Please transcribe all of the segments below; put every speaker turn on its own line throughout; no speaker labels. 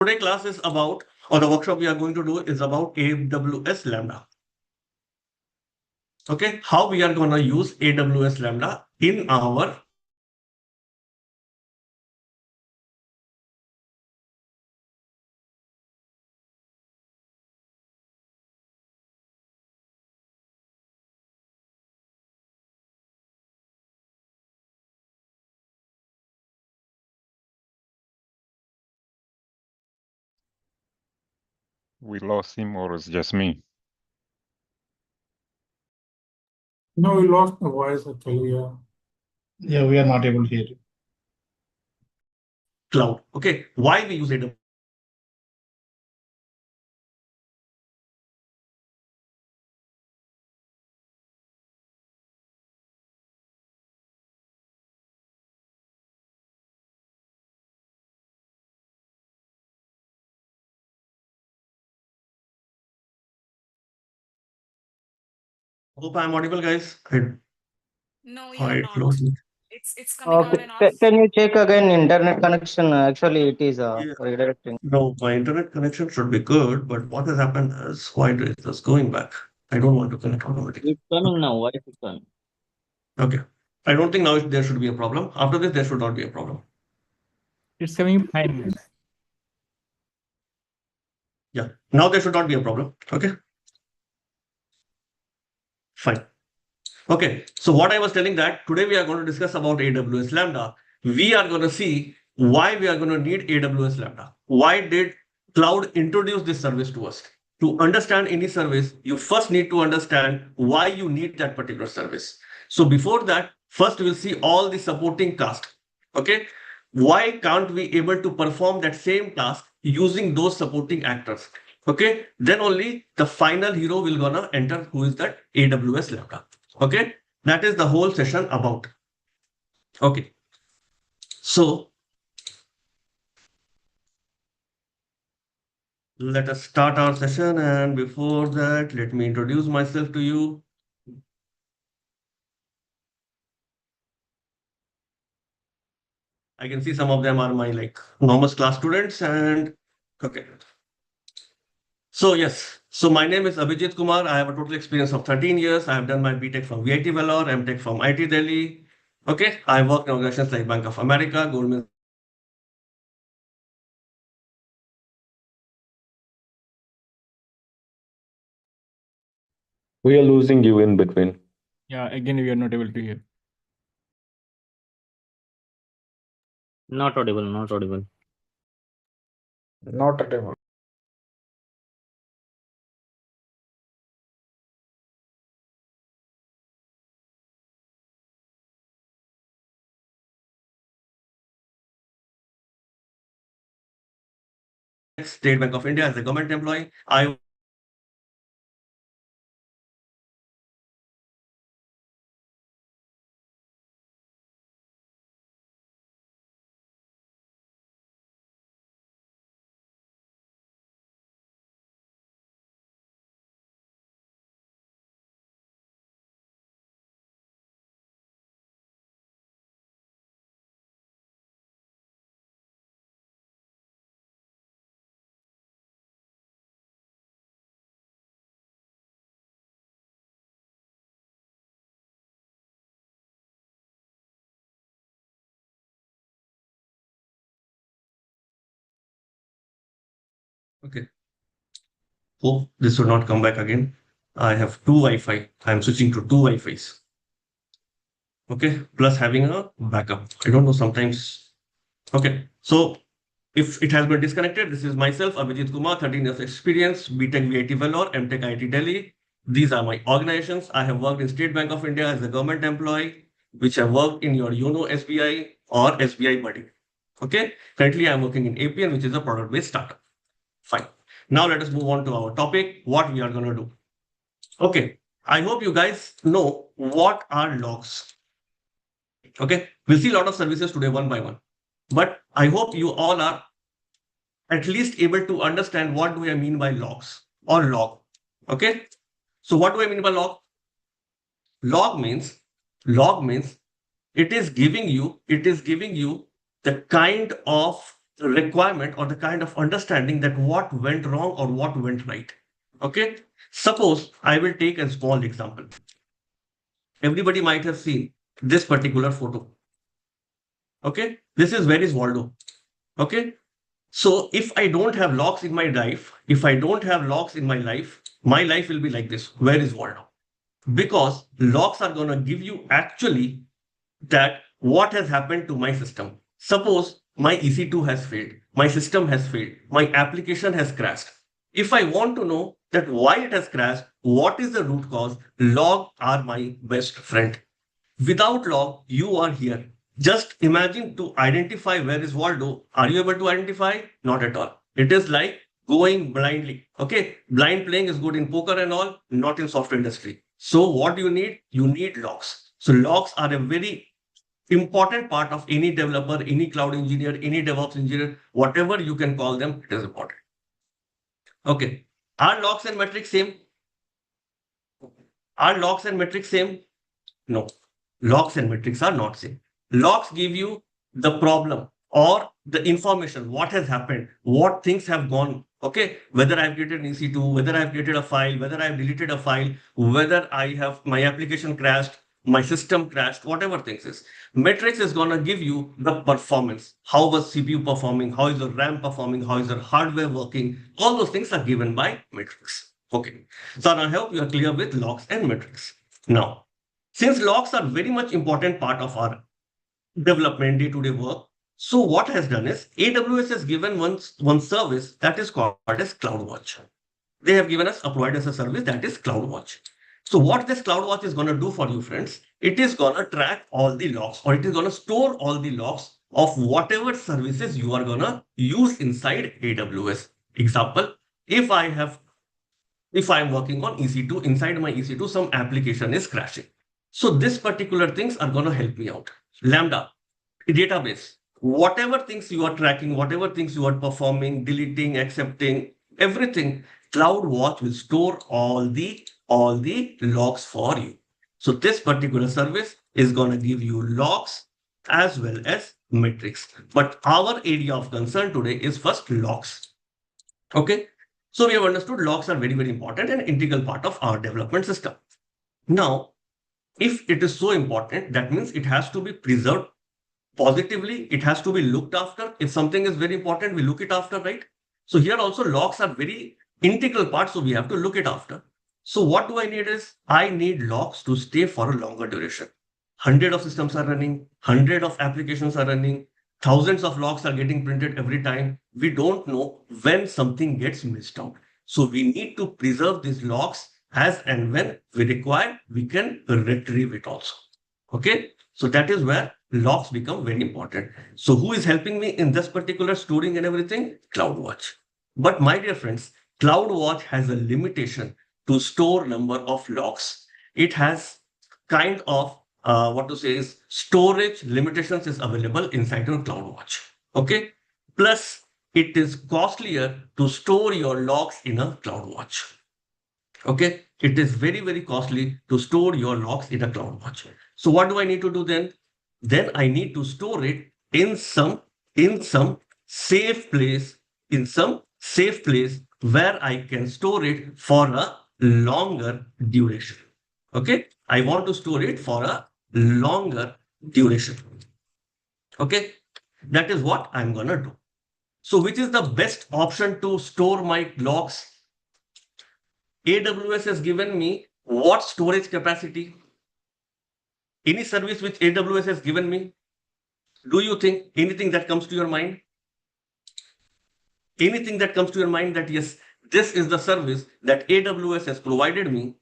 Today class is about, or the workshop we are going to do is about AWS Lambda. Okay, how we are going to use AWS Lambda in our
We lost him, or it's just me?
No, we lost the voice actually. Yeah.
Yeah, we are not able to hear you.
cloud. Okay, why we use AWS? Hope I'm audible, guys.
No,
I
you're not.
closed it.
It's coming on and off.
Can you check again internet connection? Actually, it is
Yeah.
redirecting.
No, my internet connection should be good, but what has happened is why it is going back. I don't want to connect automatically.
It's coming now. Why is it coming?
Okay. I don't think now there should be a problem. After this, there should not be a problem.
It's coming fine.
Yeah. Now there should not be a problem. Okay. Fine. Okay. So what I was telling that today we are going to discuss about AWS Lambda. We are going to see why we are going to need AWS Lambda. Why did cloud introduce this service to us? To understand any service, you first need to understand why you need that particular service. So before that, first we'll see all the supporting tasks. Okay. Why can't we able to perform that same task using those supporting actors? Okay. Then only the final hero will gonna enter, who is that AWS Lambda. Okay. That is the whole session about. Okay. So let us start our session. And before that, let me introduce myself to you. I can see some of them are my normal class students. And okay. So yes, so my name is Abhijit Kumar. I have a total experience of 13 years. I have done my BTech from VIT Vellore, MTech from IT Delhi. Okay, I worked in organizations like Bank of America, Goldman.
We are losing you in between.
Yeah, again, we are not able to hear.
Not audible. Not audible.
Not at all.
State Bank of India as a government employee. I okay. Hope this will not come back again. I have two Wi-Fi. I'm switching to two Wi-Fi's. Okay, plus having a backup. I don't know sometimes. Okay, so if it has been disconnected, this is myself, Abhijit Kumar, 13 years experience, BTech VIT Vellore, MTech IT Delhi. These are my organizations. I have worked in State Bank of India as a government employee, which have worked in your YONO SBI or SBI Buddy. Okay, currently I'm working in APN, which is a product-based startup. Fine. Now let us move on to our topic, what we are going to do. Okay, I hope you guys know what are logs. Okay, we'll see a lot of services today one by one. But I hope you all are at least able to understand what do I mean by logs or log. Okay, so what do I mean by log? Log means it is giving you the kind of requirement or the kind of understanding that what went wrong or what went right. Okay. Suppose I will take a small example. Everybody might have seen this particular photo. Okay. This is where is Waldo. Okay. So if I don't have logs in my life, my life will be like this. Where is Waldo? Because logs are going to give you actually that what has happened to my system. Suppose my EC2 has failed, my system has failed, my application has crashed. If I want to know that why it has crashed, what is the root cause, log are my best friend. Without log, you are here. Just imagine to identify where is Waldo. Are you able to identify? Not at all. It is like going blindly. Okay. Blind playing is good in poker and all, not in software industry. So what do you need? You need logs. So logs are a very important part of any developer, any cloud engineer, any DevOps engineer, whatever you can call them, it is important. Okay. Are logs and metrics same? Are logs and metrics same? No. Logs and metrics are not same. Logs give you the problem or the information, what has happened, what things have gone. Okay. Whether I've created an EC2, whether I've created a file, whether I've deleted a file, whether I have my application crashed, my system crashed, whatever things is. Metrics is going to give you the performance. How was CPU performing? How is the RAM performing? How is the hardware working? All those things are given by metrics. Okay. So I hope you are clear with logs and metrics. Now, since logs are very much important part of our development, day-to-day work, so what has done is AWS has given one service that is called as CloudWatch. They have given us a provider as a service that is CloudWatch. So what this CloudWatch is going to do for you, friends, it is going to track all the logs, or it is going to store all the logs of whatever services you are going to use inside AWS. Example, if I'm working on EC2, inside my EC2, some application is crashing. So this particular things are going to help me out. Lambda, database, whatever things you are tracking, whatever things you are performing, deleting, accepting, everything, CloudWatch will store all the logs for you. So this particular service is going to give you logs as well as metrics. But our area of concern today is first logs. Okay. So we have understood logs are very, very important and integral part of our development system. Now, if it is so important, that means it has to be preserved positively. It has to be looked after. If something is very important, we look it after, right? So here also logs are very integral part. So we have to look it after. So what do I need is I need logs to stay for a longer duration. 100 of systems are running, 100 of applications are running, thousands of logs are getting printed every time. We don't know when something gets missed out. So we need to preserve these logs as and when we require, we can retrieve it also. Okay. So that is where logs become very important. So who is helping me in this particular storing and everything? CloudWatch. But my dear friends, CloudWatch has a limitation to store number of logs. It has kind of storage limitations is available inside your CloudWatch. Okay. Plus it is costlier to store your logs in a CloudWatch. Okay. It is very, very costly to store your logs in a CloudWatch. So what do I need to do then? Then I need to store it in some safe place, where I can store it for a longer duration. Okay. I want to store it for a longer duration. Okay. That is what I'm going to do. So which is the best option to store my logs? AWS has given me what storage capacity? Any service which AWS has given me? Do you think anything that comes to your mind? Anything that comes to your mind that yes, this is the service that AWS has provided me.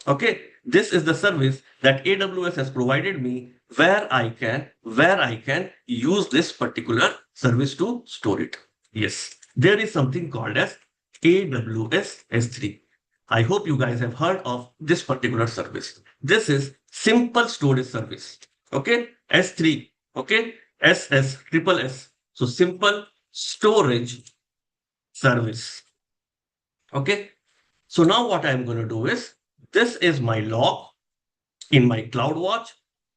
Okay, this is the service that AWS has provided me where I can use this particular service to store it. Yes, there is something called as AWS S3. I hope you guys have heard of this particular service. This is simple storage service. Okay, S3. Okay, triple S. So simple storage service. Okay. So now what I'm going to do is, this is my log in my CloudWatch.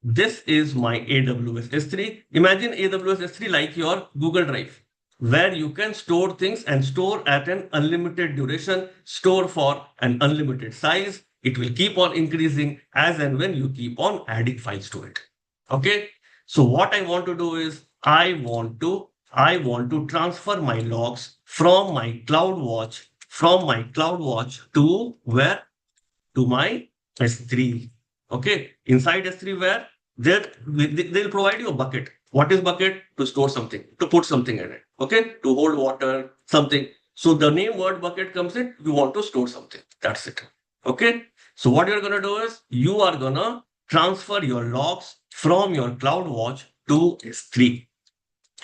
This is my AWS S3. Imagine AWS S3 like your Google Drive. where you can store things and store at an unlimited duration, store for an unlimited size. It will keep on increasing as and when you keep on adding files to it. Okay. So what I want to do is I want to transfer my logs from my CloudWatch to where? To my S3. Okay. Inside S3 where? They'll provide you a bucket. What is bucket? To store something, to put something in it. Okay. To hold water, something. So the name word bucket comes in, you want to store something. That's it. Okay. So what you're going to do is you are going to transfer your logs from your CloudWatch to S3.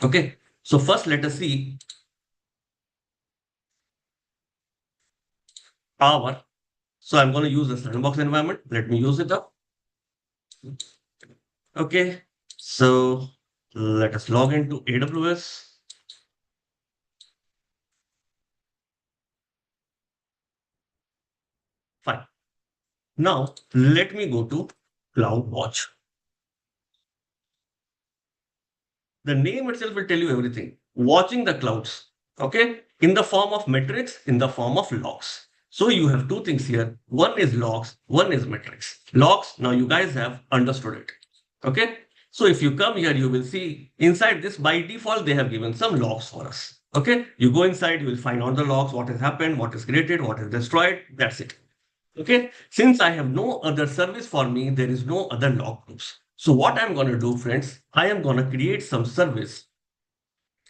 Okay. So first let us see so I'm going to use the sandbox environment. Let me use it up. Okay. So let us log into AWS. Fine. Now let me go to CloudWatch. The name itself will tell you everything. Watching the clouds. Okay. In the form of metrics, in the form of logs. So you have two things here. One is logs, one is metrics. Logs, now you guys have understood it. Okay. So if you come here, you will see inside this by default, they have given some logs for us. Okay. You go inside, you will find all the logs, what has happened, what is created, what is destroyed. That's it. Okay. Since I have no other service for me, there is no other log groups. So what I'm going to do, friends, I am going to create some service,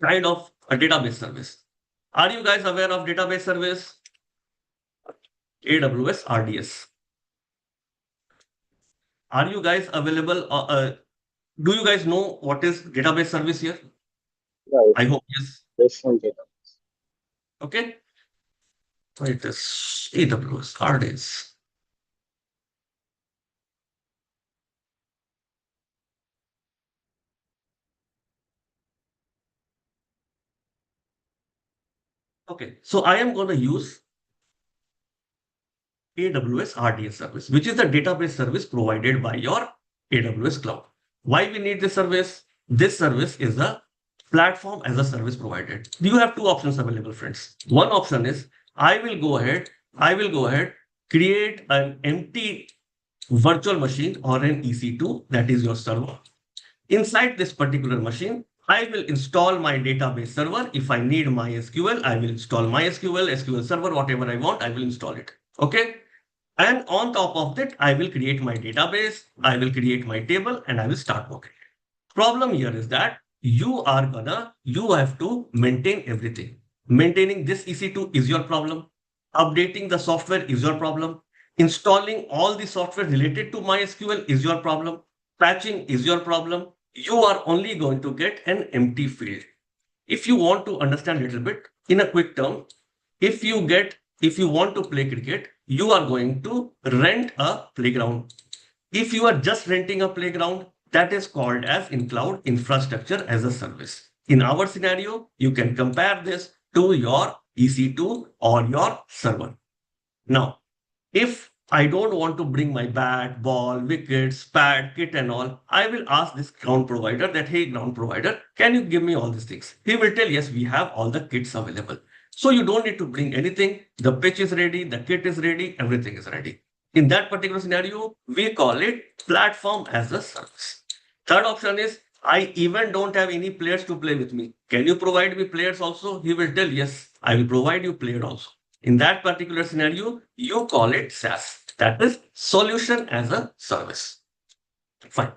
kind of a database service. Are you guys aware of database service? AWS RDS. Are you guys available? Do you guys know what is database service here?
Right.
I hope yes.
Based data.
Okay. So it is AWS RDS. Okay. So I am going to use AWS RDS service, which is the database service provided by your AWS Cloud. Why we need this service? This service is a platform as a service provided. You have two options available, friends. One option is I will go ahead, create an empty virtual machine or an EC2, that is your server. Inside this particular machine, I will install my database server. If I need MySQL, I will install MySQL, SQL Server, whatever I want, I will install it. Okay. And on top of that, I will create my database, I will create my table, and I will start working. Problem here is that you have to maintain everything. Maintaining this EC2 is your problem. Updating the software is your problem. Installing all the software related to MySQL is your problem. Patching is your problem. You are only going to get an empty field. If you want to understand a little bit in a quick term, if you want to play cricket, you are going to rent a playground. If you are just renting a playground, that is called as in cloud infrastructure as a service. In our scenario, you can compare this to your EC2 or your server. Now, if I don't want to bring my bat, ball, wickets, pad, kit and all, I will ask this ground provider that, hey, ground provider, can you give me all these things? He will tell, yes, we have all the kits available. So you don't need to bring anything. The pitch is ready, the kit is ready, everything is ready. In that particular scenario, we call it platform as a service. Third option is, I even don't have any players to play with me. Can you provide me players also? He will tell, yes, I will provide you player also. In that particular scenario, you call it SaaS. That is solution as a service. Fine.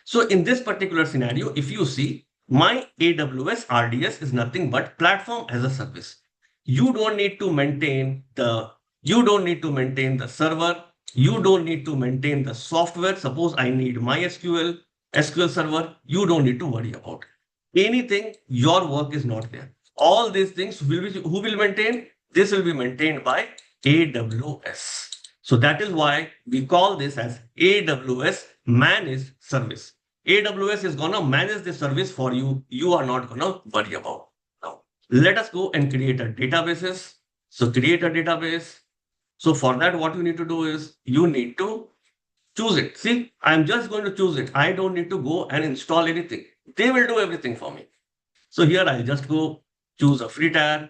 So in this particular scenario, if you see, my AWS RDS is nothing but platform as a service. You don't need to maintain the server. You don't need to maintain the software. Suppose I need MySQL, SQL Server. You don't need to worry about anything. Your work is not there. All these things who will maintain? This will be maintained by AWS. So that is why we call this as AWS managed service. AWS is going to manage the service for you. You are not going to worry about. Now, let us go and create a database. So create a database. So for that, what you need to do is you need to choose it. See, I'm just going to choose it. I don't need to go and install anything. They will do everything for me. So here I'll just go choose a free tier.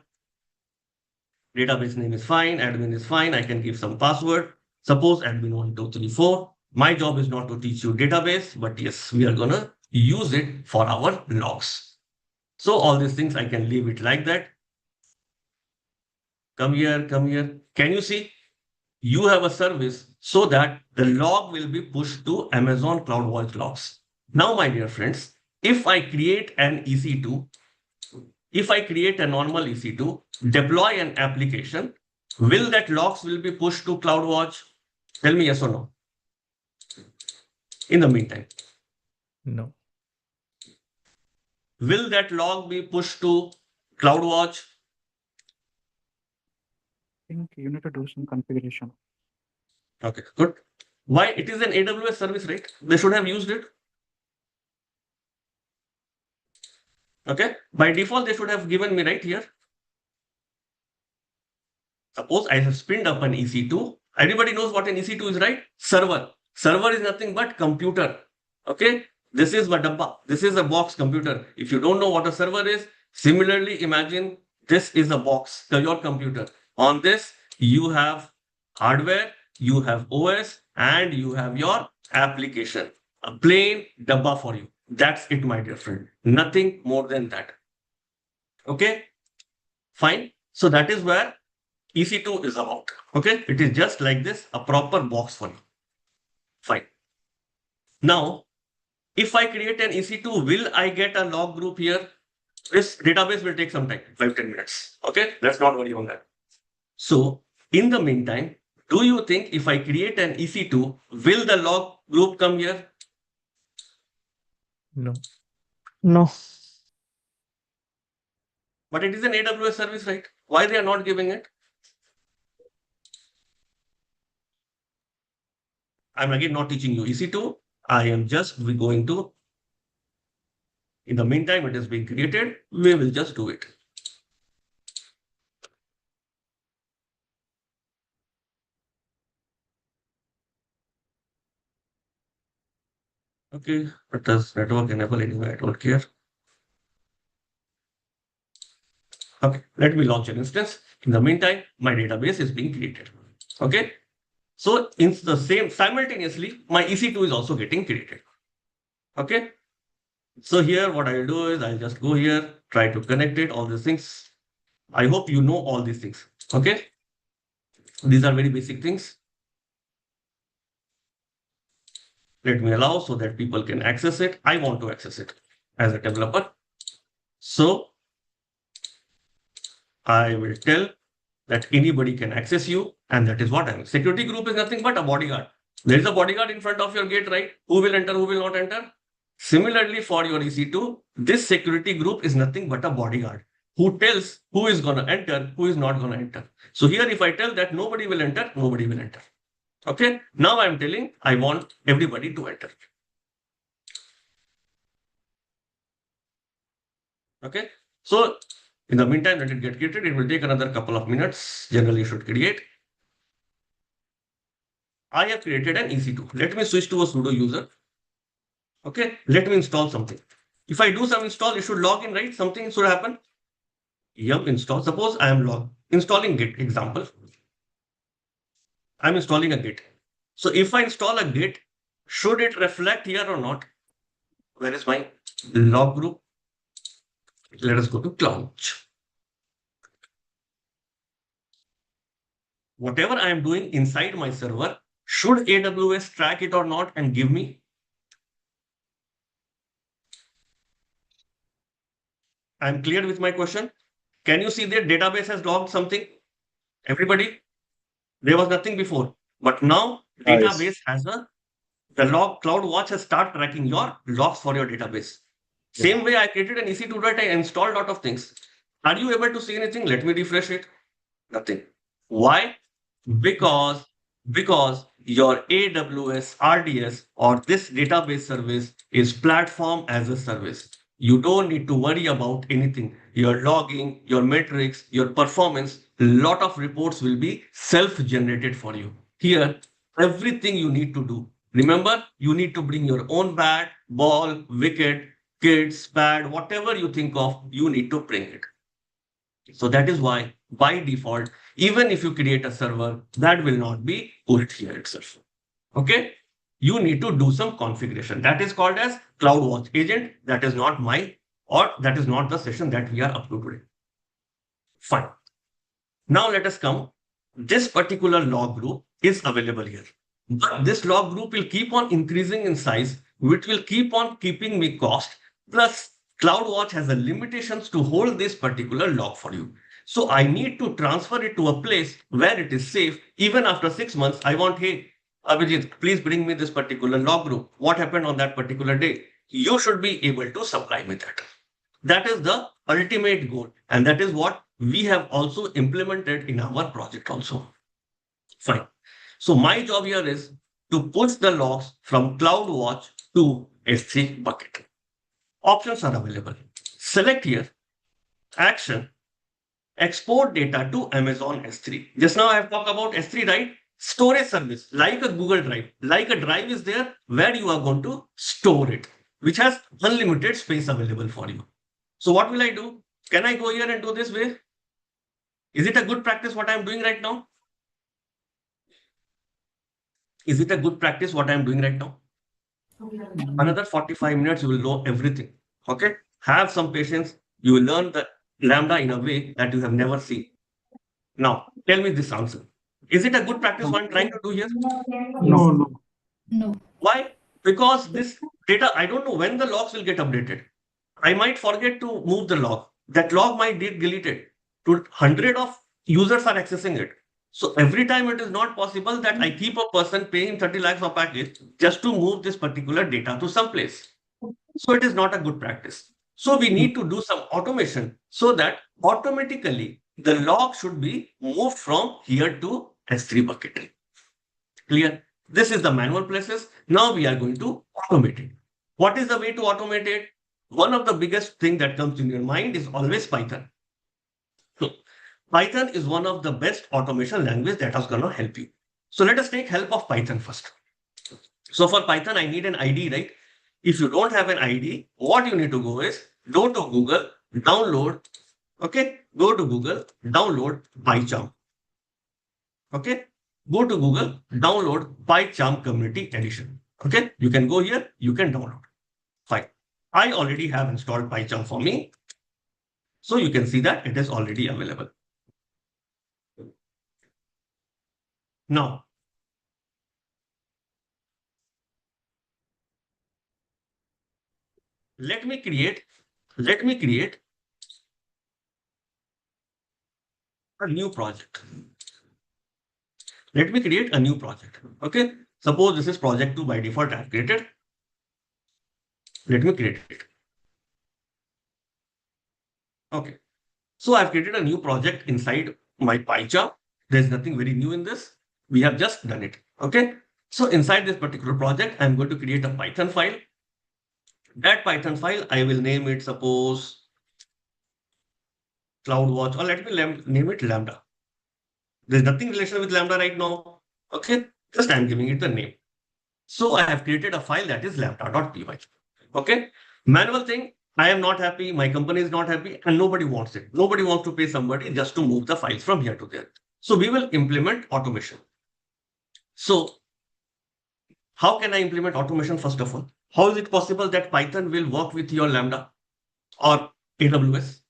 Database name is fine, admin is fine. I can give some password. Suppose admin 1234. My job is not to teach you database, but yes, we are gonna use it for our logs. So all these things I can leave it like that. Come here, come here. Can you see? You have a service so that the log will be pushed to Amazon CloudWatch logs. Now, my dear friends, if I create an EC2, if I create a normal EC2, deploy an application, will that logs will be pushed to CloudWatch? Tell me yes or no. In the meantime,
No.
will that log be pushed to CloudWatch?
I think you need to do some configuration.
Okay, good. Why? It is an AWS service, right? They should have used it. Okay, by default, they should have given me right here. Suppose I have spinned up an EC2. Everybody knows what an EC2 is, right? Server. Server is nothing but computer. Okay, this is my dabba. This is a box computer. If you don't know what a server is, similarly, imagine this is a box, your computer. On this, you have hardware, you have OS, and you have your application. A plain dabba for you. That's it, my dear friend. Nothing more than that. Okay, fine. So that is where EC2 is about. Okay, it is just like this, a proper box for you. Fine. Now, if I create an EC2, will I get a log group here? This database will take some time, 5-10 minutes. Okay, let's not worry on that. So, in the meantime, do you think if I create an EC2, will the log group come here?
No.
No.
But it is an AWS service, right? Why they are not giving it? I'm again not teaching you EC2. I am just going to, in the meantime, it is being created. We will just do it. Okay, but does network enable anyway? I don't care. Okay, let me launch an instance. In the meantime, my database is being created. Okay, so in the same simultaneously, my EC2 is also getting created. Okay, so here what I will do is I'll just go here, try to connect it, all these things. I hope you know all these things. Okay, these are very basic things. Let me allow so that people can access it. I want to access it as a developer. So I will tell that anybody can access you, and that is what I am. Security group is nothing but a bodyguard. There is a bodyguard in front of your gate, right? Who will enter, who will not enter? Similarly, for your EC2, this security group is nothing but a bodyguard who tells who is going to enter, who is not going to enter. So here, if I tell that nobody will enter, nobody will enter. Okay, now I'm telling I want everybody to enter. Okay, so in the meantime, let it get created. It will take another couple of minutes. Generally, you should create. I have created an EC2. Let me switch to a sudo user. Okay, let me install something. If I do some install, it should log in, right? Something should happen. Yum install. Suppose I am installing Git example. I'm installing a Git. So if I install a Git, should it reflect here or not? Where is my log group? Let us go to CloudWatch. Whatever I am doing inside my server, should AWS track it or not and give me? I'm clear with my question. Can you see that database has logged something? Everybody? There was nothing before, but now database has the log. CloudWatch has started tracking your logs for your database. Same way I created an EC2, right? I installed a lot of things. Are you able to see anything? Let me refresh it. Nothing. Why? Because your AWS RDS or this database service is platform as a service. You don't need to worry about anything. Your logging, your metrics, your performance, a lot of reports will be self-generated for you. Here, everything you need to do. Remember, you need to bring your own bat, ball, wicket, kids, pad, whatever you think of, you need to bring it. So that is why by default, even if you create a server, that will not be pushed here itself. Okay. You need to do some configuration. That is called as CloudWatch agent. That is not that is not the session that we are up to today. Fine. Now let us come. This particular log group is available here. But this log group will keep on increasing in size, which will keep on keeping me cost. Plus, CloudWatch has a limitations to hold this particular log for you. So I need to transfer it to a place where it is safe. Even after 6 months, I want, hey, Abhijit, please bring me this particular log group. What happened on that particular day? You should be able to supply me that. That is the ultimate goal. And that is what we have also implemented in our project also. Fine. So my job here is to push the logs from CloudWatch to S3 bucket. Options are available. Select here, action, export data to Amazon S3. Just now I have talked about S3, right? Storage service, like a Google Drive, like a drive is there where you are going to store it, which has unlimited space available for you. So what will I do? Can I go here and do this way? Is it a good practice what I'm doing right now? Is it a good practice what I'm doing right now? Another 45 minutes, you will know everything. Okay. Have some patience. You will learn the Lambda in a way that you have never seen. Now, tell me this answer. Is it a good practice what I'm trying to do here?
No.
Why? Because this data, I don't know when the logs will get updated. I might forget to move the log. That log might get deleted. 100 of users are accessing it. So every time it is not possible that I keep a person paying 30 lakhs of package just to move this particular data to some place. So it is not a good practice. So we need to do some automation so that automatically the log should be moved from here to S3 bucket. Clear? This is the manual process. Now we are going to automate it. What is the way to automate it? One of the biggest thing that comes in your mind is always Python. So Python is one of the best automation language that is going to help you. So let us take help of Python first. So for Python, I need an ID, right? If you don't have an ID, what you need to go is go to Google, download, okay? Go to Google, download PyCharm. Okay? Go to Google, download PyCharm Community Edition. Okay? You can go here, you can download. Fine. I already have installed PyCharm for me. So you can see that it is already available. Now, let me create a new project. Let me create a new project. Okay. Suppose this is project 2 by default I have created. Let me create it. Okay. So I've created a new project inside my PyCharm. There's nothing very new in this. We have just done it. Okay. So inside this particular project, I'm going to create a Python file. That Python file, I will name it, suppose, CloudWatch, or let me name it Lambda. There's nothing related with Lambda right now. Okay. Just I'm giving it the name. So I have created a file that is lambda.py. Okay. Manual thing. I am not happy. My company is not happy and nobody wants it. Nobody wants to pay somebody just to move the files from here to there. So we will implement automation. So how can I implement automation first of all? How is it possible that Python will work with your Lambda or AWS?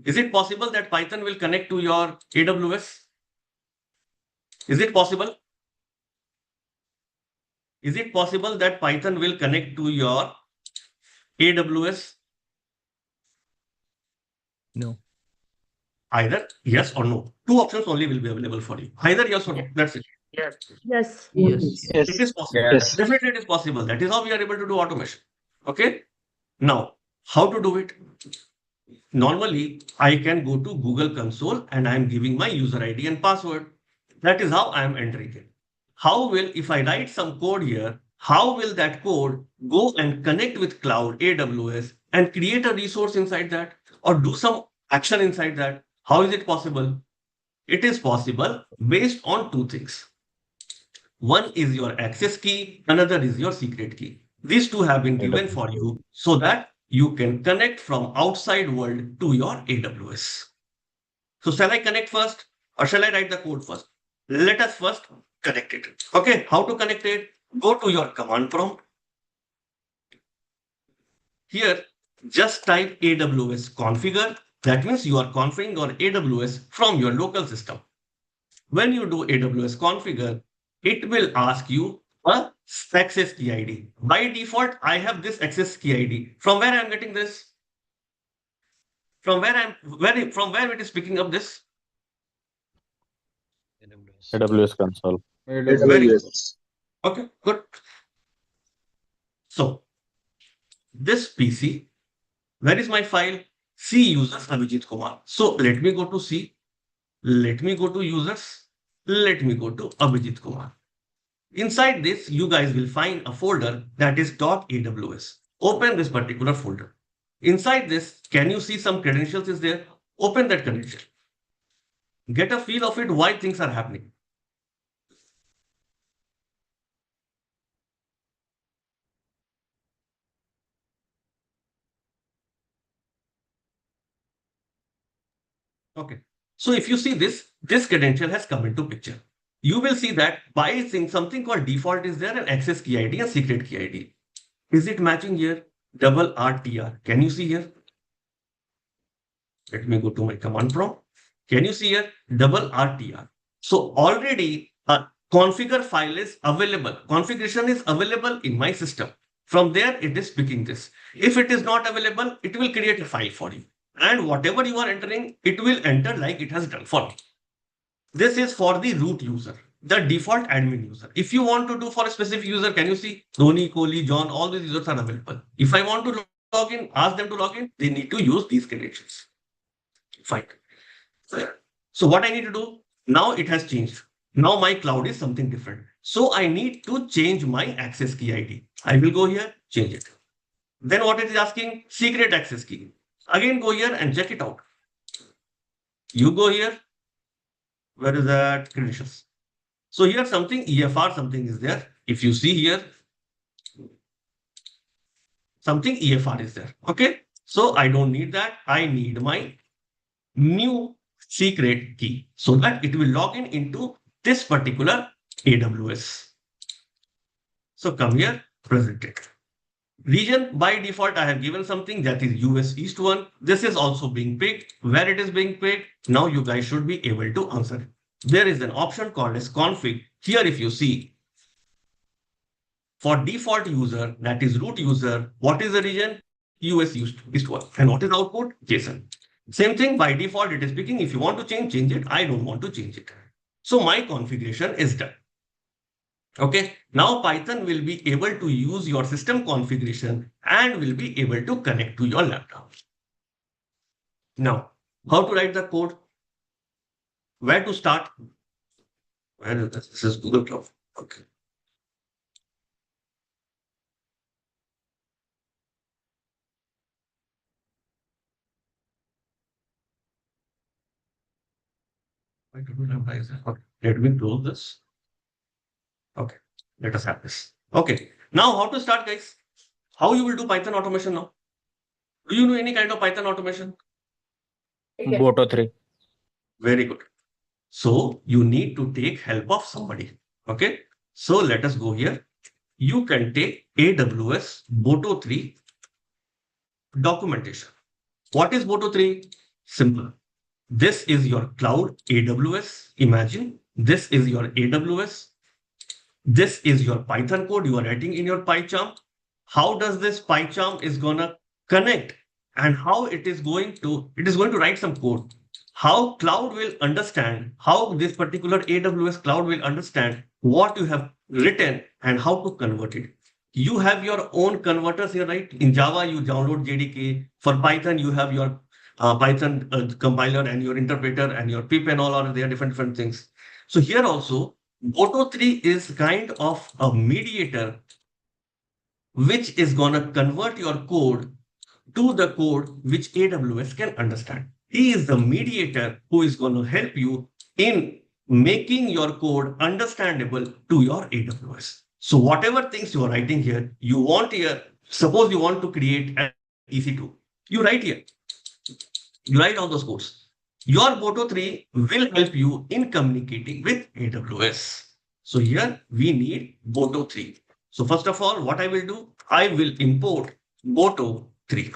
Is it possible that Python will connect to your AWS? Is it possible? Is it possible that Python will connect to your AWS?
No.
Either yes or no. Two options only will be available for you. Either yes or no. That's it.
Yes.
Yes.
It is possible.
Yes.
Definitely it is possible. That is how we are able to do automation. Okay. Now, how to do it? Normally, I can go to Google console and I am giving my user ID and password. That is how I am entering it. How will, if I write some code here, how will that code go and connect with cloud, AWS, and create a resource inside that or do some action inside that? How is it possible? It is possible based on two things. One is your access key, another is your secret key. These two have been given for you so that you can connect from outside world to your AWS. So shall I connect first or shall I write the code first? Let us first connect it. Okay, how to connect it? Go to your command prompt. Here, just type AWS configure. That means you are configuring your AWS from your local system. When you do AWS configure, it will ask you a access key ID. By default, I have this access key ID. From where I am getting this? From where it is picking up this?
AWS console.
Very good.
AWS.
Okay, good. So this PC, where is my file? C users Abhijit Kumar. So let me go to C. Let me go to users. Let me go to Abhijit Kumar. Inside this, you guys will find a folder that is .aws. Open this particular folder. Inside this, can you see some credentials is there? Open that credential. Get a feel of it, why things are happening. Okay. So if you see this credential has come into picture. You will see that by saying something called default is there, an access key ID and secret key ID. Is it matching here? Double RTR. Can you see here? Let me go to my command prompt. Can you see here? Double RTR. So already a configure file is available. Configuration is available in my system. From there, it is picking this. If it is not available, it will create a file for you. And whatever you are entering, it will enter like it has done for me. This is for the root user, the default admin user. If you want to do for a specific user, can you see Tony, Kohli, John, all these users are available. If I want to log in, ask them to log in, they need to use these credentials. Fine. So what I need to do, now it has changed. Now my cloud is something different. So I need to change my access key ID. I will go here, change it. Then what it is asking? Secret access key. Again, go here and check it out. You go here. Where is that? Credentials. So here something EFR, something is there. If you see here, something EFR is there. Okay. So I don't need that. I need my new secret key so that it will log in into this particular AWS. So come here, present it. Region by default, I have given something that is US East 1. This is also being picked. Where it is being picked, now you guys should be able to answer it. There is an option called as config. Here, if you see, for default user, that is root user, what is the region? US East 1. And what is output? JSON. Same thing, by default, it is picking. If you want to change it. I don't want to change it. So my configuration is done. Okay, now Python will be able to use your system configuration and will be able to connect to your laptop. Now, how to write the code? Where to start? Where is this? This is Google Cloud. Okay. Why don't we have this? Okay, let me close this. Okay, let us have this. Okay, now how to start, guys? How you will do Python automation now? Do you know any kind of Python automation?
Boto 3.
Very good. So you need to take help of somebody. Okay, so let us go here. You can take AWS Boto 3 documentation. What is Boto 3? Simple. This is your cloud AWS. Imagine this is your AWS. This is your Python code you are writing in your PyCharm. How does this PyCharm is gonna connect and how it is going to write some code. How cloud will understand, how this particular AWS cloud will understand what you have written and how to convert it. You have your own converters here, right? In Java, you download JDK. For Python, you have your Python compiler and your interpreter and your pip and all are there, different things. So here also, Boto 3 is kind of a mediator which is going to convert your code to the code which AWS can understand. He is the mediator who is going to help you in making your code understandable to your AWS. So whatever things you are writing here, you want here, suppose you want to create an EC2, you write here. You write all those codes. Your Boto 3 will help you in communicating with AWS. So here we need Boto 3. So first of all, what I will do, I will import Boto 3.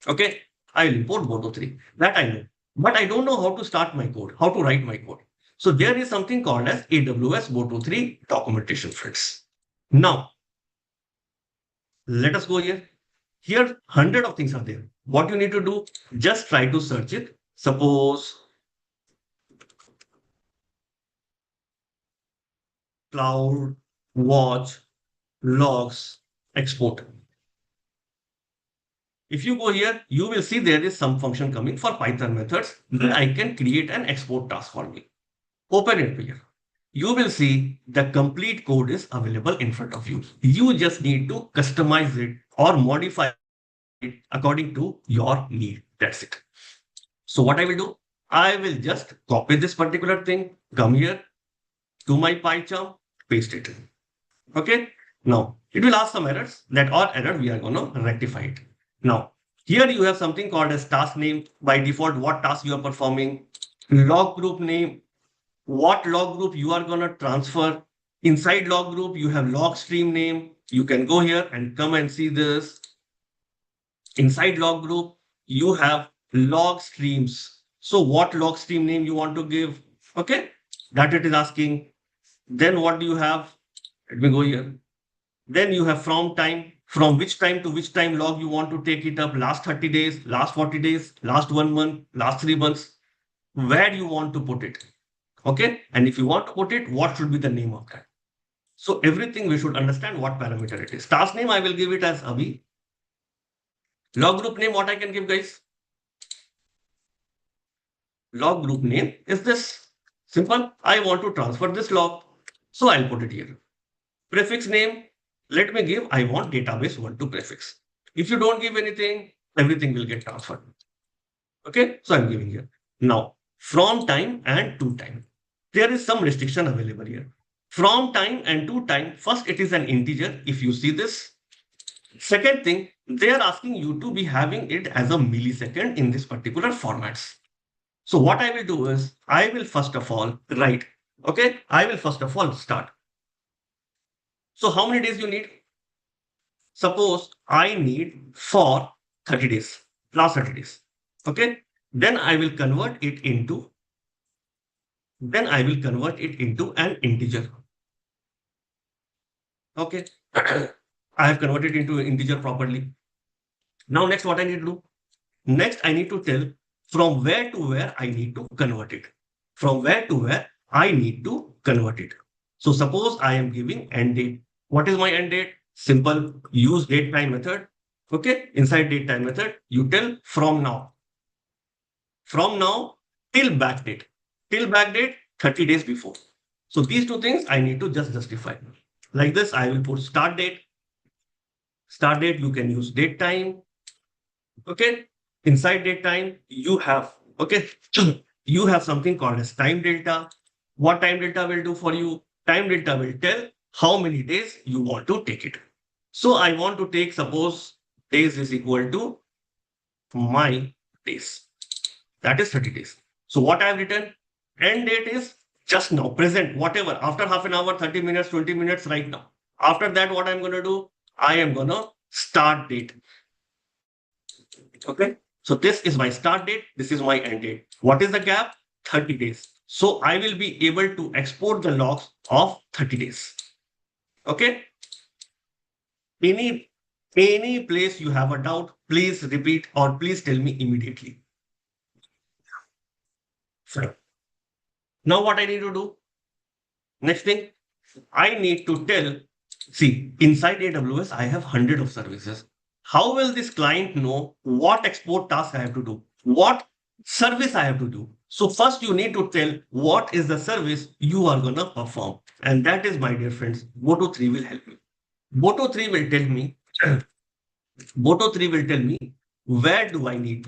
Okay, I will import Boto 3. That I know. But I don't know how to start my code, how to write my code. So there is something called as AWS Boto 3 documentation, friends. Now, let us go here. Here, 100 of things are there. What you need to do, just try to search it. Suppose Cloud, Watch, Logs, Export. If you go here, you will see there is some function coming for Python methods. Then I can create an export task for me. Open it here. You will see the complete code is available in front of you. You just need to customize it or modify it according to your need. That's it. So what I will do, I will just copy this particular thing, come here to my PyCharm, paste it. Okay. Now it will ask some errors. That or error we are going to rectify it. Now here you have something called as task name. By default, what task you are performing, log group name, what log group you are going to transfer. Inside log group, you have log stream name. You can go here and come and see this. Inside log group, you have log streams. So what log stream name you want to give? Okay, that it is asking. Then what do you have? Let me go here. Then you have from time, from which time to which time log you want to take it up. Last 30 days, last 40 days, last 1 month, last 3 months. Where you want to put it? Okay, and if you want to put it, what should be the name of that? So everything we should understand what parameter it is. Task name, I will give it as Abhi. Log group name, what I can give, guys? Log group name is this. Simple. I want to transfer this log. So I'll put it here. Prefix name, let me give, I want database 1 to prefix. If you don't give anything, everything will get transferred. Okay, so I'm giving here. Now, from time and to time. There is some restriction available here. From time and to time, first it is an integer. If you see this. Second thing, they are asking you to be having it as a millisecond in this particular formats. So what I will do is, I will first of all write. Okay, I will first of all start. So how many days you need? Suppose I need for 30 days, last 30 days. Okay, then I will convert it into an integer. Okay, I have converted into an integer properly. Now next what I need to do? Next I need to tell from where to where I need to convert it. From where to where I need to convert it. So suppose I am giving end date. What is my end date? Simple, use date time method. Okay, inside date time method, you tell from now. From now till back date. Till back date, 30 days before. So these two things I need to just justify. Like this, I will put start date. Start date, you can use date time. Okay, inside date time, you have, okay, you have something called as time delta. What time delta will do for you? Time delta will tell how many days you want to take it. So I want to take, suppose days is equal to my days. That is 30 days. So what I have written, end date is just now, present, whatever, after half an hour, 30 minutes, 20 minutes right now. After that, what I'm going to do, I am going to start date. Okay, so this is my start date. This is my end date. What is the gap? 30 days. So I will be able to export the logs of 30 days. Okay. Any place you have a doubt, please repeat or please tell me immediately. Fine. Now what I need to do? Next thing, I need to tell, see, inside AWS, I have 100 of services. How will this client know what export task I have to do? What service I have to do? So first you need to tell what is the service you are going to perform. And that is, my dear friends, Boto 3 will help me. Boto 3 will tell me, where do I need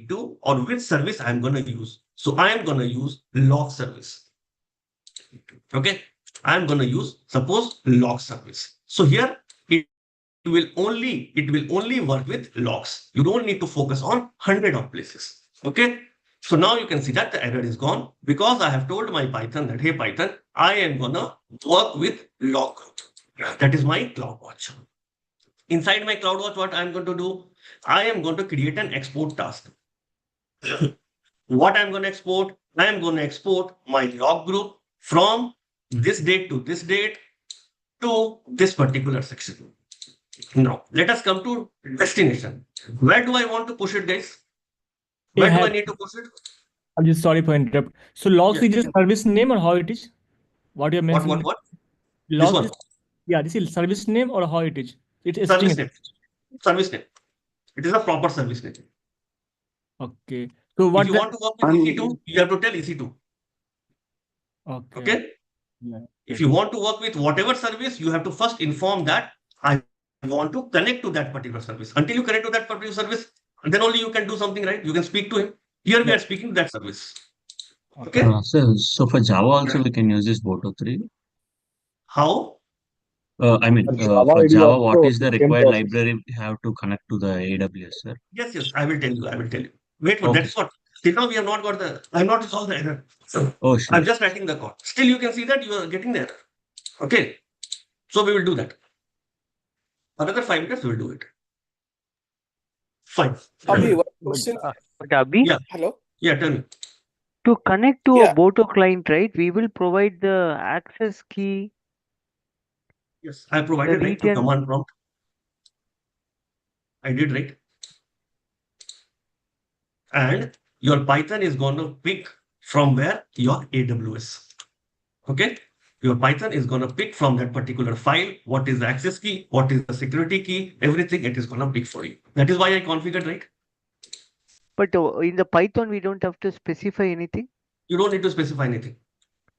to, or which service I'm going to use. So I am going to use log service. Okay, I'm going to use, suppose, log service. So here will only work with logs. You don't need to focus on 100 of places. Okay. So now you can see that the error is gone because I have told my Python that, hey Python, I am gonna work with log. That is my CloudWatch. Inside my CloudWatch, what I'm going to do, I am going to create an export task. What I'm going to export, I am going to export my log group from this date to this date to this particular section. Now, let us come to destination. Where do I want to push it, guys? Where do I need to push it?
I'm just sorry for interrupt. So logs
Yeah.
is just service name or how it is? What you're mentioning?
What? This
Logs
one.
is, yeah, this is service name or how it is? It's a
Service
string.
name. Service name. It is a proper service name.
Okay. So
If
what
you
the,
want to work with EC2, you have to tell EC2.
okay.
Okay.
Yeah.
If you want to work with whatever service, you have to first inform that I want to connect to that particular service. Until you connect to that particular service, then only you can do something, right? You can speak to him. Here we are speaking to that service. Okay.
So for Java also we can use this Boto3.
How?
Java
For
ID
Java, what
also
is the
same
required
process.
library we have to connect to the AWS, sir?
Yes. I will tell you. Wait for
Okay.
that's what. Till now we have not got I'm not resolved the error. So
Oh, sure.
I'm just writing the code. Still, you can see that you are getting the error. Okay. So we will do that. Another 5 minutes, we will do it. Fine.
Abhi, one question.
But Abhi,
Yeah.
Hello.
Yeah, tell me.
to connect to
Yeah.
a Boto client, right? We will provide the access key,
Yes, I provided
the
right to
region.
command prompt. I did right. And your Python is going to pick from where? Your AWS. Okay. Your Python is going to pick from that particular file what is the access key, what is the security key, everything it is going to pick for you. That is why I configured, right?
But in the Python, we don't have to specify anything.
You don't need to specify anything.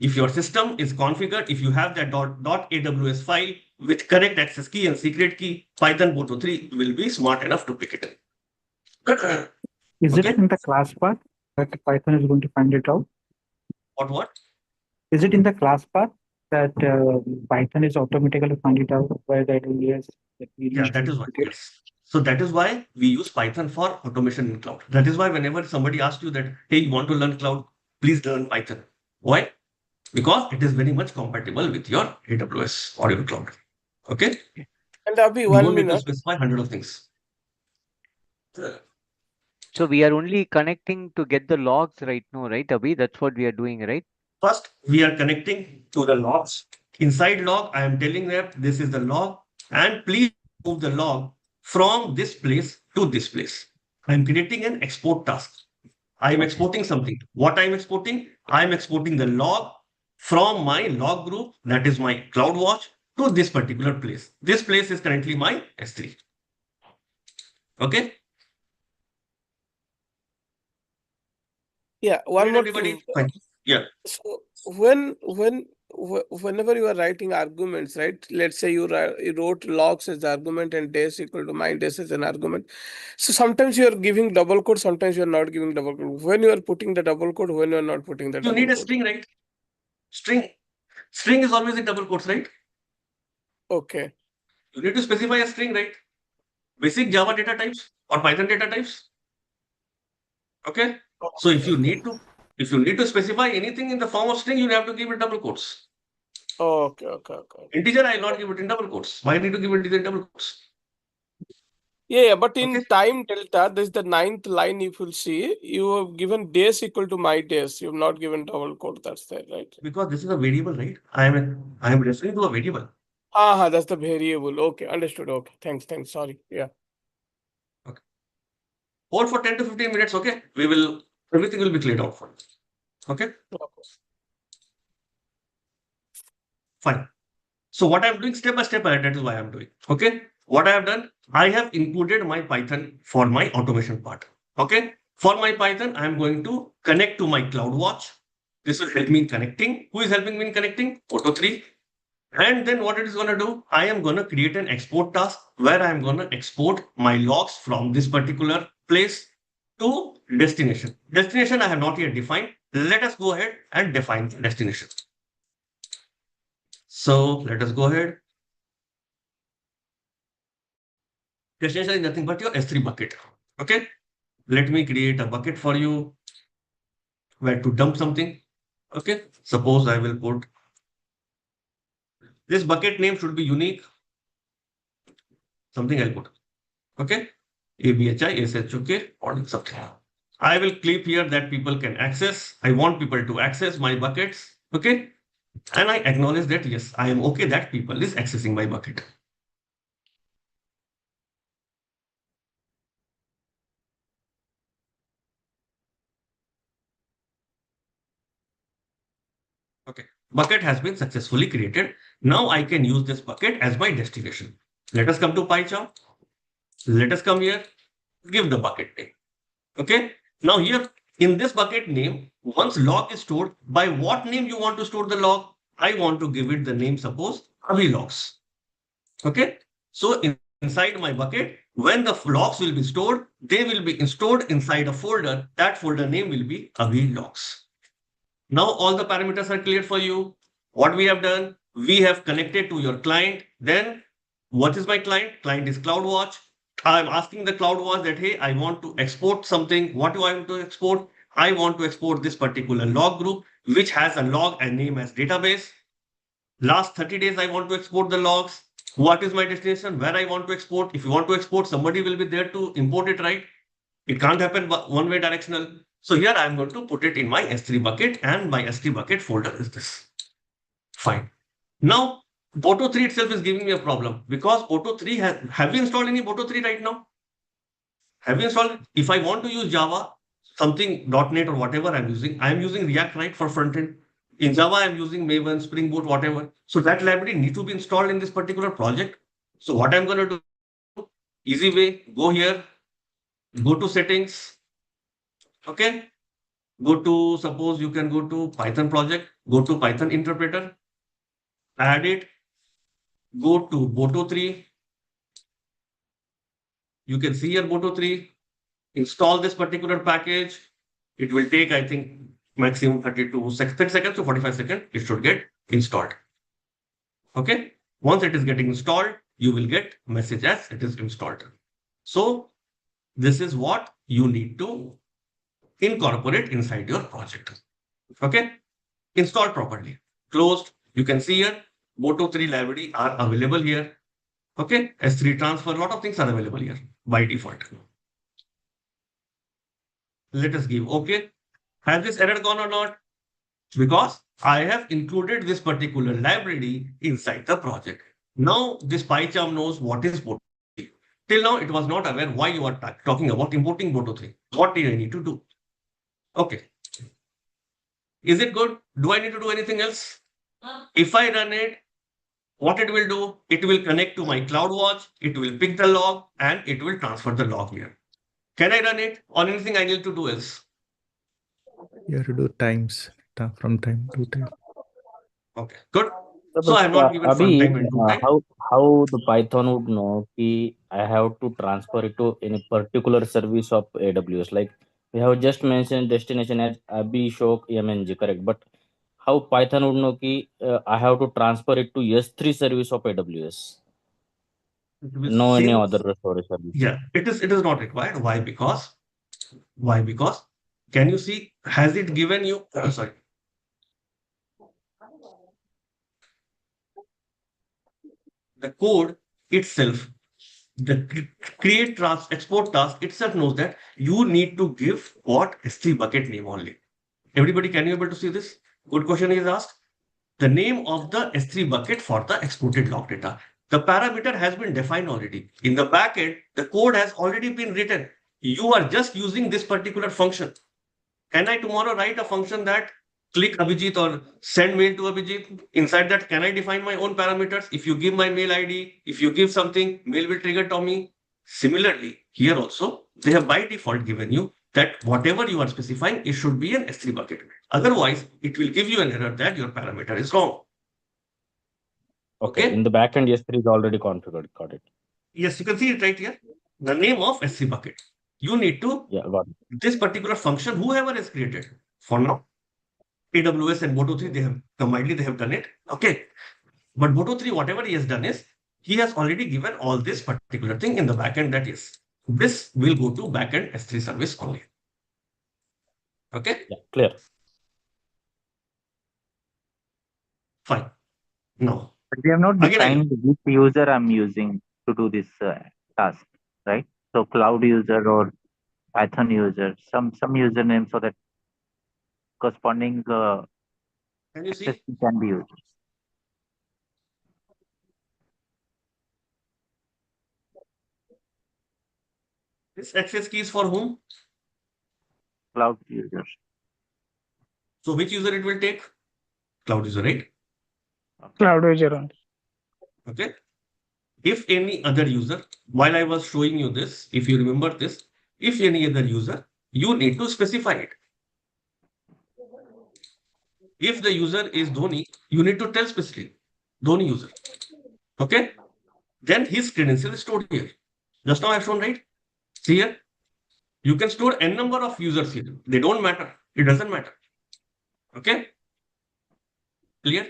If your system is configured, if you have that .aws file with correct access key and secret key, Python Boto3 will be smart enough to pick it.
Is it
Okay.
in the class path that Python is going to find it out?
What?
Is it in the class path that Python is automatically find it out where the AWS that we
Yeah,
need
that
to
is why.
put it?
Yes. So that is why we use Python for automation in cloud. That is why whenever somebody asks you that, hey, you want to learn cloud, please learn Python. Why? Because it is very much compatible with your AWS or your cloud. Okay.
And Abhi,
You
one
don't need to
minute.
specify 100 of things.
So we are only connecting to get the logs right now, right, Abhi? That's what we are doing, right?
First, we are connecting to the logs. Inside log, I am telling them this is the log and please move the log from this place to this place. I am creating an export task. I am exporting something. What I am exporting? I am exporting the log from my log group, that is my CloudWatch, to this particular place. This place is currently my S3. Okay.
Yeah, one
Great,
more
everybody.
thing.
Fine. Yeah.
So whenever you are writing arguments, right? Let's say you wrote logs as the argument and days equal to my days as an argument. So sometimes you are giving double quote, sometimes you are not giving double quote. When you are putting the double quote, when you are not putting the
You
double
need a
quote.
string, right? String is always in double quotes, right?
Okay.
You need to specify a string, right? Basic Java data types or Python data types. Okay. So if you need to specify anything in the form of string, you have to give it double quotes.
Okay.
Integer, I will not give it in double quotes. Why need to give it in double quotes?
Yeah, but in
Okay.
time delta, this is the 9th line. If you'll see, you have given days equal to my days. You have not given double quote. That's there, right?
Because this is a variable, right? I am referring to a variable.
That's the variable. Okay, understood. Okay, thanks. Sorry. Yeah.
Okay. Hold for 10 to 15 minutes. Okay. Everything will be cleared out for us. Okay. Fine. So what I'm doing step by step, that is why I'm doing. Okay. What I have done, I have included my Python for my automation part. Okay. For my Python, I'm going to connect to my CloudWatch. This will help me in connecting. Who is helping me in connecting? Boto3. And then what it is going to do, I am going to create an export task where I am going to export my logs from this particular place to destination. Destination I have not yet defined. Let us go ahead and define the destination. So let us go ahead. Destination is nothing but your S3 bucket. Okay. Let me create a bucket for you where to dump something. Okay. Suppose I will put this bucket name should be unique. Something I'll put. Okay. ABHISHOK or something. I will clip here that people can access. I want people to access my buckets. Okay. And I acknowledge that, yes, I am okay that people is accessing my bucket. Okay. Bucket has been successfully created. Now I can use this bucket as my destination. Let us come to PyCharm. Let us come here, give the bucket name. Okay. Now here in this bucket name, once log is stored, by what name you want to store the log? I want to give it the name, suppose, Abhi logs. Okay. So inside my bucket, when the logs will be stored, they will be stored inside a folder. That folder name will be Abhi logs. Now all the parameters are clear for you. What we have done, we have connected to your client. Then what is my client? Client is CloudWatch. I'm asking the CloudWatch that, hey, I want to export something. What do I want to export? I want to export this particular log group, which has a log and name as database. Last 30 days, I want to export the logs. What is my destination? Where I want to export? If you want to export, somebody will be there to import it, right? It can't happen one-way directional. So here I'm going to put it in my S3 bucket, and my S3 bucket folder is this. Fine. Now, Boto 3 itself is giving me a problem because Boto 3 have we installed any Boto 3 right now? Have you installed it? If I want to use Java, something .NET or whatever I'm using React, right, for frontend. In Java, I'm using Maven, Spring Boot, whatever. So that library needs to be installed in this particular project. So what I'm going to do, easy way, go here, go to settings. Okay. Go to, suppose you can go to Python project, go to Python interpreter, add it, go to Boto 3. You can see here Boto 3, install this particular package. It will take, I think, maximum 30 seconds to 45 seconds. It should get installed. Okay. Once it is getting installed, you will get message as it is installed. So this is what you need to incorporate inside your project. Okay. Installed properly. Closed. You can see here, Boto 3 library are available here. Okay. S3 transfer, a lot of things are available here by default. Let us give OK. Has this error gone or not? Because I have included this particular library inside the project. Now this PyCharm knows what is Boto 3. Till now, it was not aware why you are talking about importing Boto 3. What do I need to do? Okay. Is it good? Do I need to do anything else? If I run it, what it will do? It will connect to my CloudWatch. It will pick the log and it will transfer the log here. Can I run it or anything I need to do else?
You have to do times from time to time.
Okay, good. So I have not given from time and to time.
How the Python would know that I have to transfer it to any particular service of AWS? Like we have just mentioned destination as Abhishek MNG, correct? But how Python would know that I have to transfer it to S3 service of AWS? No, any other service.
Yeah, it is not required. Why? Because can you see, has it given you, sorry. The code itself, the create task, export task itself knows that you need to give what S3 bucket name only. Everybody, can you able to see this? Good question is asked. The name of the S3 bucket for the exported log data. The parameter has been defined already. In the backend, the code has already been written. You are just using this particular function. Can I tomorrow write a function that click Abhijit or send mail to Abhijit? Inside that, can I define my own parameters? If you give my mail ID, if you give something, mail will trigger Tommy. Similarly, here also, they have by default given you that whatever you are specifying, it should be an S3 bucket. Otherwise, it will give you an error that your parameter is wrong.
Okay. In the backend, S3 is already configured. Got it.
Yes, you can see it right here. The name of S3 bucket. You need to,
got it.
This particular function, whoever has created. For now, AWS and Boto 3, they have combinedly, they have done it. Okay. But Boto 3, whatever he has done is, he has already given all this particular thing in the backend. That is, this will go to backend S3 service only. Okay.
Yeah, clear.
Fine. Now,
But we have not
again,
defined which user I'm using to do this task, right? So cloud user or Python user, some username so that corresponding
can you see?
access key can be used.
This access key is for whom?
Cloud users.
So which user it will take? Cloud user, right?
Cloud user.
Okay. If any other user, while I was showing you this, if you remember this, if any other user, you need to specify it. If the user is Dhoni, you need to tell specifically Dhoni user. Okay. Then his credential is stored here. Just now I've shown, right? See here. You can store n number of users here. They don't matter. It doesn't matter. Okay. Clear?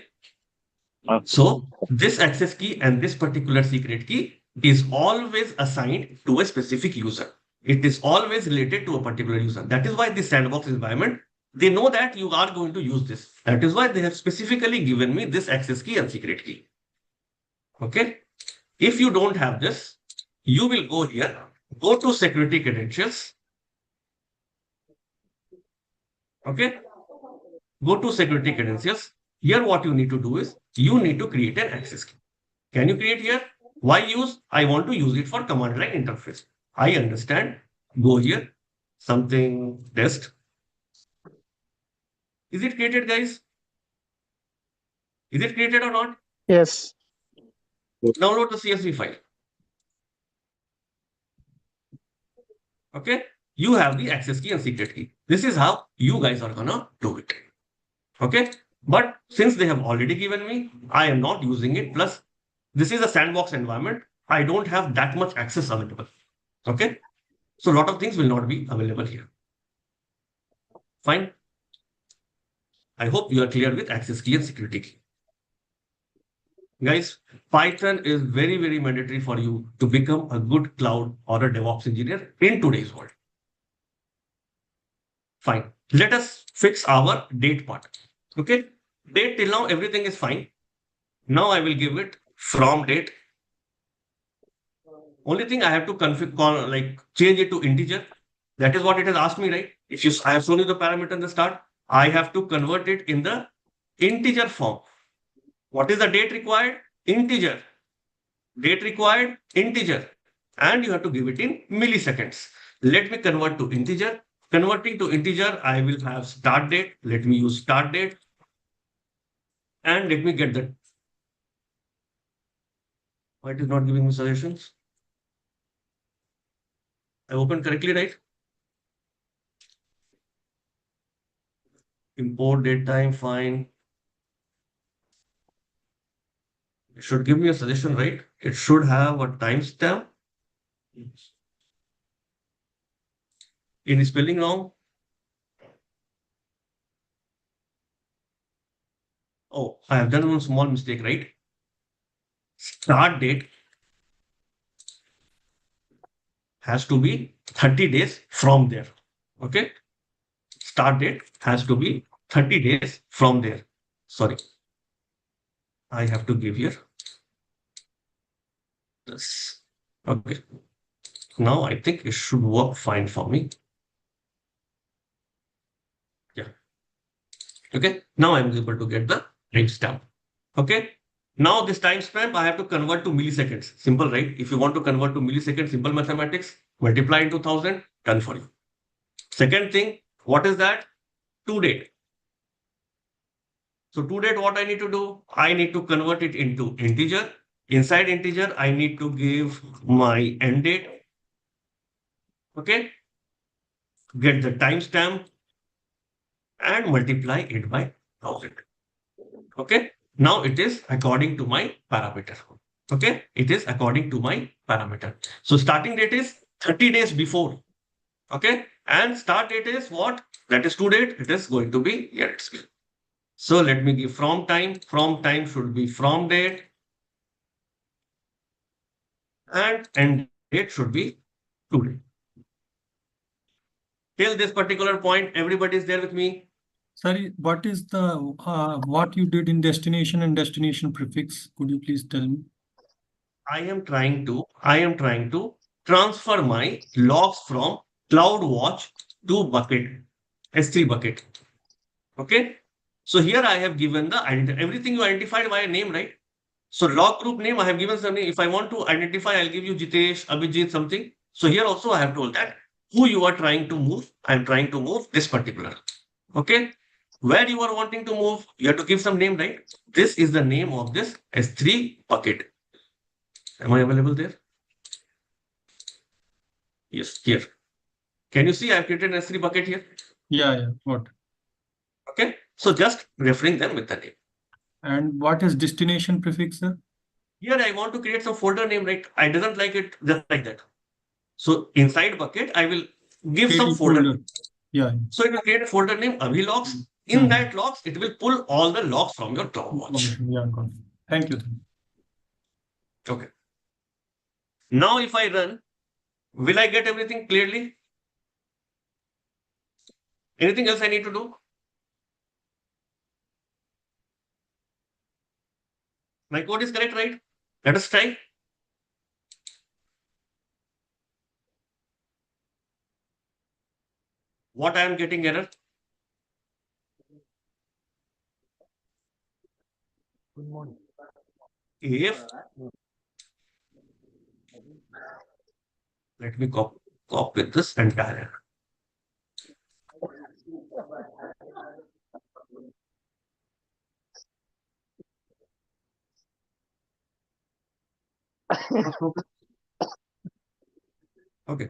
So this access key and this particular secret key is always assigned to a specific user. It is always related to a particular user. That is why this sandbox environment, they know that you are going to use this. That is why they have specifically given me this access key and secret key. Okay. If you don't have this, you will go here, go to security credentials. Okay. Go to security credentials. Here, what you need to do is you need to create an access key. Can you create here? Why use? I want to use it for command line interface. I understand. Go here. Something test. Is it created, guys? Is it created or not?
Yes.
Download the CSV file. Okay. You have the access key and secret key. This is how you guys are gonna do it. Okay. But since they have already given me, I am not using it. Plus, this is a sandbox environment. I don't have that much access available. Okay. So a lot of things will not be available here. Fine. I hope you are clear with access key and security key. Guys, Python is very, very mandatory for you to become a good cloud or a DevOps engineer in today's world. Fine. Let us fix our date part. Okay. Date till now, everything is fine. Now I will give it from date. Only thing I have to configure, like change it to integer. That is what it has asked me, right? I have shown you the parameter in the start, I have to convert it in the integer form. What is the date required? Integer. Date required? Integer. And you have to give it in milliseconds. Let me convert to integer. Converting to integer, I will have start date. Let me use start date. And let me get that. Why it is not giving me suggestions? I opened correctly, right? Import date time, fine. It should give me a suggestion, right? It should have a timestamp. In spelling wrong. Oh, I have done one small mistake, right? Start date has to be 30 days from there. Okay. Start date has to be 30 days from there. Sorry. I have to give here this. Okay. Now I think it should work fine for me. Yeah. Okay. Now I'm able to get the timestamp. Okay. Now this timestamp I have to convert to milliseconds. Simple, right? If you want to convert to milliseconds, simple mathematics, multiply into 1000, done for you. Second thing, what is that? To date. So to date, what I need to do? I need to convert it into integer. Inside integer, I need to give my end date. Okay. Get the timestamp and multiply it by 1000. Okay. Now it is according to my parameter. Okay. It is according to my parameter. So starting date is 30 days before. Okay. And start date is what? That is to date. It is going to be here. It's clear. So let me give from time. From time should be from date. and end date should be today. Till this particular point, everybody is there with me.
Sorry, what is the what you did in destination and destination prefix? Could you please tell me?
I am trying to transfer my logs from CloudWatch to bucket, S3 bucket. Okay. So here I have given the everything you identified by a name, right? So log group name, I have given some name. If I want to identify, I'll give you Jitesh, Abhijit, something. So here also I have told that who you are trying to move. I'm trying to move this particular. Okay. Where you are wanting to move, you have to give some name, right? This is the name of this S3 bucket. Am I available there? Yes, here. Can you see I have created an S3 bucket here?
Yeah. What?
Okay. So just referring them with the name.
And what is destination prefix, sir?
Here I want to create some folder name, right? I doesn't like it just like that. So inside bucket, I will give some folder.
Yeah.
So it will create a folder name Abhi logs. In that logs, it will pull all the logs from your CloudWatch.
Yeah, got it. Thank you.
Okay. Now if I run, will I get everything clearly? Anything else I need to do? My code is correct, right? Let us try. What I am getting error? If let me copy this entire. Okay.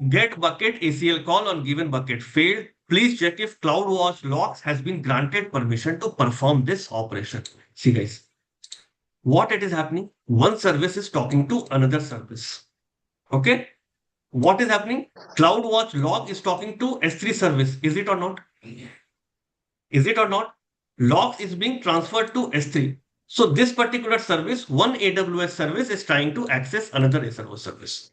Get bucket ACL call on given bucket failed. Please check if CloudWatch logs has been granted permission to perform this operation. See guys, what it is happening? One service is talking to another service. Okay. What is happening? CloudWatch log is talking to S3 service. Is it or not? Is it or not? Logs is being transferred to S3. So this particular service, one AWS service is trying to access another AWS service.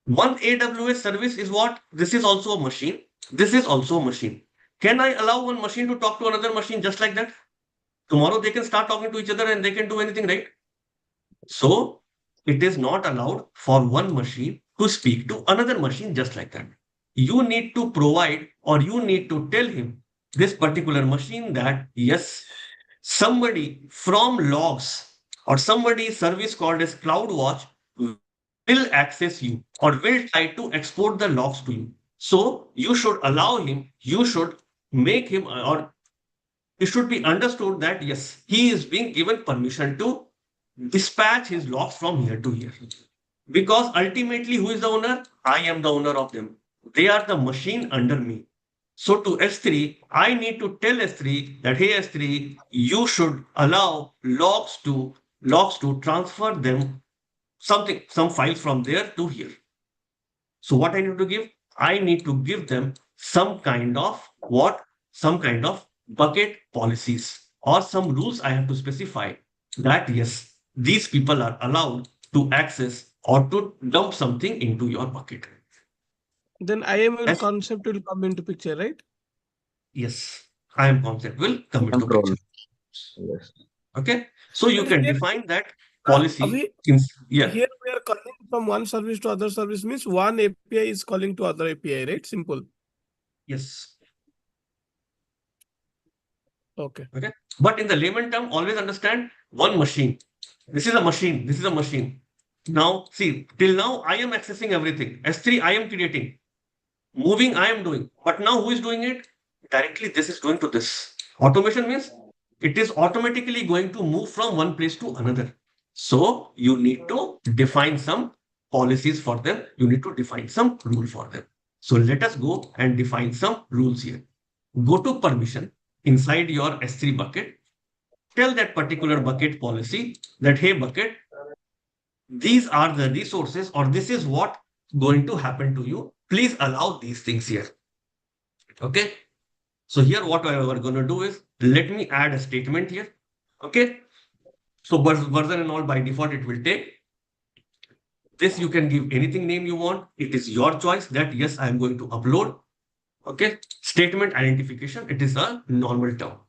One AWS service is what? This is also a machine. This is also a machine. Can I allow one machine to talk to another machine just like that? Tomorrow they can start talking to each other and they can do anything, right? So it is not allowed for one machine to speak to another machine just like that. You need to provide or you need to tell him, this particular machine, that yes, somebody from logs or somebody service called as CloudWatch will access you or will try to export the logs to you. So you should allow him, you should make him, or it should be understood that yes, he is being given permission to dispatch his logs from here to here. Because ultimately, who is the owner? I am the owner of them. They are the machine under me. So to S3, I need to tell S3 that, hey S3, you should allow logs to transfer them some files from there to here. So what I need to give? I need to give them some kind of what? Some kind of bucket policies or some rules I have to specify that yes, these people are allowed to access or to dump something into your bucket.
Then IAM concept will come into picture, right?
Yes, IAM concept will come into picture.
Yes.
Okay, so you can define that policy.
Here we are calling from one service to other service, means one API is calling to other API, right? Simple.
Yes.
Okay.
Okay. But in the layman term, always understand one machine. This is a machine. This is a machine. Now, see, till now, I am accessing everything. S3, I am creating. Moving, I am doing. But now, who is doing it? Directly, this is going to this. Automation means it is automatically going to move from one place to another. So, you need to define some policies for them. You need to define some rule for them. So, let us go and define some rules here. Go to permission inside your S3 bucket. Tell that particular bucket policy that, hey, bucket, these are the resources or this is what going to happen to you. Please allow these things here. Okay. So here what we are going to do is let me add a statement here. Okay. So version and all by default it will take. This you can give anything name you want. It is your choice that yes, I am going to upload. Okay. Statement identification. It is a normal term.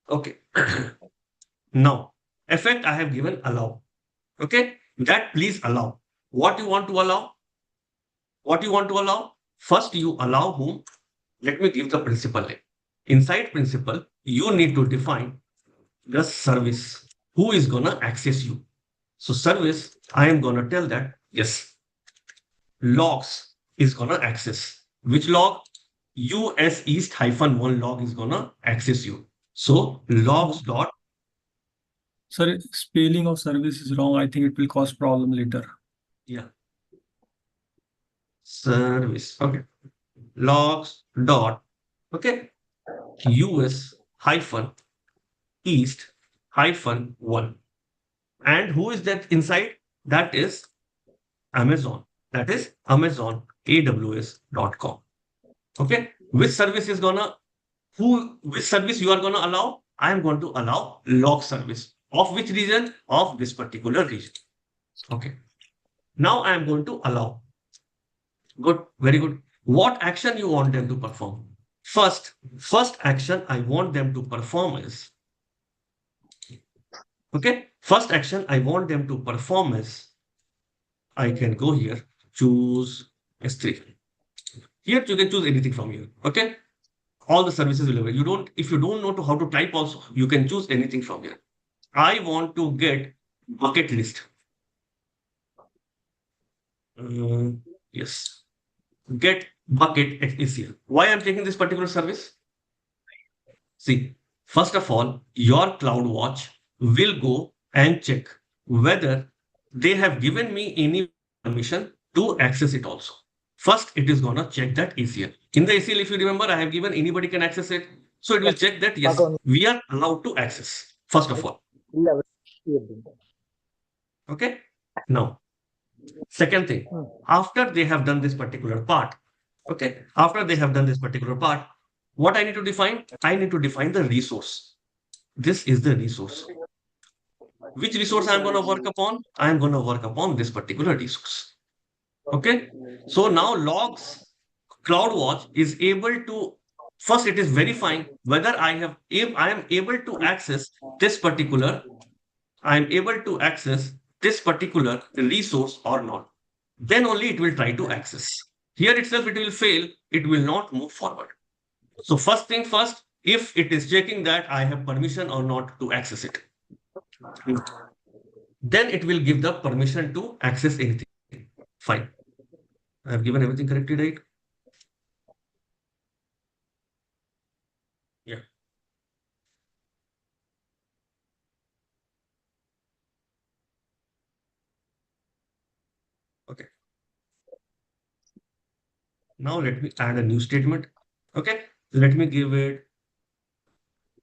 Okay. Now, effect I have given allow. Okay. That please allow. What you want to allow? What you want to allow? First, you allow whom? Let me give the principal name. Inside principal, you need to define the service. Who is gonna access you? So service, I am gonna tell that yes, logs is gonna access. Which log? US East -1 log is gonna access you. So logs dot.
Sorry, spelling of service is wrong. I think it will cause problem later.
Yeah. Service. Okay. Logs dot. Okay. US -East -1. And who is that inside? That is Amazon. That is Amazon AWS.com. Okay. Which service is gonna, which service you are gonna allow? I am going to allow log service. Of which region? Of this particular region. Okay. Now I am going to allow. Good. Very good. What action you want them to perform? First action I want them to perform is, okay, first action I want them to perform is, I can go here, choose S3. Here you can choose anything from here, okay? All the services will available. You don't, if you don't know how to type also, you can choose anything from here. I want to get bucket list. Yes. Get bucket ACL. Why I'm taking this particular service? See, first of all, your CloudWatch will go and check whether they have given me any permission to access it also. First, it is gonna check that ACL. In the ACL, if you remember, I have given anybody can access it. So it will check that yes, we are allowed to access, first of all. Okay. Now, second thing, after they have done this particular part, okay, after they have done this particular part, what I need to define? I need to define the resource. This is the resource. Which resource I'm going to work upon? I'm going to work upon this particular resource. Okay. So now logs, CloudWatch is able to, first it is verifying whether I am able to access this particular, resource or not. Then only it will try to access. Here itself, it will fail. It will not move forward. So first thing first, if it is checking that I have permission or not to access it, then it will give the permission to access anything. Fine. I have given everything correctly, right? Yeah. Okay. Now let me add a new statement. Okay. Let me give it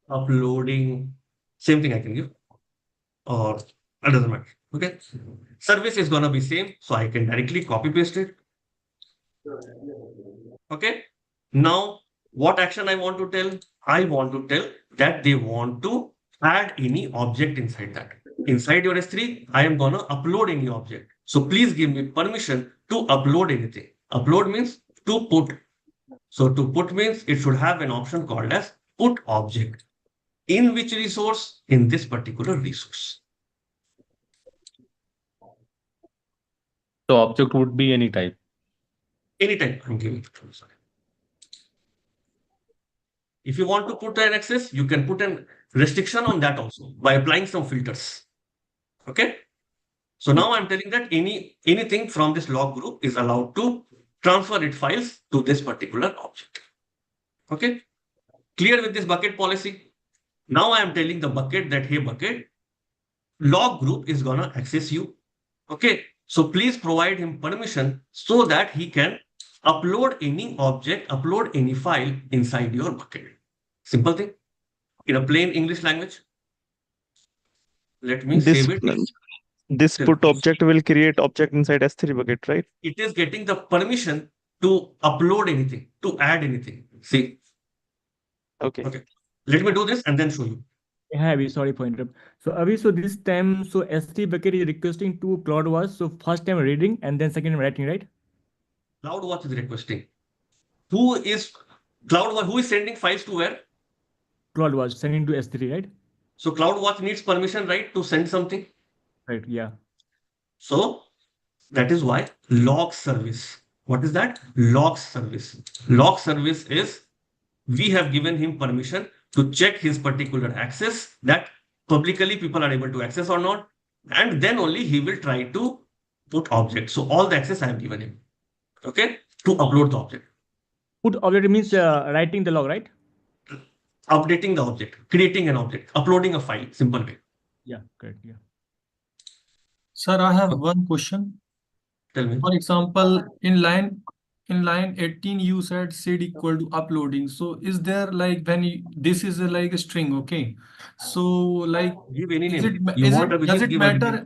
uploading. Same thing I can give, or it doesn't matter. Okay. Service is gonna be same, so I can directly copy paste it. Okay. Now, what action I want to tell? I want to tell that they want to add any object inside that. Inside your S3, I am gonna upload any object. So please give me permission to upload anything. Upload means to put. So to put means it should have an option called as put object. In which resource? In this particular resource.
So object would be any type.
Any type I'm giving. Sorry. If you want to put an access, you can put a restriction on that also by applying some filters. Okay. So now I'm telling that anything from this log group is allowed to transfer its files to this particular object. Okay. Clear with this bucket policy? Now I am telling the bucket that, hey bucket, log group is gonna access you. Okay. So please provide him permission so that he can upload any object, upload any file inside your bucket. Simple thing. In a plain English language. Let me save it.
This put object will create object inside S3 bucket, right?
It is getting the permission to upload anything, to add anything. See.
Okay.
Okay. Let me do this and then show you.
Yeah, Abhi, sorry for interrupt. So Abhi, so this time, so S3 bucket is requesting to CloudWatch. So first time reading and then second time writing, right?
CloudWatch is requesting. Who is CloudWatch? Who is sending files to where?
CloudWatch sending to S3, right?
So CloudWatch needs permission, right, to send something.
Right. Yeah.
So that is why log service. What is that? Log service. Log service is we have given him permission to check his particular access that publicly people are able to access or not. And then only he will try to put object. So all the access I have given him. Okay. To upload the object.
Put object means writing the log, right?
Updating the object, creating an object, uploading a file, simple way.
Yeah, correct. Yeah.
Sir, I have one question.
Tell me.
For example, in line 18, you said seed equal to uploading. So is there like when this is like a string, okay? So like
give any
is
name.
it
You
is
want
it does
Abhijit,
it
give
matter?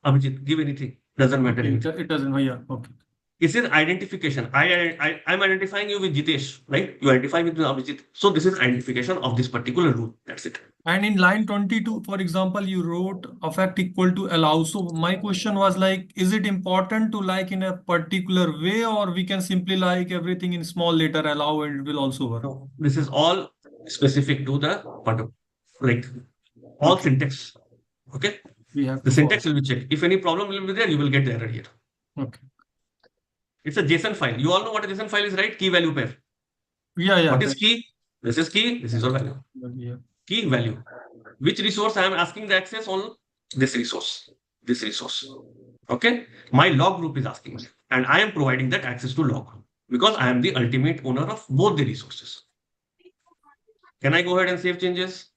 Abhijit. Abhijit, give anything. Doesn't matter
Okay,
anything.
it doesn't. Oh, yeah. Okay.
It is identification. I'm identifying you with Jitesh, right? You identify with Abhijit. So this is identification of this particular rule. That's it.
And in line 22, for example, you wrote affect equal to allow. So my question was like, is it important to like in a particular way, or we can simply like everything in small letter allow and it will also work?
No, this is all specific to the like all syntax. Okay.
We have
the syntax will be checked. If any problem will be there, you will get the error here.
Okay.
It's a JSON file. You all know what a JSON file is, right? Key value pair.
Yeah.
What is key? This is key. This is your value.
Yeah.
Key value. Which resource I am asking the access on? This resource. This resource. Okay. My log group is asking me, and I am providing that access to log group because I am the ultimate owner of both the resources. Can I go ahead and save changes?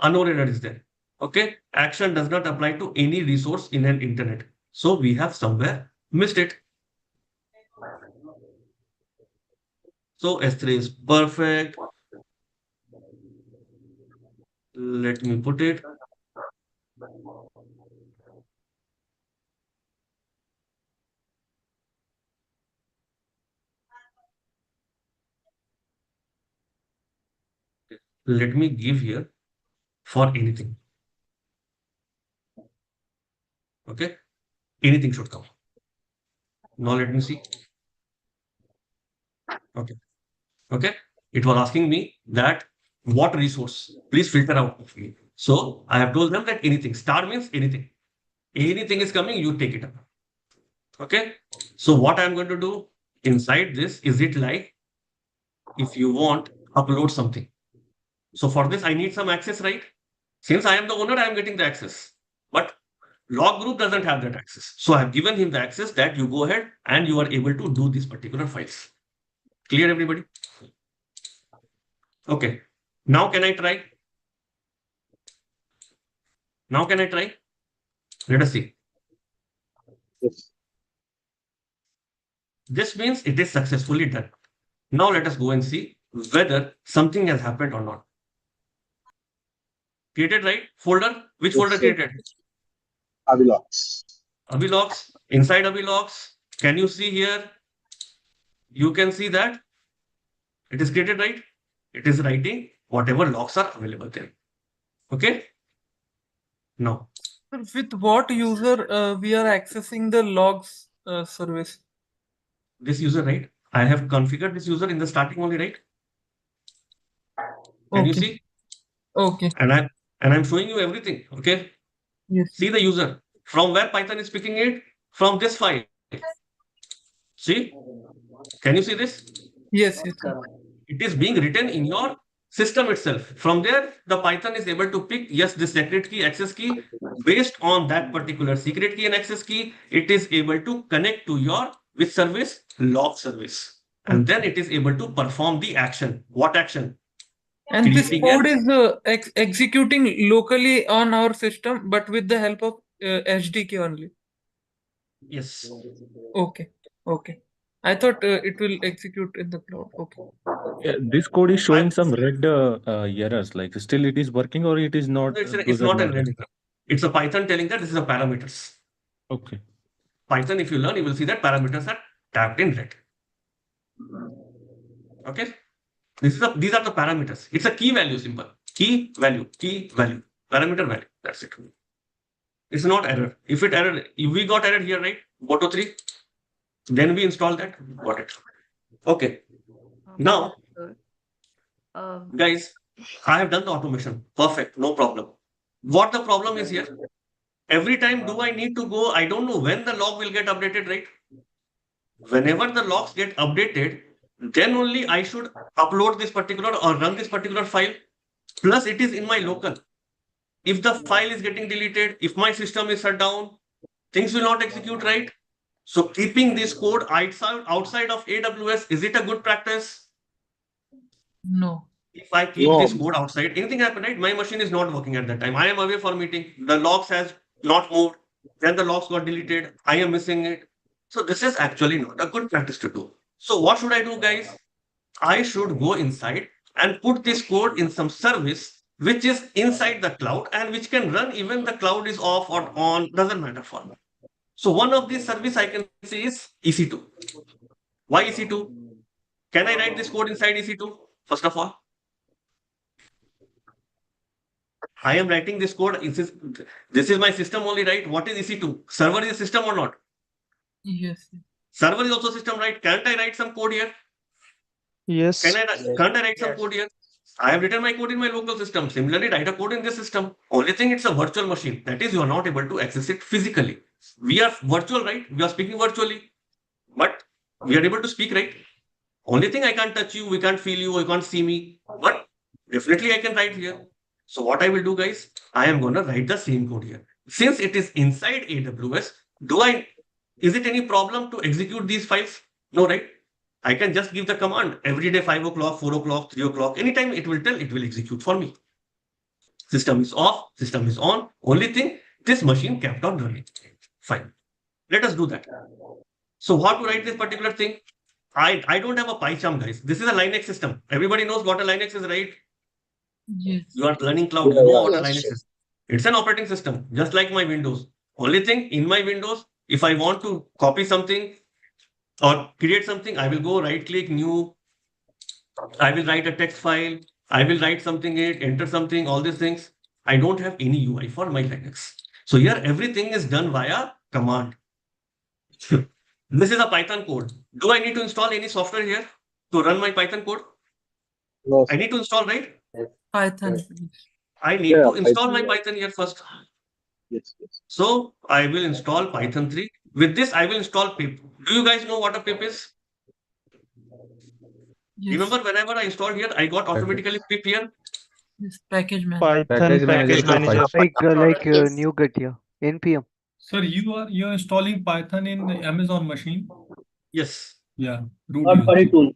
Unknown error is there. Okay. Action does not apply to any resource in an internet. So we have somewhere missed it. So S3 is perfect. Let me put it. Let me give here for anything. Okay. Anything should come. Now let me see. Okay. Okay. It was asking me that what resource, please filter out of me. So I have told them that anything. Star means anything. Anything is coming, you take it up. Okay. So what I'm going to do inside this, is it like if you want upload something. So for this, I need some access, right? Since I am the owner, I am getting the access. But log group doesn't have that access. So I have given him the access that you go ahead and you are able to do these particular files. Clear, everybody? Okay. Now can I try? Now can I try? Let us see.
Yes.
This means it is successfully done. Now let us go and see whether something has happened or not. Created, right? Folder? Which folder created?
Avilogs.
Avilogs. Inside Avilogs, can you see here? You can see that it is created, right? It is writing whatever logs are available there. Okay. Now,
with what user we are accessing the logs service?
this user, right? I have configured this user in the starting only, right? Can you see?
Okay.
And I'm showing you everything. Okay.
Yes.
See the user. From where Python is picking it? From this file. See? Can you see this?
Yes.
It is being written in your system itself. From there, the Python is able to pick, yes, this secret key, access key. Based on that particular secret key and access key, it is able to connect to your which service? Log service. And then it is able to perform the action. What action?
And this
Creating
code is executing locally on our system, but with the help of SDK only.
Yes.
Okay. I thought it will execute in the cloud. Okay.
Yeah, this code is showing some red errors. Like still it is working or it is not.
It's not a red error. It's a Python telling that this is a parameters.
Okay.
Python, if you learn, you will see that parameters are tagged in red. Okay. These are the parameters. It's a key value symbol. key value, parameter value. That's it. It's not error. If we got error here, right? Boto 3, then we install that. Got it. Okay. Now, guys, I have done the automation. Perfect. No problem. What the problem is here? Every time do I need to go? I don't know when the log will get updated, right? Whenever the logs get updated, then only I should upload this particular or run this particular file. Plus, it is in my local. If the file is getting deleted, if my system is shut down, things will not execute, right? So keeping this code outside of AWS, is it a good practice?
No.
If I keep this code outside, anything happen, right? My machine is not working at that time. I am away for meeting. The logs has not moved. Then the logs got deleted. I am missing it. So this is actually not a good practice to do. So what should I do, guys? I should go inside and put this code in some service which is inside the cloud and which can run even the cloud is off or on, doesn't matter for me. So one of these service I can say is EC2. Why EC2? Can I write this code inside EC2? First of all, I am writing this code. This is my system only, right? What is EC2? Server is a system or not?
Yes.
Server is also system, right? Can't I write some code here?
Yes.
Can't I write some code here? I have written my code in my local system. Similarly, write a code in this system. Only thing, it's a virtual machine. That is, you are not able to access it physically. We are virtual, right? We are speaking virtually, but we are able to speak, right? Only thing, I can't touch you, we can't feel you, you can't see me, but definitely I can write here. So what I will do, guys, I am going to write the same code here. Since it is inside AWS, is it any problem to execute these files? No, right? I can just give the command every day, 5 o'clock, 4 o'clock, 3 o'clock, anytime it will tell, it will execute for me. System is off, system is on. Only thing, this machine kept on running. Fine. Let us do that. So how to write this particular thing? I don't have a PyCharm, guys. This is a Linux system. Everybody knows what a Linux is, right?
Yes.
You are learning cloud. You know what a Linux is. It's an operating system, just like my Windows. Only thing, in my Windows, if I want to copy something or create something, I will go right click, new. I will write a text file. I will write something, enter something, all these things. I don't have any UI for my Linux. So here, everything is done via command. This is a Python code. Do I need to install any software here to run my Python code?
No,
I need to install, right?
Python.
I need to install my Python here first.
Yes.
So I will install Python 3. With this, I will install pip. Do you guys know what a pip is?
Yes.
Remember, whenever I installed here, I got automatically pip here.
Yes. Package manager.
Python package manager.
Like NuGet here. NPM.
Sir, you're installing Python in Amazon machine?
Yes.
Yeah.
Third-party tool.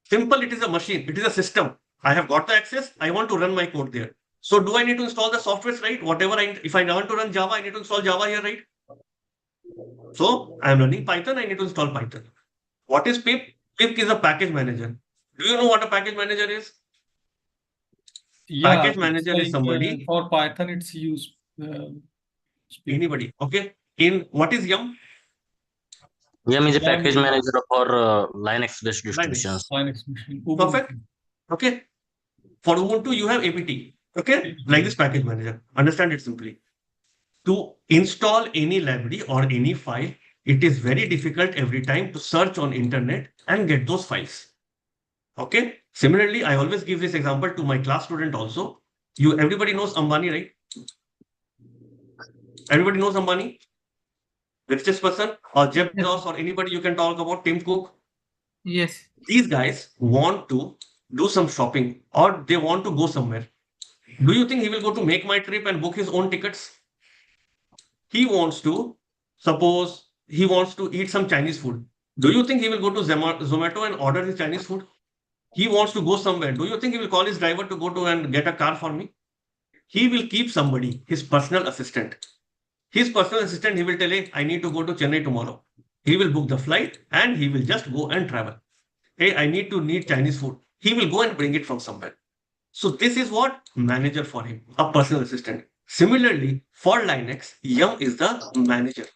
Simple, it is a machine. It is a system. I have got the access. I want to run my code there. So do I need to install the software, right? Whatever if I want to run Java, I need to install Java here, right? So I am running Python. I need to install Python. What is pip? Pip is a package manager. Do you know what a package manager is?
Yeah,
package manager is somebody.
For Python, it's used.
Anybody. Okay. In what is Yum?
Yum is a package manager for Linux-based distributions.
Linux machine.
Perfect. Okay. For Ubuntu, you have apt. Okay. Like this package manager. Understand it simply. To install any library or any file, it is very difficult every time to search on internet and get those files. Okay. Similarly, I always give this example to my class student also. Everybody knows Ambani, right? Everybody knows Ambani? The richest person, or Jeff Bezos, or anybody you can talk about, Tim Cook.
Yes.
These guys want to do some shopping or they want to go somewhere. Do you think he will go to Make My Trip and book his own tickets? He wants to, suppose he wants to eat some Chinese food. Do you think he will go to Zomato and order his Chinese food? He wants to go somewhere. Do you think he will call his driver to go to and get a car for me? He will keep somebody, his personal assistant. His personal assistant, he will tell, hey, I need to go to Chennai tomorrow. He will book the flight and he will just go and travel. Hey, I need Chinese food. He will go and bring it from somewhere. So this is what manager for him, a personal assistant. Similarly, for Linux, Yum is the manager.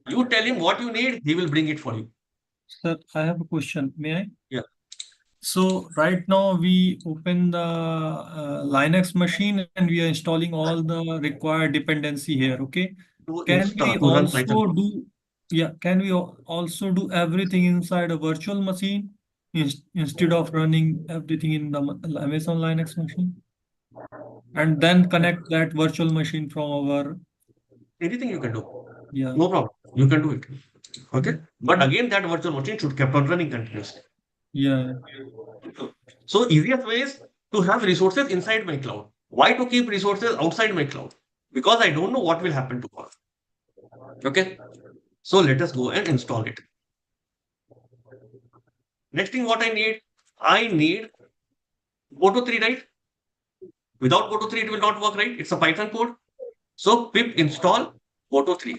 You tell him what you need, he will bring it for you.
Sir, I have a question. May I?
Yeah.
So right now we open the Linux machine and we are installing all the required dependency here. Okay. Can we
run Python
also
code.
do, yeah, can we also do everything inside a virtual machine instead of running everything in the Amazon Linux machine? And then connect that virtual machine from our,
Anything you can do.
yeah.
No problem. You can do it. Okay. But again, that virtual machine should keep on running continuously.
Yeah.
So easiest way is to have resources inside my cloud. Why to keep resources outside my cloud? Because I don't know what will happen tomorrow. Okay. So let us go and install it. Next thing what I need Boto3, right? Without Boto3, it will not work, right? It's a Python code. So pip install Boto3.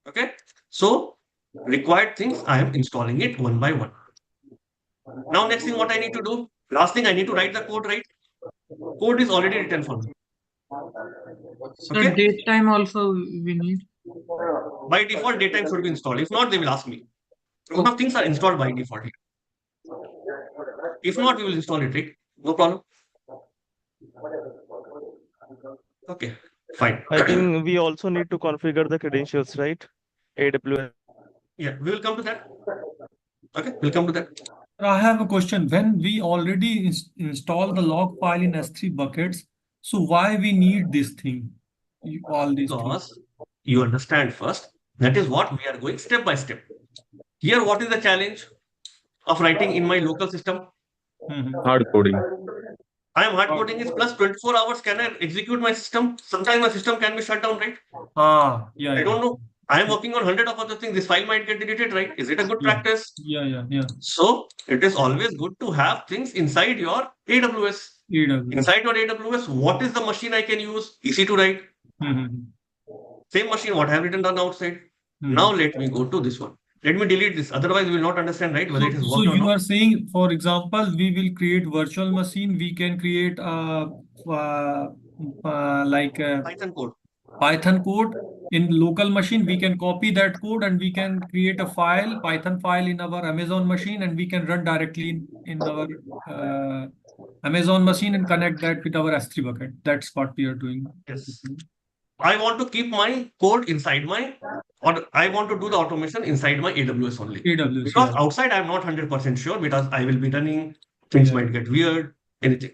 Okay. So required things, I am installing it one by one. Now, next thing what I need to do, last thing I need to write the code, right? Code is already written for me.
So
Okay.
date time also we need.
By default, datetime should be installed. If not, they will ask me. A lot of things are installed by default here. If not, we will install it, right? No problem. Okay, fine.
I think we also need to configure the credentials, right? AWS.
Yeah, we will come to that. Okay, we'll come to that.
I have a question. When we already install the log file in S3 buckets, so why we need this thing? All these
Because
things.
you understand first, that is what we are going step by step. Here, what is the challenge of writing in my local system?
Hard coding.
I am hard coding is plus 24 hours. Can I execute my system? Sometimes my system can be shut down, right?
Yeah.
I don't know. I am working on 100 of other things. This file might get deleted, right? Is it a good practice?
Yeah.
So it is always good to have things inside your AWS. Inside your AWS, what is the machine I can use? EC2, right? Same machine, what I have written down outside. Now let me go to this one. Let me delete this. Otherwise, we will not understand, right? Whether it is
So
worked or
you
not.
are saying, for example, we will create virtual machine. We can create like a Python code in local machine. We can copy that code and we can create a Python file in our Amazon machine, and we can run directly in our Amazon machine and connect that with our S3 bucket. That's what we are doing.
Yes. I want to keep my code inside or I want to do the automation inside my AWS only. Because outside, I'm not 100% sure because I will be running, things might get weird, anything.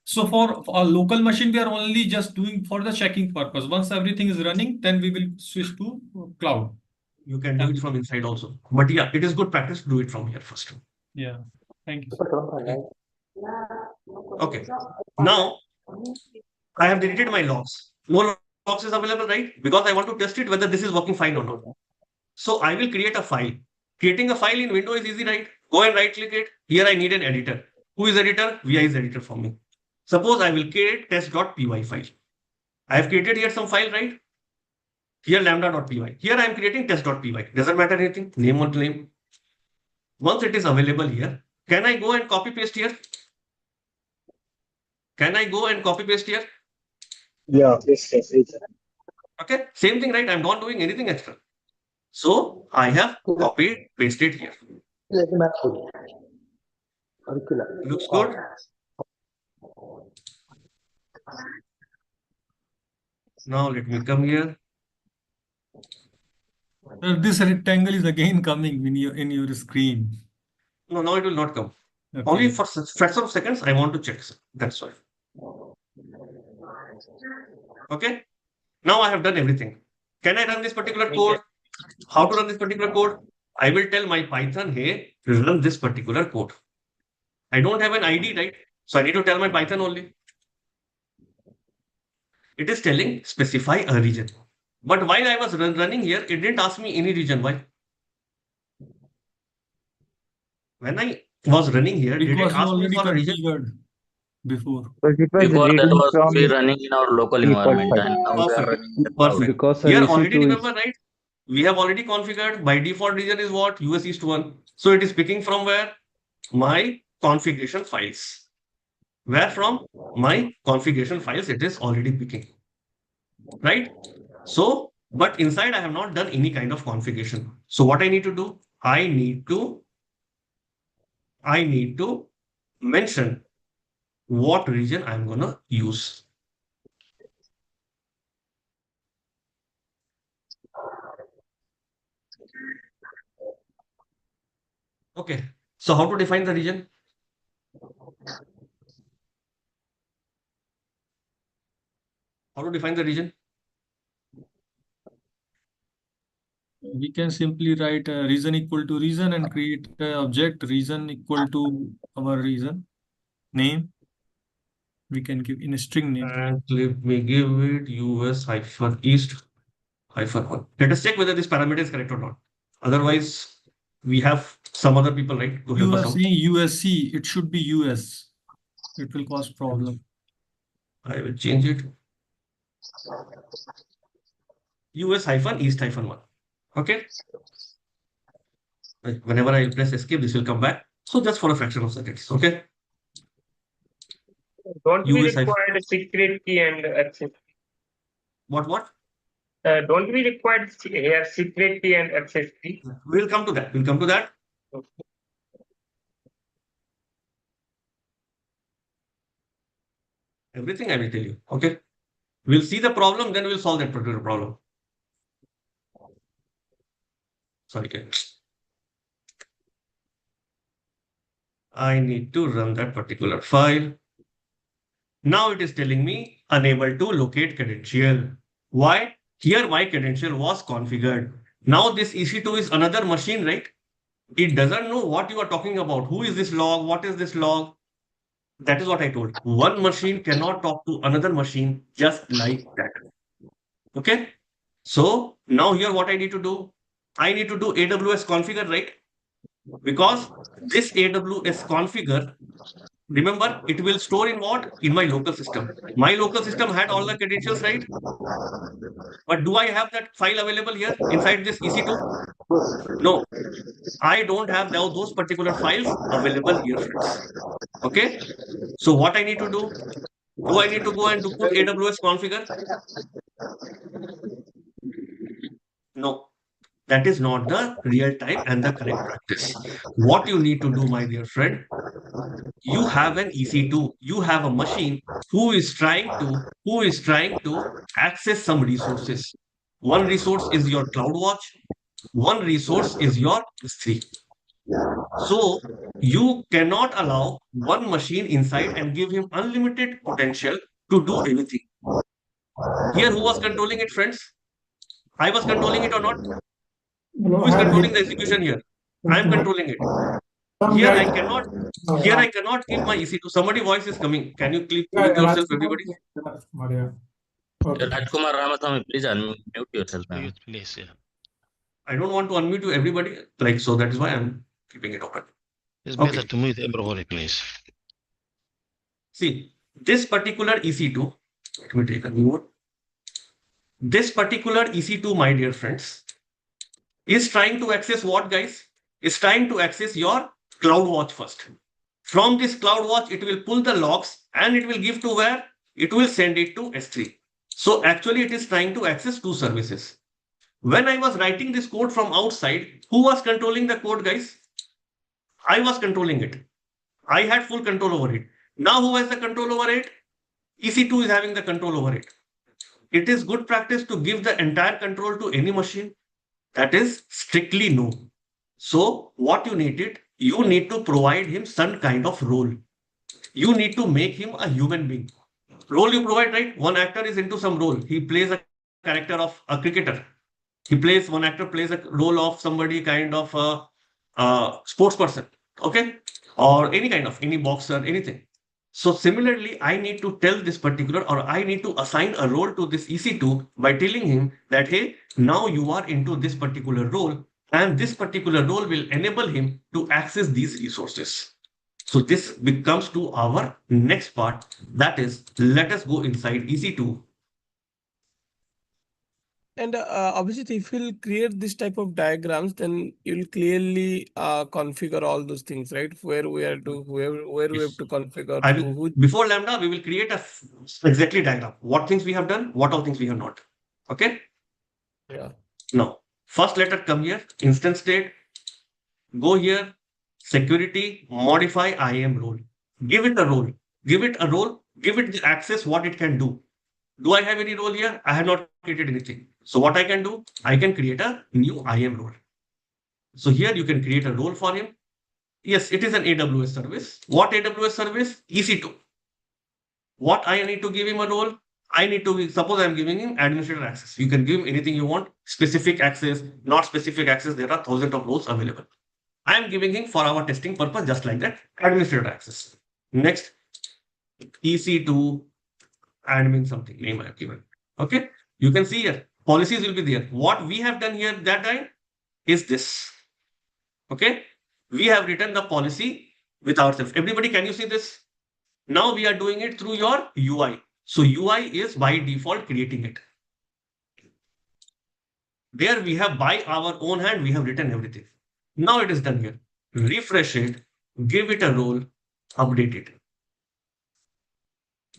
So for a local machine, we are only just doing for the checking purpose. Once everything is running, then we will switch to cloud.
You can do it from inside also. But yeah, it is good practice to do it from here first.
Yeah. Thank you.
Okay. Now, I have deleted my logs. No logs is available, right? Because I want to test it whether this is working fine or not. So I will create a file. Creating a file in Windows is easy, right? Go and right click it. Here I need an editor. Who is editor? VI is editor for me. Suppose I will create test.py file. I have created here some file, right? Here lambda.py. Here I am creating test.py. Doesn't matter anything. Name or name. Once it is available here, can I go and copy paste here? Can I go and copy paste here?
Yeah, yes.
Okay, same thing, right? I'm not doing anything extra. So I have copied, pasted here. Looks good. Now let me come here.
This rectangle is again coming in your screen.
No, now it will not come.
Okay.
Only for fraction of seconds I want to check. That's why. Okay. Now I have done everything. Can I run this particular code? How to run this particular code? I will tell my Python, hey, run this particular code. I don't have an ID, right? So I need to tell my Python only. It is telling specify a region. But while I was running here, it didn't ask me any region. Why? When I was running here, did it ask me for a region?
Before.
Before that was we running in our local environment, and now we are running in the cloud.
Perfect.
Because
Here
EC2
already
is-
remember, right? We have already configured by default region is what? US East 1. So it is picking from where? My configuration files. Where from? My configuration files it is already picking. Right? So But inside I have not done any kind of configuration. So what I need to do, I need to mention what region I'm gonna use. Okay, so how to define the region? How to define the region?
We can simply write reason equal to reason and create object reason equal to our reason name. We can give in a string name.
And let me give it US-East -1. Let us check whether this parameter is correct or not. Otherwise, we have some other people, right, to help
You
us
are
out.
saying USC, it should be US. It will cause problem.
I will change it. US-East-1. Okay. Whenever I press escape, this will come back. So just for a fraction of seconds. Okay.
Don't we
US
require a secret key and access?
What?
Don't we require a secret key and access key?
We'll come to that. We'll come to that. Everything I will tell you. Okay. We'll see the problem, then we'll solve that particular problem. Sorry, guys. I need to run that particular file. Now it is telling me unable to locate credential. Why? Here my credential was configured. Now this EC2 is another machine, right? It doesn't know what you are talking about. Who is this log? What is this log? That is what I told. One machine cannot talk to another machine just like that. Okay. So now here what I need to do? I need to do AWS configure, right? Because this AWS configure, remember, it will store in what? In my local system. My local system had all the credentials, right? But do I have that file available here inside this EC2? No, I don't have now those particular files available here, friends. Okay. So what I need to do? Do I need to go and put AWS configure? No, that is not the real time and the correct practice. What you need to do, my dear friend, you have an EC2, you have a machine who is trying to access some resources. One resource is your CloudWatch, one resource is your S3. So you cannot allow one machine inside and give him unlimited potential to do anything. Here, who was controlling it, friends? I was controlling it or not? Who is controlling the execution here? I am controlling it. Here I cannot give my EC2. Somebody voice is coming. Can you click mute yourself, everybody?
Rajkumar Ramaswamy, please unmute yourself.
Please, yeah.
I don't want to unmute you, everybody. Like, so that is why I'm keeping it open.
It's better to mute everybody, please.
See, this particular EC2, let me take a new one. This particular EC2, my dear friends, is trying to access what, guys? Is trying to access your CloudWatch first. From this CloudWatch, it will pull the logs and it will give to where? It will send it to S3. So actually, it is trying to access two services. When I was writing this code from outside, who was controlling the code, guys? I was controlling it. I had full control over it. Now who has the control over it? EC2 is having the control over it. It is good practice to give the entire control to any machine. That is strictly no. So what you need to provide him some kind of role. You need to make him a human being. Role you provide, right? One actor is into some role. He plays a character of a cricketer. One actor plays a role of somebody kind of a sports person. Okay. Or any boxer, anything. So similarly, I need to tell this particular, or I need to assign a role to this EC2 by telling him that, hey, now you are into this particular role, and this particular role will enable him to access these resources. So this becomes to our next part. That is, let us go inside EC2.
And obviously, if you'll create this type of diagrams, then you'll clearly configure all those things, right? Where we have to configure.
Before Lambda, we will create a exactly diagram. What things we have done, what all things we have not. Okay.
Yeah.
Now, first let it come here, instance state, go here, security, modify IAM role. Give it a role. Give it a role. Give it the access, what it can do. Do I have any role here? I have not created anything. So what I can do? I can create a new IAM role. So here you can create a role for him. Yes, it is an AWS service. What AWS service? EC2. What I need to give him a role? I need to, suppose I'm giving him administrator access. You can give him anything you want, specific access, not specific access. There are thousands of roles available. I am giving him for our testing purpose, just like that, administrator access. Next, EC2 admin something name I have given. Okay, you can see here policies will be there. What we have done here that time is this. Okay, we have written the policy with ourselves. Everybody, can you see this? Now we are doing it through your UI. So UI is by default creating it. There we have by our own hand, we have written everything. Now it is done here. Refresh it, give it a role, update it.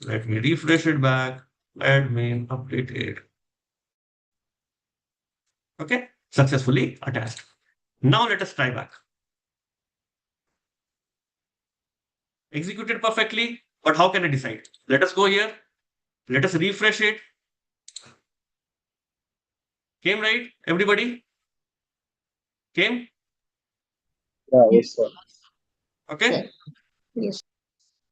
Let me refresh it back. Admin updated. Okay, successfully attached. Now let us try back. Executed perfectly, but how can I decide? Let us go here. Let us refresh it. Came right? Everybody? Came?
Yeah, yes, sir.
Okay. Yes.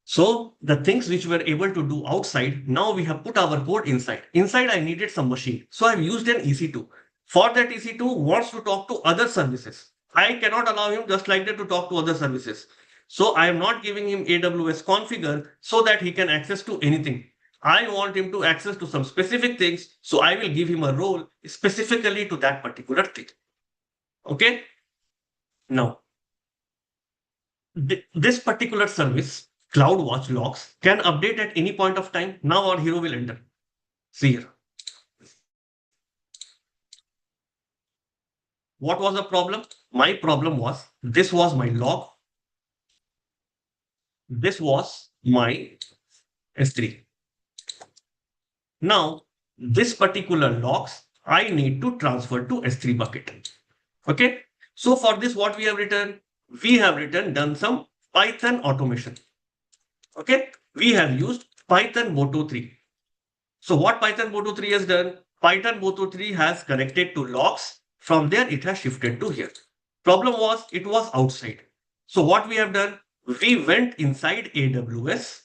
So the things which we were able to do outside, now we have put our code inside. Inside I needed some machine. So I've used an EC2. For that EC2 wants to talk to other services. I cannot allow him just like that to talk to other services. So I am not giving him AWS configure so that he can access to anything. I want him to access to some specific things. So I will give him a role specifically to that particular thing. Okay. Now, this particular service, CloudWatch logs, can update at any point of time. Now our hero will enter. See here. What was the problem? My problem was, this was my log. This was my S3. Now, this particular logs, I need to transfer to S3 bucket. Okay. So for this, what we have written? We have done some Python automation. Okay. We have used Python Moto 3. So what Python Moto 3 has done? Python Moto 3 has connected to logs. From there, it has shifted to here. Problem was, it was outside. So what we have done? We went inside AWS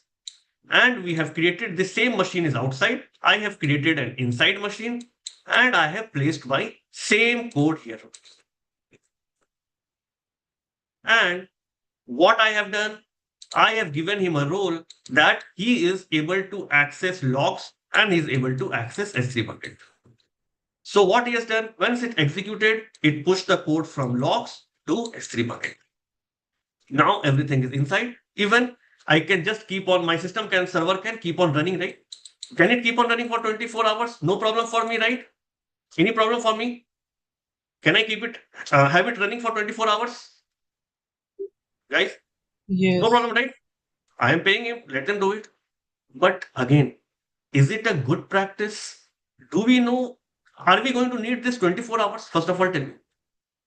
and we have created the same machine is outside. I have created an inside machine and I have placed my same code here. And what I have done, I have given him a role that he is able to access logs and he is able to access S3 bucket. So what he has done, once it executed, it pushed the code from logs to S3 bucket. Now everything is inside. Even I can just keep on, my system server can keep on running, right? Can it keep on running for 24 hours? No problem for me, right? Any problem for me? Can I keep it, have it running for 24 hours? Guys?
Yes.
No problem, right? I am paying him, let them do it. But again, is it a good practice? Do we know, are we going to need this 24 hours? First of all, tell me.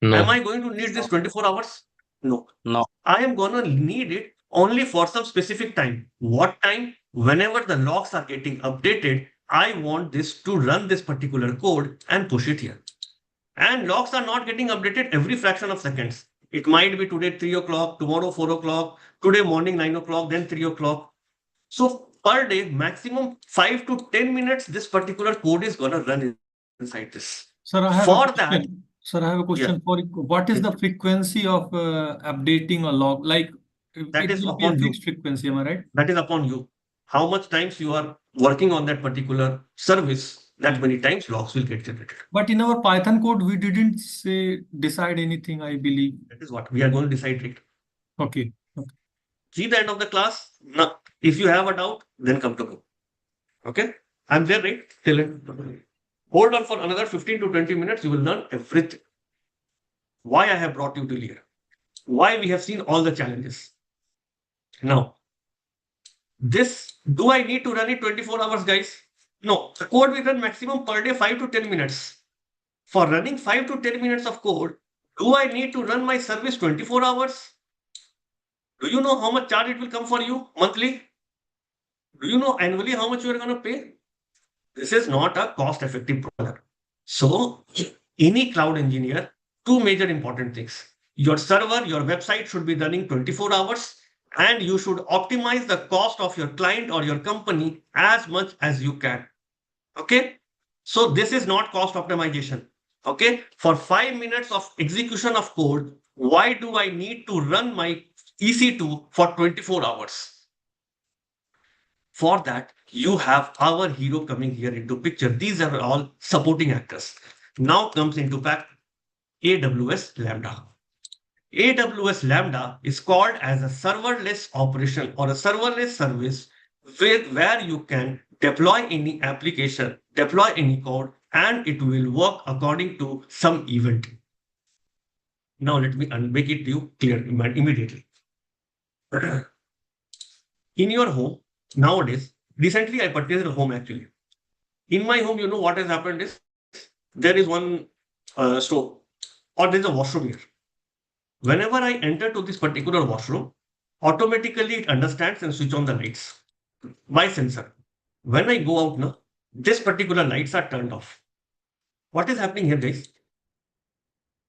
No.
Am I going to need this 24 hours? No.
No.
I am going to need it only for some specific time. What time? Whenever the logs are getting updated, I want this to run this particular code and push it here. And logs are not getting updated every fraction of seconds. It might be today 3 o'clock, tomorrow 4 o'clock, today morning 9 o'clock, then 3 o'clock. So per day, maximum 5 to 10 minutes, this particular code is going to run inside this.
Sir, I have
For
a
that,
question. Sir, I have a question for you. What is the frequency of updating a log? Like
that
it
is
will be a
upon you.
fixed frequency, am I right?
That is upon you. How much times you are working on that particular service, that many times logs will get generated.
But in our Python code, we didn't say decide anything, I believe.
That is what we are going to decide, right?
Okay.
See the end of the class. Now, if you have a doubt, then come to me. Okay? I'm there, right? Till it. Hold on for another 15 to 20 minutes. You will learn everything. Why I have brought you till here. Why we have seen all the challenges. Now, this, do I need to run it 24 hours, guys? No. The code will run maximum per day 5 to 10 minutes. For running 5 to 10 minutes of code, do I need to run my service 24 hours? Do you know how much charge it will come for you monthly? Do you know annually how much you are going to pay? This is not a cost-effective product. So, any cloud engineer, two major important things. Your server, your website should be running 24 hours, and you should optimize the cost of your client or your company as much as you can. Okay? So, this is not cost optimization. Okay? For 5 minutes of execution of code, why do I need to run my EC2 for 24 hours? For that, you have our hero coming here into picture. These are all supporting actors. Now comes into fact AWS Lambda. AWS Lambda is called as a serverless operation or a serverless service where you can deploy any application, deploy any code, and it will work according to some event. Now let me make it to you clear immediately. In your home, nowadays, recently I purchased a home actually. In my home, you know what has happened is there is one stove or there is a washroom here. Whenever I enter to this particular washroom, automatically it understands and switch on the lights by sensor. When I go out now, this particular lights are turned off. What is happening here, guys?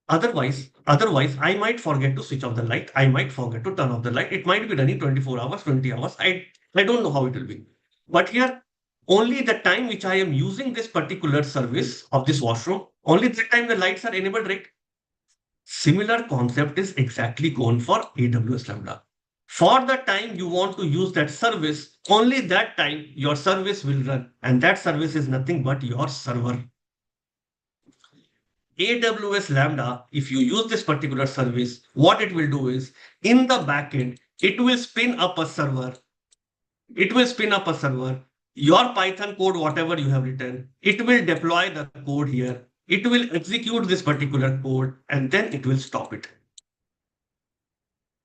Otherwise, I might forget to switch off the light. I might forget to turn off the light. It might be running 24 hours, 20 hours. I don't know how it will be. But here, only the time which I am using this particular service of this washroom, only the time the lights are enabled, right? Similar concept is exactly gone for AWS Lambda. For the time you want to use that service, only that time your service will run. And that service is nothing but your server. AWS Lambda, if you use this particular service, what it will do is, in the backend, it will spin up a server. It will spin up a server. Your Python code, whatever you have written, it will deploy the code here. It will execute this particular code, and then it will stop it.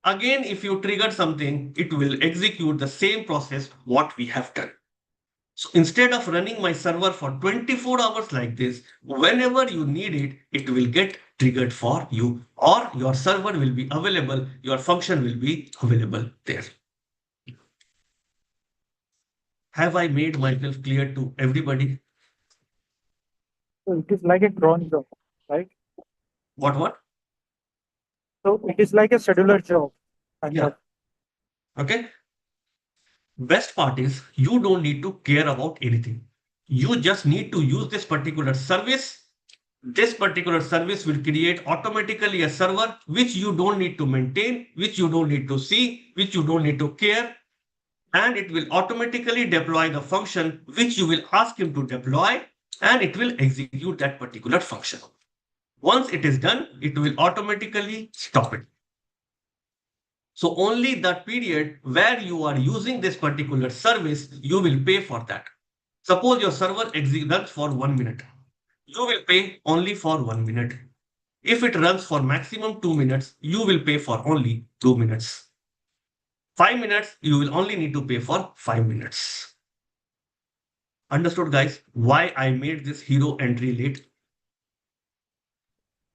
Again, if you trigger something, it will execute the same process what we have done. So instead of running my server for 24 hours like this, whenever you need it, it will get triggered for you, or your server will be available, your function will be available there. Have I made myself clear to everybody?
So it is like a cron job, right?
What?
So it is like a scheduler job.
Yeah. Okay. Best part is you don't need to care about anything. You just need to use this particular service. This particular service will create automatically a server which you don't need to maintain, which you don't need to see, which you don't need to care. And it will automatically deploy the function which you will ask him to deploy, and it will execute that particular function. Once it is done, it will automatically stop it. So only that period where you are using this particular service, you will pay for that. Suppose your server runs for 1 minute. You will pay only for 1 minute. If it runs for maximum 2 minutes, you will pay for only 2 minutes. 5 minutes, you will only need to pay for 5 minutes. Understood, guys, why I made this hero entry late?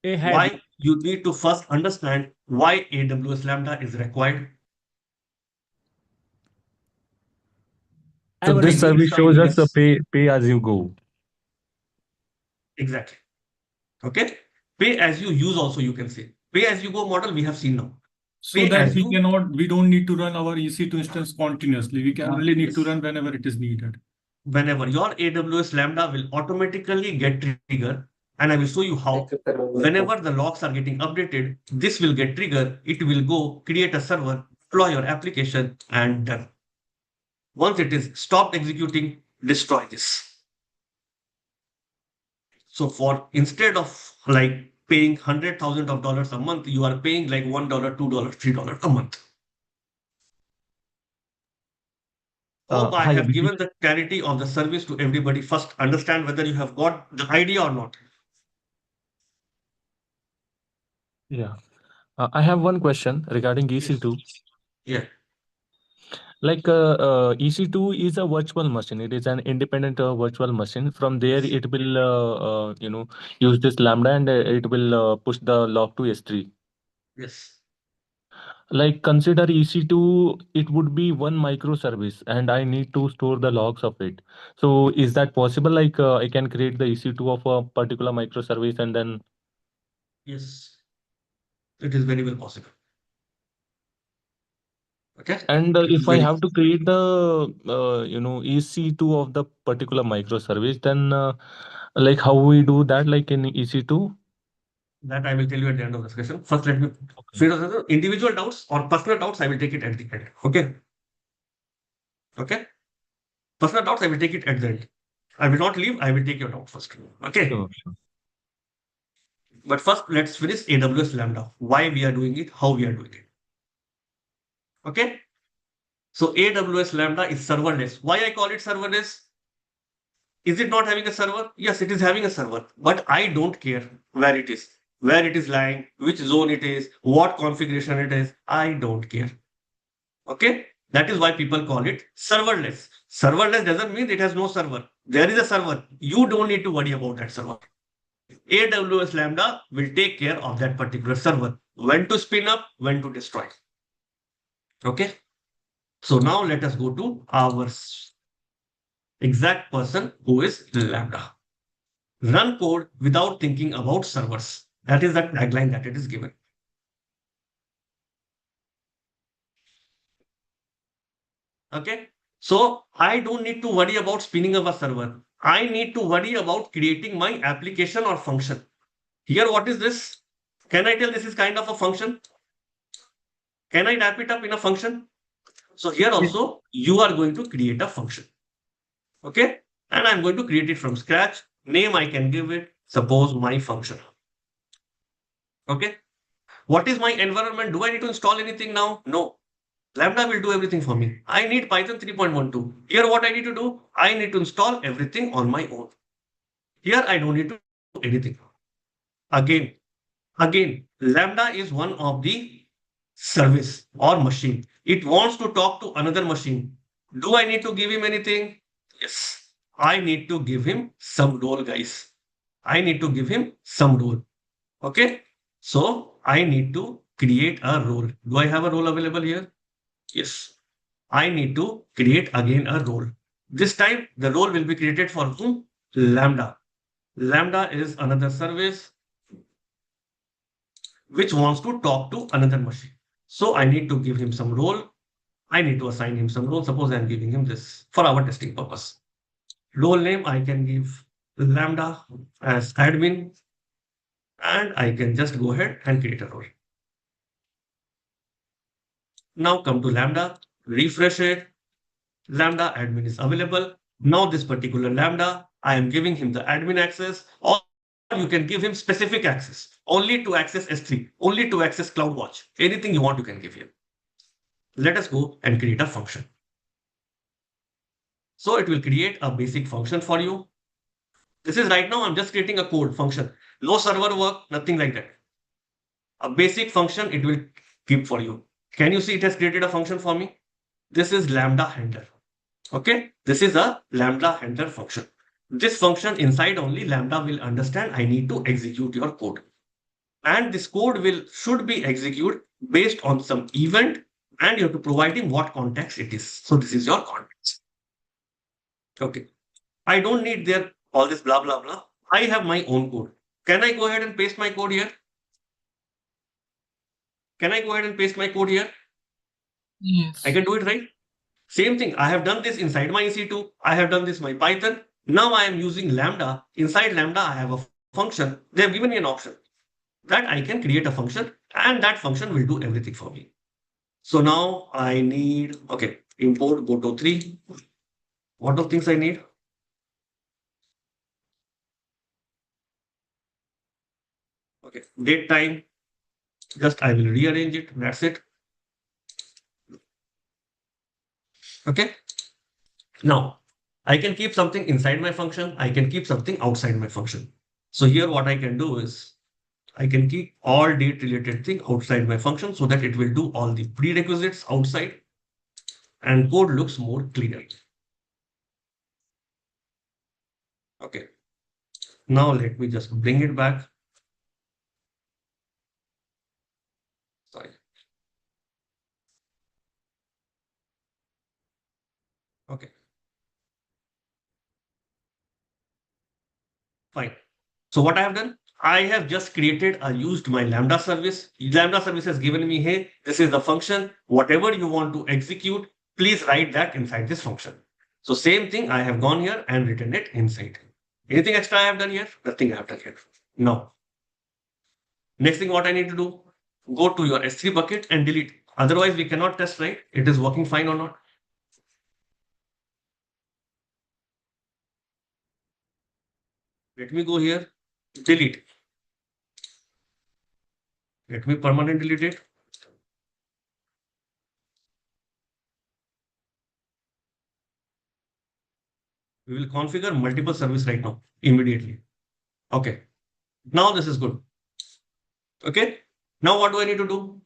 Why you need to first understand why AWS Lambda is required.
So this service shows us the pay as you go.
Exactly. Okay. Pay as you use also, you can say. Pay as you go model we have seen now.
So that we don't need to run our EC2 instance continuously. We can only need to run whenever it is needed.
Whenever your AWS Lambda will automatically get triggered, and I will show you how. Whenever the logs are getting updated, this will get triggered. It will go create a server, deploy your application, and done. Once it is stopped executing, destroy this. So for instead of like paying $100,000 a month, you are paying like $1, $2, $3 a month. Hope I have given the clarity of the service to everybody. First, understand whether you have got the idea or not.
Yeah. I have one question regarding EC2.
Yeah.
Like EC2 is a virtual machine. It is an independent virtual machine. From there, it will use this Lambda and it will push the log to S3.
Yes.
Like consider EC2, it would be one microservice, and I need to store the logs of it. So is that possible? Like I can create the EC2 of a particular microservice and then.
Yes, it is very well possible. Okay.
And
It is
if I
very
have to create the EC2 of the particular microservice, then like how we do that, like in EC2?
that I will tell you at the end of the discussion. First, let me figure out the individual doubts or personal doubts. I will take it at the end. Okay. Okay. Personal doubts, I will take it at the end. I will not leave. I will take your doubt first. Okay.
Sure.
But first, let's finish AWS Lambda. Why we are doing it, how we are doing it. Okay. So AWS Lambda is serverless. Why I call it serverless? Is it not having a server? Yes, it is having a server, but I don't care where it is lying, which zone it is, what configuration it is. I don't care. Okay. That is why people call it serverless. Serverless doesn't mean it has no server. There is a server. You don't need to worry about that server. AWS Lambda will take care of that particular server. When to spin up, when to destroy. Okay. So now let us go to our exact person who is Lambda. Run code without thinking about servers. That is the tagline that it is given. Okay. So I don't need to worry about spinning up a server. I need to worry about creating my application or function. Here, what is this? Can I tell this is kind of a function? Can I wrap it up in a function? So here also, you are going to create a function. Okay. And I'm going to create it from scratch. Name I can give it, suppose my function. Okay. What is my environment? Do I need to install anything now? No. Lambda will do everything for me. I need Python 3.12. Here, what I need to do? I need to install everything on my own. Here, I don't need to do anything. Again, Lambda is one of the service or machine. It wants to talk to another machine. Do I need to give him anything? Yes. I need to give him some role, guys. I need to give him some role. Okay. So I need to create a role. Do I have a role available here? Yes. I need to create again a role. This time the role will be created for whom? Lambda. Lambda is another service which wants to talk to another machine. So I need to give him some role. I need to assign him some role. Suppose I'm giving him this for our testing purpose. Role name, I can give Lambda as admin, and I can just go ahead and create a role. Now come to Lambda, refresh it. Lambda admin is available. Now this particular Lambda, I am giving him the admin access, or you can give him specific access, only to access S3, only to access CloudWatch. Anything you want, you can give him. Let us go and create a function. So it will create a basic function for you. This is right now, I'm just creating a code function. No server work, nothing like that. A basic function it will keep for you. Can you see it has created a function for me? This is Lambda handler. Okay, this is a Lambda handler function. This function inside only Lambda will understand I need to execute your code. And this code should be executed based on some event, and you have to provide him what context it is. So this is your context. Okay. I don't need all this blah, blah, blah. I have my own code. Can I go ahead and paste my code here? Can I go ahead and paste my code here?
Yes.
I can do it, right? Same thing. I have done this inside my EC2. I have done this my Python. Now I am using Lambda. Inside Lambda, I have a function. They have given me an option that I can create a function, and that function will do everything for me. So now I need, okay, import Boto 3. What are things I need? Okay, date time. Just I will rearrange it. That's it. Okay. Now I can keep something inside my function. I can keep something outside my function. So here what I can do is I can keep all date related thing outside my function so that it will do all the prerequisites outside. and code looks more clear. Okay. Now let me just bring it back. Sorry. Okay. Fine. So what I have done, I have just used my Lambda service. Lambda service has given me, hey, this is the function. Whatever you want to execute, please write that inside this function. So same thing, I have gone here and written it inside. Anything extra I have done here? Nothing I have done here. Now, next thing what I need to do, go to your S3 bucket and delete. Otherwise, we cannot test, right? It is working fine or not. Let me go here, delete. Let me permanent delete it. We will configure multiple service right now, immediately. Okay. Now this is good. Okay. Now what do I need to do?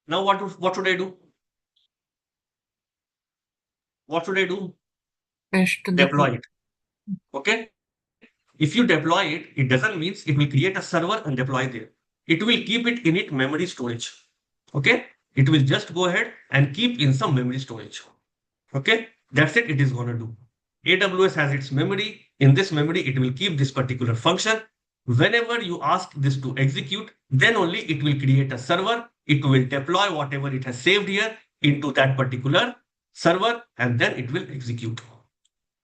Now what should I do? What should I do? Deploy it. Okay. If you deploy it, it doesn't mean it will create a server and deploy there. It will keep it in its memory storage. Okay. It will just go ahead and keep in some memory storage. Okay. That's it. It is going to do. AWS has its memory. In this memory, it will keep this particular function. Whenever you ask this to execute, then only it will create a server. It will deploy whatever it has saved here into that particular server, and then it will execute.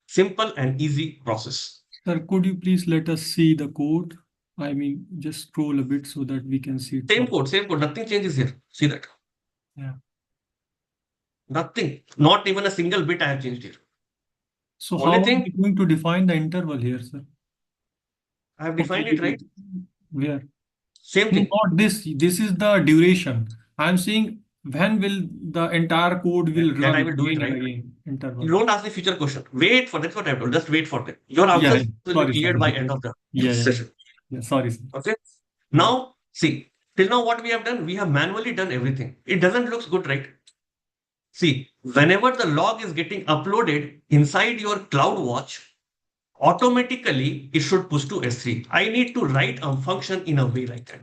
Simple and easy process.
Sir, could you please let us see the code? I mean, just scroll a bit so that we can see it.
Same code. Nothing changes here. See that?
Yeah.
Nothing. Not even a single bit I have changed here.
So
Only
how are
thing,
we going to define the interval here, sir?
I have defined it, right?
Where?
Same thing.
Not this. This is the duration. I'm saying when will the entire code will run
Then I will do it,
again and
right?
again. Interval.
You don't ask the future question. Wait for that's what I have told. Just wait for that. Your answers will be cleared by end of the session.
Yeah, sorry, sir.
Okay. Now, see, till now what we have done, we have manually done everything. It doesn't look good, right? See, whenever the log is getting uploaded inside your CloudWatch, automatically it should push to S3. I need to write a function in a way like that.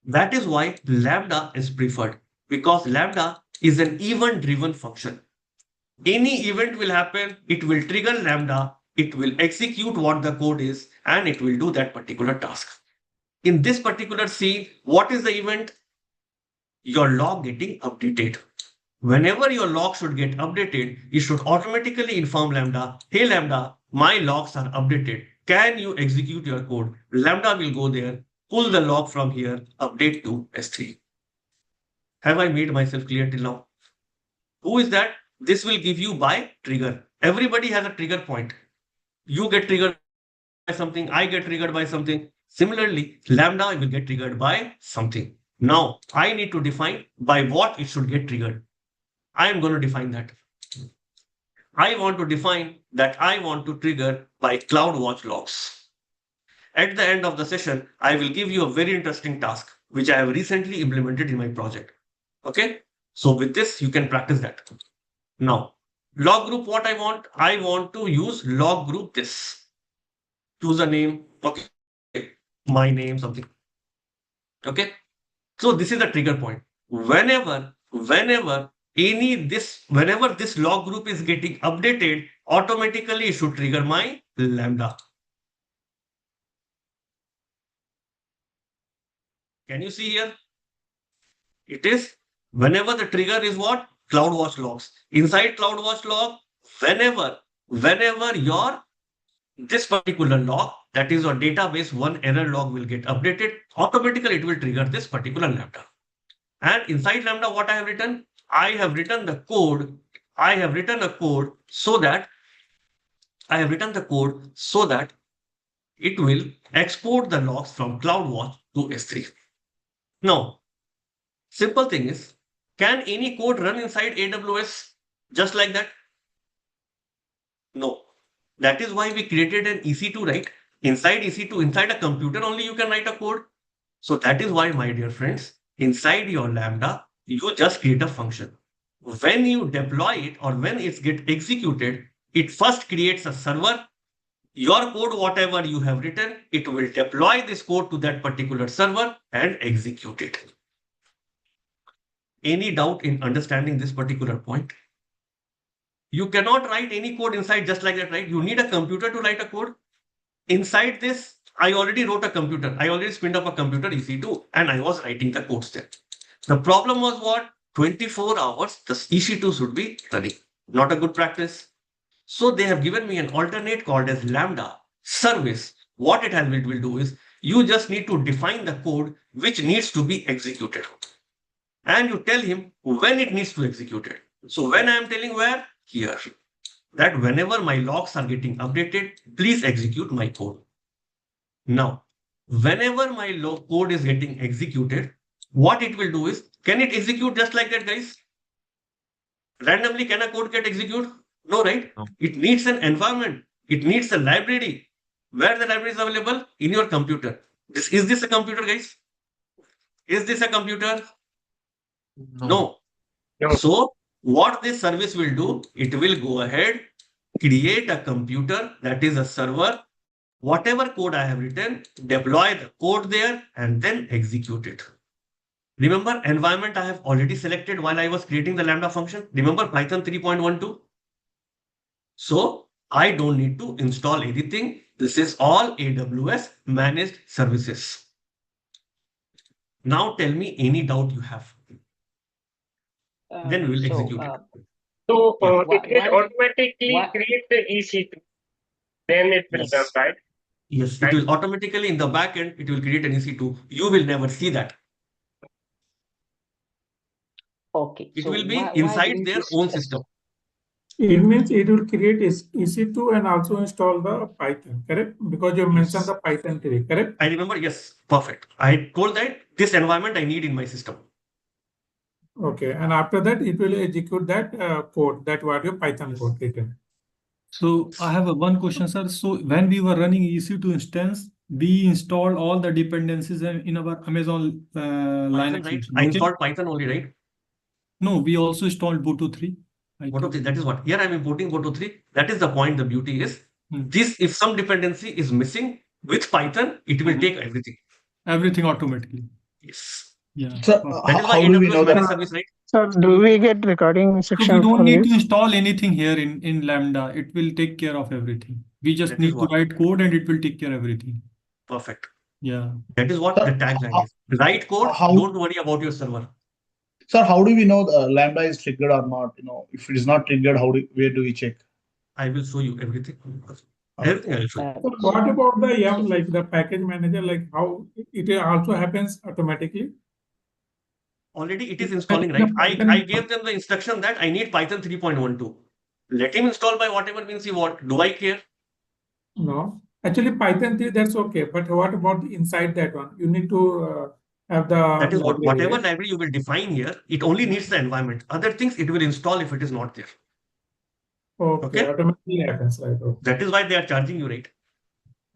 That is why Lambda is preferred, because Lambda is an event-driven function. Any event will happen, it will trigger Lambda, it will execute what the code is, and it will do that particular task. In this particular scene, what is the event? Your log getting updated. Whenever your log should get updated, you should automatically inform Lambda, hey Lambda, my logs are updated. Can you execute your code? Lambda will go there, pull the log from here, update to S3. Have I made myself clear till now? Who is that? This will give you by trigger. Everybody has a trigger point. You get triggered by something, I get triggered by something. Similarly, Lambda will get triggered by something. Now, I need to define by what it should get triggered. I am going to define that. I want to define that I want to trigger by CloudWatch logs. At the end of the session, I will give you a very interesting task, which I have recently implemented in my project. Okay. So with this, you can practice that. Now, log group, what I want to use log group this. Choose a name. Okay. My name, something. Okay. So this is the trigger point. Whenever this log group is getting updated, automatically it should trigger my Lambda. Can you see here? It is whenever the trigger is what? CloudWatch logs. Inside CloudWatch log, whenever this particular log, that is your database one error log will get updated, automatically it will trigger this particular Lambda. And inside Lambda, what I have written? I have written a code so that it will export the logs from CloudWatch to S3. Now, simple thing is, can any code run inside AWS just like that? No. That is why we created an EC2, right? Inside EC2, inside a computer only you can write a code. So that is why, my dear friends, inside your Lambda, You just create a function. When you deploy it or when it gets executed, it first creates a server. Your code, whatever you have written, it will deploy this code to that particular server and execute it. Any doubt in understanding this particular point? You cannot write any code inside just like that, right? You need a computer to write a code. Inside this, I already wrote a computer. I already spinned up a computer EC2 and I was writing the codes there. The problem was what? 24 hours, the EC2 should be running. Not a good practice. So they have given me an alternate called as Lambda service. What it will do is you just need to define the code which needs to be executed. And you tell him when it needs to execute it. So when I am telling where? Here. That whenever my logs are getting updated, please execute my code. Now, whenever my code is getting executed, what it will do is, can it execute just like that, guys? Randomly, can a code get executed? No, right? No. It needs an environment. It needs a library. Where the library is available? In your computer. Is this a computer, guys? Is this a computer? No. So, what this service will do, it will go ahead, create a computer that is a server. Whatever code I have written, deploy the code there and then execute it. Remember, environment I have already selected while I was creating the Lambda function. Remember Python 3.12? So I don't need to install anything. This is all AWS managed services. Now tell me any doubt you have. Then we will execute it.
So it will automatically create the EC2. Then it will run, right?
Yes, it will automatically in the back end, it will create an EC2. You will never see that.
Okay.
It will be inside their own system.
It means it will create EC2 and also install the Python, correct? Because you mentioned the Python tree, correct?
I remember, yes, perfect. I told that this environment I need in my system.
Okay, and after that, it will execute that code, that what your Python code written.
So I have one question, sir. So when we were running EC2 instance, we installed all the dependencies in our Amazon Linux.
Right?
Machine,
I installed Python only, right?
No, we also installed Boto 3.
Boto 3, that is what? Here I'm importing Boto 3. That is the point. The beauty is this, if some dependency is missing with Python, it will take everything.
Everything automatically.
Yes.
Yeah.
So
That is why
how do we
AWS
know
managed
that?
service, right?
So do we get recording
So
section
we don't
for
need
this?
to install anything here in Lambda. It will take care of everything. We just
That
need
is
to
what?
write code and it will take care of everything.
Perfect.
Yeah.
That is what the tagline is. Write code, don't worry about your server.
Sir, how do we know Lambda is triggered or not? If it is not triggered, where do we check?
I will show you everything. Everything I will show you.
So what about the like the package manager, like how it also happens automatically?
Already it is installing, right? I gave them the instruction that I need Python 3.12. Let him install by whatever means he want. Do I care?
No, actually Python 3, that's okay. But what about inside that one? You need to have the
That is what,
library,
whatever
right?
library you will define here, it only needs the environment. Other things it will install if it is not there.
Okay, automatically happens, right? Okay.
That is why they are charging you, right?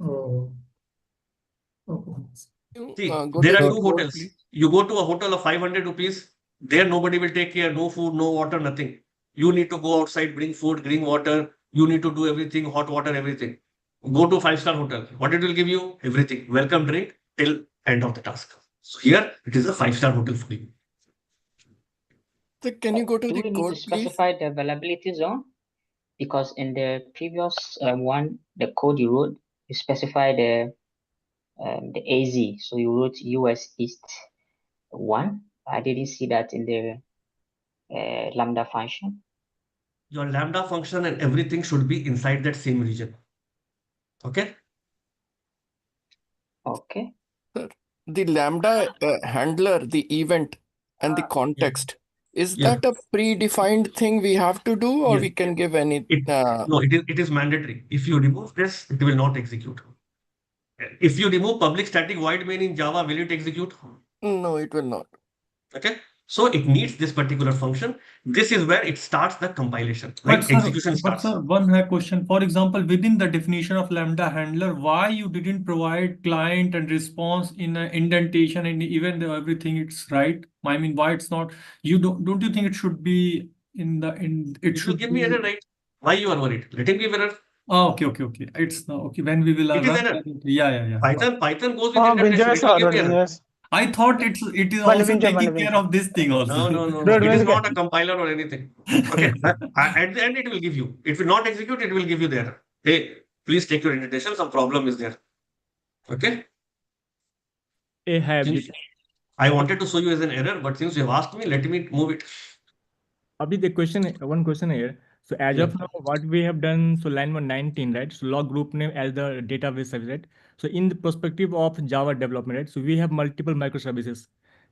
Oh. Okay.
See,
Go
there
to
are
the
two
code,
hotels.
please.
You go to a hotel of 500 rupees. There nobody will take care. No food, no water, nothing. You need to go outside, bring food, bring water. You need to do everything, hot water, everything. Go to 5-star hotel. What it will give you? Everything. Welcome drink till end of the task. So here it is a 5-star hotel for you.
So can you go to
Do
the
we need
code,
to
please?
specify the availability zone? Because in the previous one, the code you wrote, you specify the AZ. So you wrote US East 1. I didn't see that in the Lambda function.
Your Lambda function and everything should be inside that same region. Okay?
Okay.
Sir, the Lambda handler, the event, and the context, is
Yeah.
that a predefined thing we have to do, or
Yes.
we can give any?
No, it is mandatory. If you remove this, it will not execute. If you remove public static void main in Java, will it execute?
No, it will not.
Okay. So it needs this particular function. This is where it starts the compilation, like
But sir,
execution starts.
one question. For example, within the definition of Lambda handler, why you didn't provide client and response in an indentation and even though everything it's right? I mean, why it's not? You don't you think it should be it
should
should
give me error, right? Why you are worried? Let him give error.
Oh, okay. It's okay. When we will
It is
run,
error.
yeah.
Python goes with indentation. It will give me error.
I thought it is also taking care of this thing also.
No. It is not a compiler or anything. Okay. At the end, it will give you. It will not execute. It will give you the error. Hey, please take your indentation. Some problem is there. Okay. I wanted to show you as an error, but since you have asked me, let me move it.
Abhi, one question here. So as of now, what we have done, so line 119, right? So log group name as the database service, right? So in the perspective of Java development, right? So we have multiple microservices.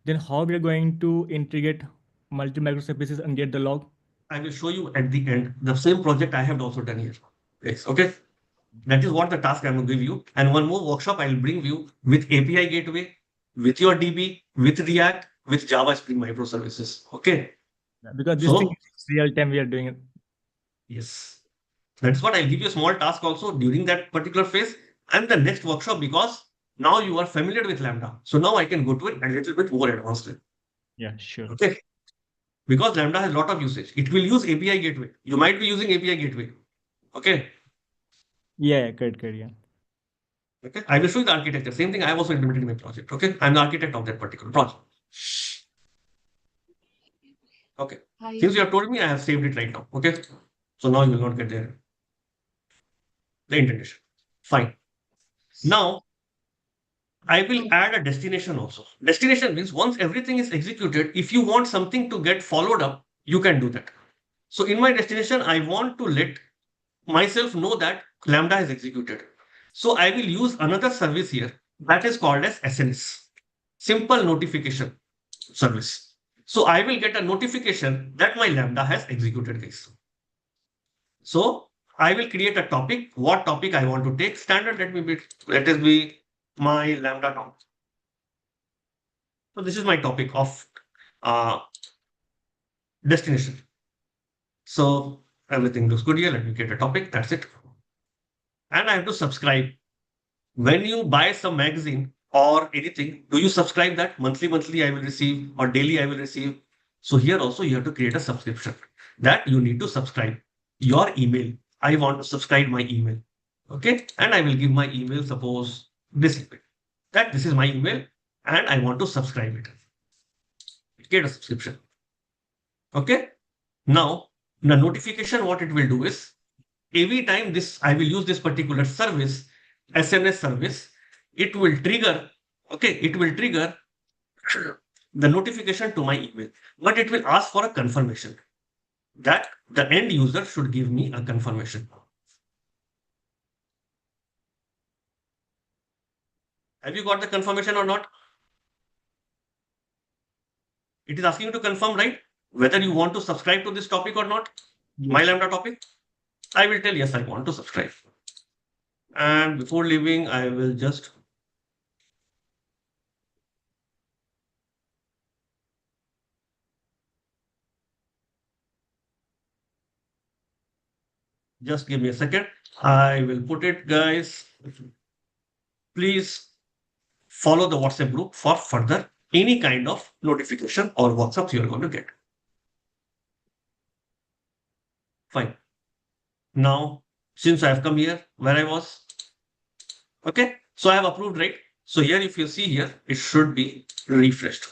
Then how we are going to integrate multiple microservices and get the log?
I will show you at the end. The same project I have also done here. Yes, okay. That is what the task I will give you. And one more workshop I will bring you with API gateway, with your DB, with React, with Java Spring microservices. Okay.
Because this thing is real time we are doing it.
Yes. That's what I'll give you a small task also during that particular phase and the next workshop, because now you are familiar with Lambda. So now I can go to it a little bit more advanced.
Yeah, sure.
Okay. Because Lambda has a lot of usage. It will use API gateway. You might be using API gateway. Okay.
Yeah, good, yeah.
Okay. I will show you the architecture. Same thing I have also implemented in my project. Okay. I'm the architect of that particular project. Okay. Since you have told me, I have saved it right now. Okay. So now you will not get the indentation. Fine. Now, I will add a destination also. Destination means once everything is executed, if you want something to get followed up, you can do that. So in my destination, I want to let myself know that Lambda is executed. So I will use another service here that is called as SNS, simple notification service. So I will get a notification that my Lambda has executed this. So I will create a topic. What topic I want to take? Standard. Let it be my Lambda topic. So this is my topic of destination. So everything looks good here. Let me create a topic. That's it. And I have to subscribe. When you buy some magazine or anything, do you subscribe that monthly I will receive or daily I will receive? So here also you have to create a subscription that you need to subscribe your email. I want to subscribe my email. Okay. And I will give my email, suppose this is my email and I want to subscribe it. Get a subscription. Okay. Now the notification, what it will do is every time I will use this particular service, SNS service, it will trigger, the notification to my email, but it will ask for a confirmation that the end user should give me a confirmation. Have you got the confirmation or not? It is asking you to confirm, right? Whether you want to subscribe to this topic or not, my Lambda topic. I will tell yes, I want to subscribe. And before leaving, I will just give me a second. I will put it, guys. Please follow the WhatsApp group for further any kind of notification or WhatsApp you are going to get. Fine. Now, since I have come here where I was, okay, so I have approved, right? So here, if you see here, it should be refreshed.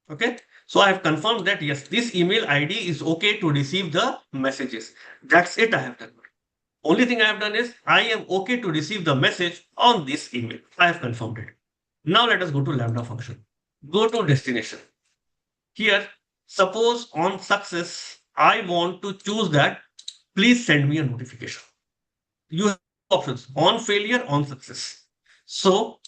Okay, so I have confirmed that yes, this email ID is okay to receive the messages. That's it I have done. Only thing I have done is I am okay to receive the message on this email. I have confirmed it. Now let us go to Lambda function. Go to destination. Here, suppose on success, I want to choose that. Please send me a notification. You have options on failure, on success. So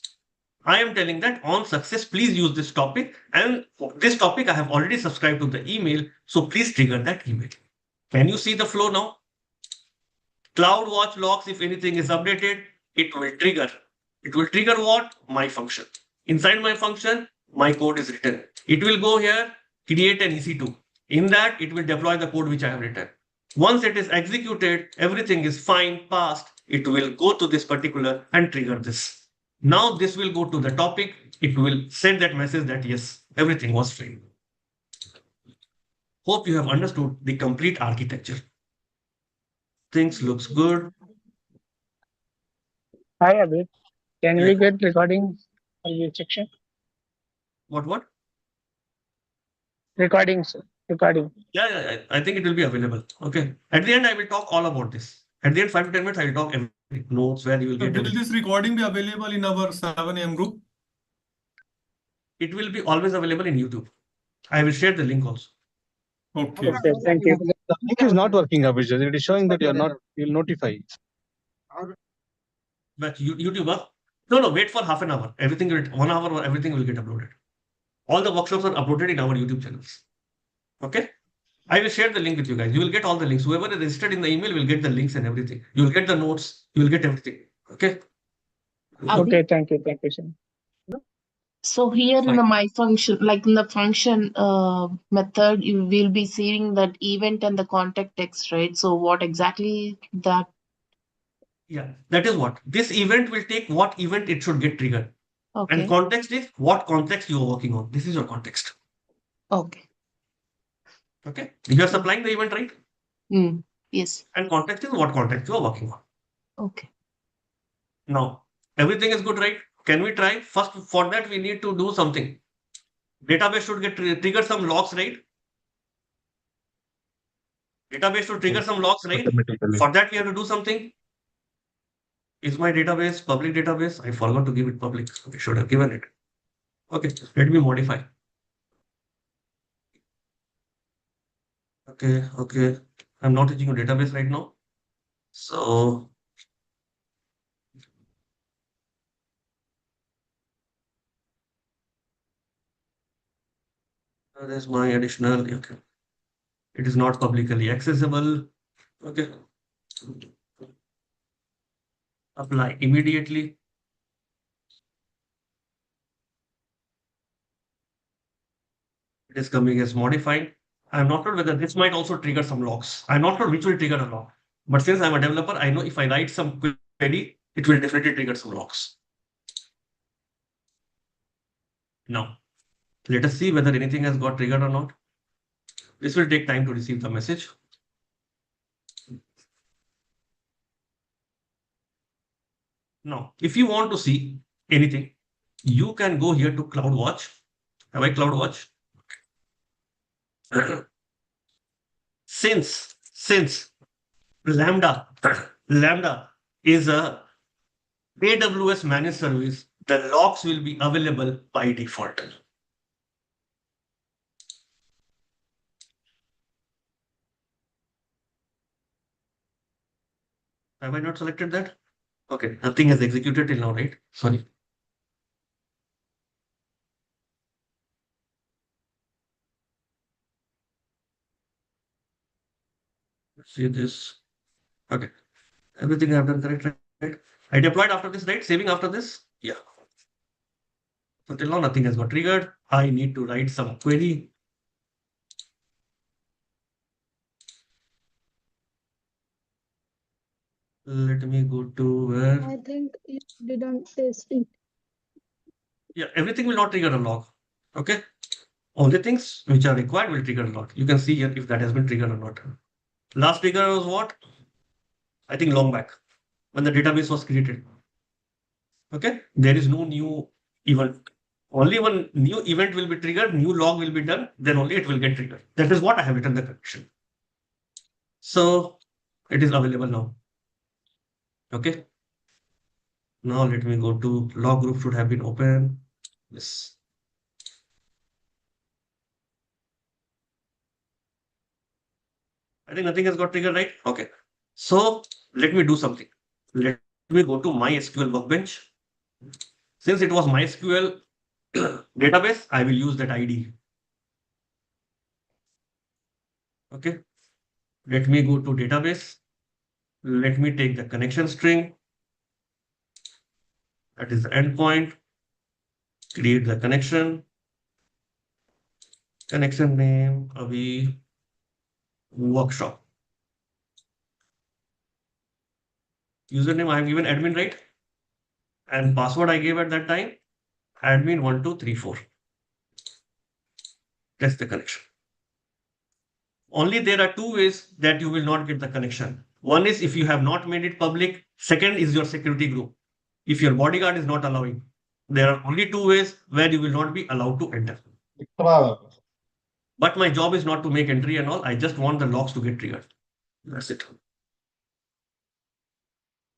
I am telling that on success, please use this topic. And for this topic, I have already subscribed to the email. So please trigger that email. Can you see the flow now? CloudWatch logs, if anything is updated, it will trigger. It will trigger what? My function. Inside my function, my code is written. It will go here, create an EC2. In that, it will deploy the code which I have written. Once it is executed, everything is fine, passed. It will go to this particular and trigger this. Now this will go to the topic. It will send that message that yes, everything was fine. Hope you have understood the complete architecture. Things looks good.
Hi, Abhi. Can
Yeah.
we get recording for this section?
What?
Recordings. Recording.
Yeah, I think it will be available. Okay. At the end, I will talk all about this. At the end, 5 to 10 minutes, I will talk everything. Notes where you will get
Will
everything.
this recording be available in our 7 AM group?
It will be always available in YouTube. I will share the link also.
Okay.
Okay, thank you.
The link is not working, Abhijit. It is showing that you'll notify.
But YouTube, no, wait for half an hour. Everything will, 1 hour, everything will get uploaded. All the workshops are uploaded in our YouTube channels. Okay. I will share the link with you guys. You will get all the links. Whoever is registered in the email will get the links and everything. You will get the notes. You will get everything. Okay.
Okay, thank you. Thank you, sir.
So here in the my function, like in the function method, you will be saving that event and the contact text, right? So what exactly that?
Yeah, that is what. This event will take what event it should get triggered.
Okay.
And context is what context you are working on. This is your context.
Okay.
Okay. You are supplying the event, right?
Yes.
And context is what context you are working on.
Okay.
Now, everything is good, right? Can we try? First, for that, we need to do something. Database should get trigger some logs, right? Database should trigger some logs, right?
Automatically.
For that, we have to do something. Is my database public database? I forgot to give it public. I should have given it. Okay, let me modify. Okay. I'm not using a database right now. So there's my additional. Okay. It is not publicly accessible. Okay. Apply immediately. It is coming as modified. I'm not sure whether this might also trigger some logs. I'm not sure which will trigger a log. But since I'm a developer, I know if I write some query, it will definitely trigger some logs. Now, let us see whether anything has got triggered or not. This will take time to receive the message. Now, if you want to see anything, you can go here to CloudWatch. Have I CloudWatch? Since Lambda is a AWS managed service, the logs will be available by default. Have I not selected that? Okay, nothing has executed till now, right? Sorry. Let's see this. Okay, everything I have done correct, right? I deployed after this, right? Saving after this? Yeah. So till now, nothing has got triggered. I need to write some query. Let me go to where?
I think it didn't test it.
Yeah, everything will not trigger a log. Okay. Only things which are required will trigger a log. You can see here if that has been triggered or not. Last trigger was what? I think long back when the database was created. Okay. There is no new event. Only one new event will be triggered, new log will be done, then only it will get triggered. That is what I have written the connection. So it is available now. Okay. Now let me go to log group should have been open. Yes. I think nothing has got triggered, right? Okay. So let me do something. Let me go to MySQL workbench. Since it was MySQL database, I will use that ID. Okay. Let me go to database. Let me take the connection string. That is the endpoint. Create the connection. Connection name, Avi workshop. Username I have given admin, right? And password I gave at that time, admin1234. Test the connection. Only there are two ways that you will not get the connection. One is if you have not made it public. Second is your security group. If your bodyguard is not allowing, there are only two ways where you will not be allowed to enter. But my job is not to make entry and all. I just want the logs to get triggered. That's it.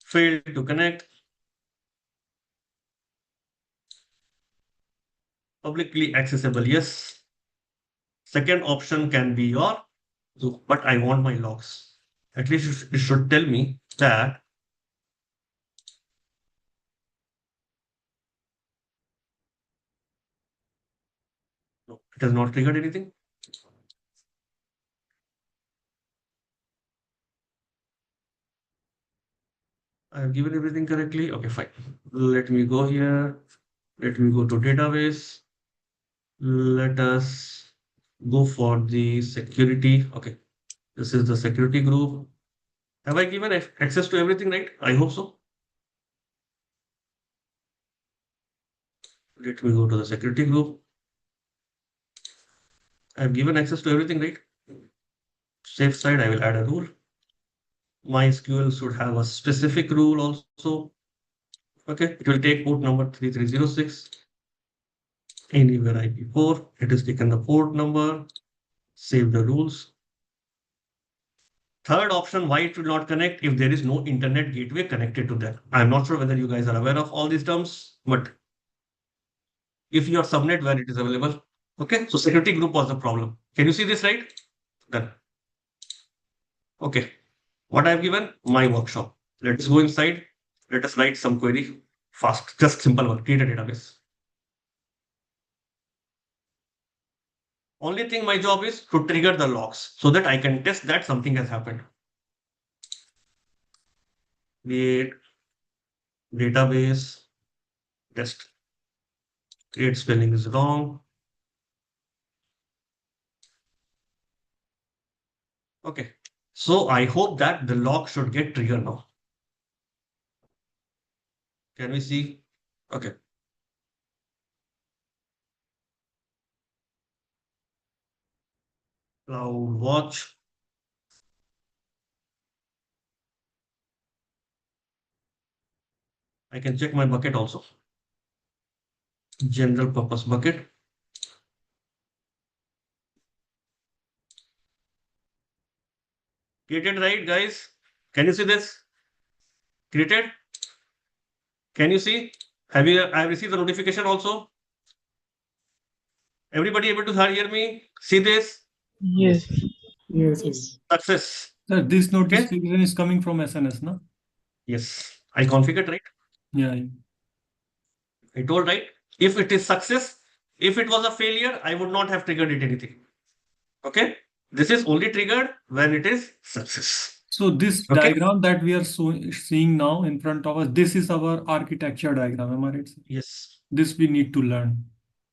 Failed to connect. Publicly accessible, yes. Second option can be your, but I want my logs. At least it should tell me that no, it has not triggered anything. I have given everything correctly. Okay, fine. Let me go here. Let me go to database. Let us go for the security. Okay, this is the security group. Have I given access to everything, right? I hope so. Let me go to the security group. I have given access to everything, right? Safe side, I will add a rule. MySQL should have a specific rule also. Okay, it will take port number 3306. Anywhere IP4, it has taken the port number, save the rules. Third option, why it will not connect if there is no internet gateway connected to that. I'm not sure whether you guys are aware of all these terms, but if your subnet where it is available, okay, so security group was the problem. Can you see this, right? Done. Okay, what I've given, my workshop. Let us go inside. Let us write some query fast, just simple one, create a database. Only thing my job is to trigger the logs so that I can test that something has happened. Create database test. Create spelling is wrong. Okay, so I hope that the log should get triggered now. Can we see? Okay. CloudWatch. I can check my bucket also. General purpose bucket. Created, right, guys? Can you see this? Created? Can you see? I have received the notification also. Everybody able to hear me? See this?
Yes.
Yes.
Success.
Sir, this notification is coming from SNS, no?
Yes. I configured, right?
Yeah.
I told, right? If it is success, if it was a failure, I would not have triggered it anything. Okay? This is only triggered when it is success.
So this diagram that we are seeing now in front of us, this is our architecture diagram, am I right, sir?
Yes.
This we need to learn.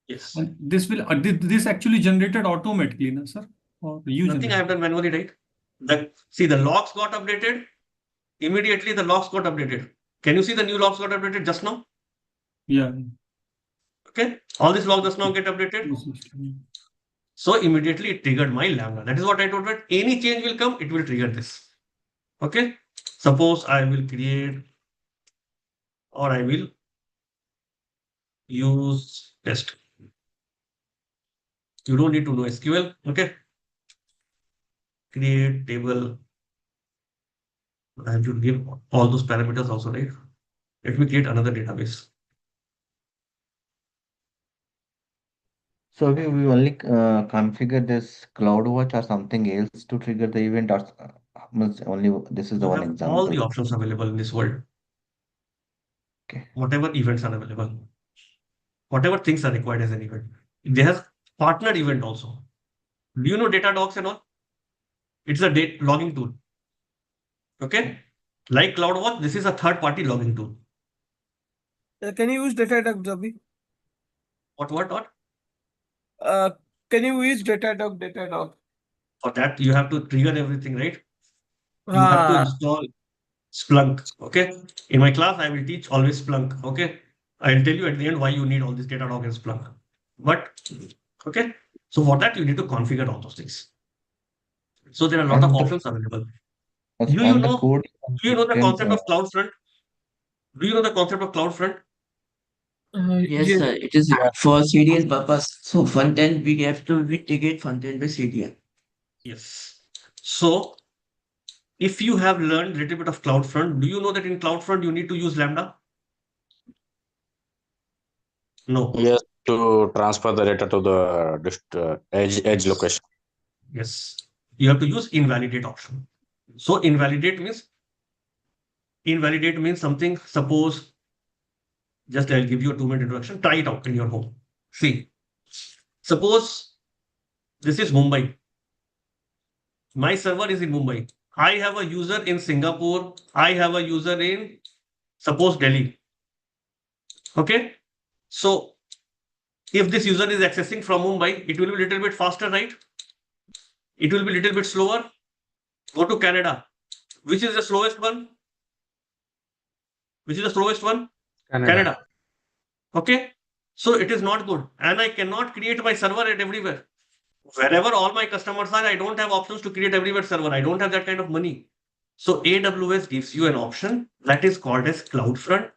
Yes.
And this will this actually generated automatically, no, sir? Or you
Nothing I have done manually, right? See, the logs got updated. Immediately the logs got updated. Can you see the new logs got updated just now?
Yeah.
Okay. All these logs just now get updated. So immediately it triggered my Lambda. That is what I told you. Any change will come, it will trigger this. Okay. Suppose I will create or I will use test. You don't need to know SQL. Okay. Create table. I should give all those parameters also, right? Let me create another database.
So we only configure this CloudWatch or something else to trigger the event, or only this is the
You
one
have
example.
all the options available in this world.
Okay.
Whatever events are available, whatever things are required as an event. They have partner event also. Do you know Datadogs and all? It's a logging tool. Okay. Like CloudWatch, this is a third-party logging tool.
Can you use DataDog, Jabi?
What?
Uh, Can you use Datadog?
For that, you have to trigger everything, right? You have to install Splunk. Okay. In my class, I will teach always Splunk. Okay. I'll tell you at the end why you need all this Datadog and Splunk. But okay. So for that, you need to configure all those things. So there are a lot of options available. Do you
And the
know
code
the concept of CloudFront? Do you know the concept of CloudFront?
Yes, sir. It is for CDN purpose. So front end, we have to integrate front end with CDN.
Yes. So if you have learned a little bit of CloudFront, do you know that in CloudFront you need to use Lambda? No.
Yes, to transfer the data to the edge location.
Yes. You have to use invalidate option. So invalidate means something. Suppose, just I'll give you a 2-minute introduction. Try it out in your home. See, suppose this is Mumbai. My server is in Mumbai. I have a user in Singapore. I have a user in, suppose, Delhi. Okay. So if this user is accessing from Mumbai, it will be a little bit faster, right? It will be a little bit slower. Go to Canada. Which is the slowest one? Which is the slowest one? Canada. Okay. So it is not good. And I cannot create my server at everywhere. Wherever all my customers are, I don't have options to create everywhere server. I don't have that kind of money. So AWS gives you an option that is called as CloudFront.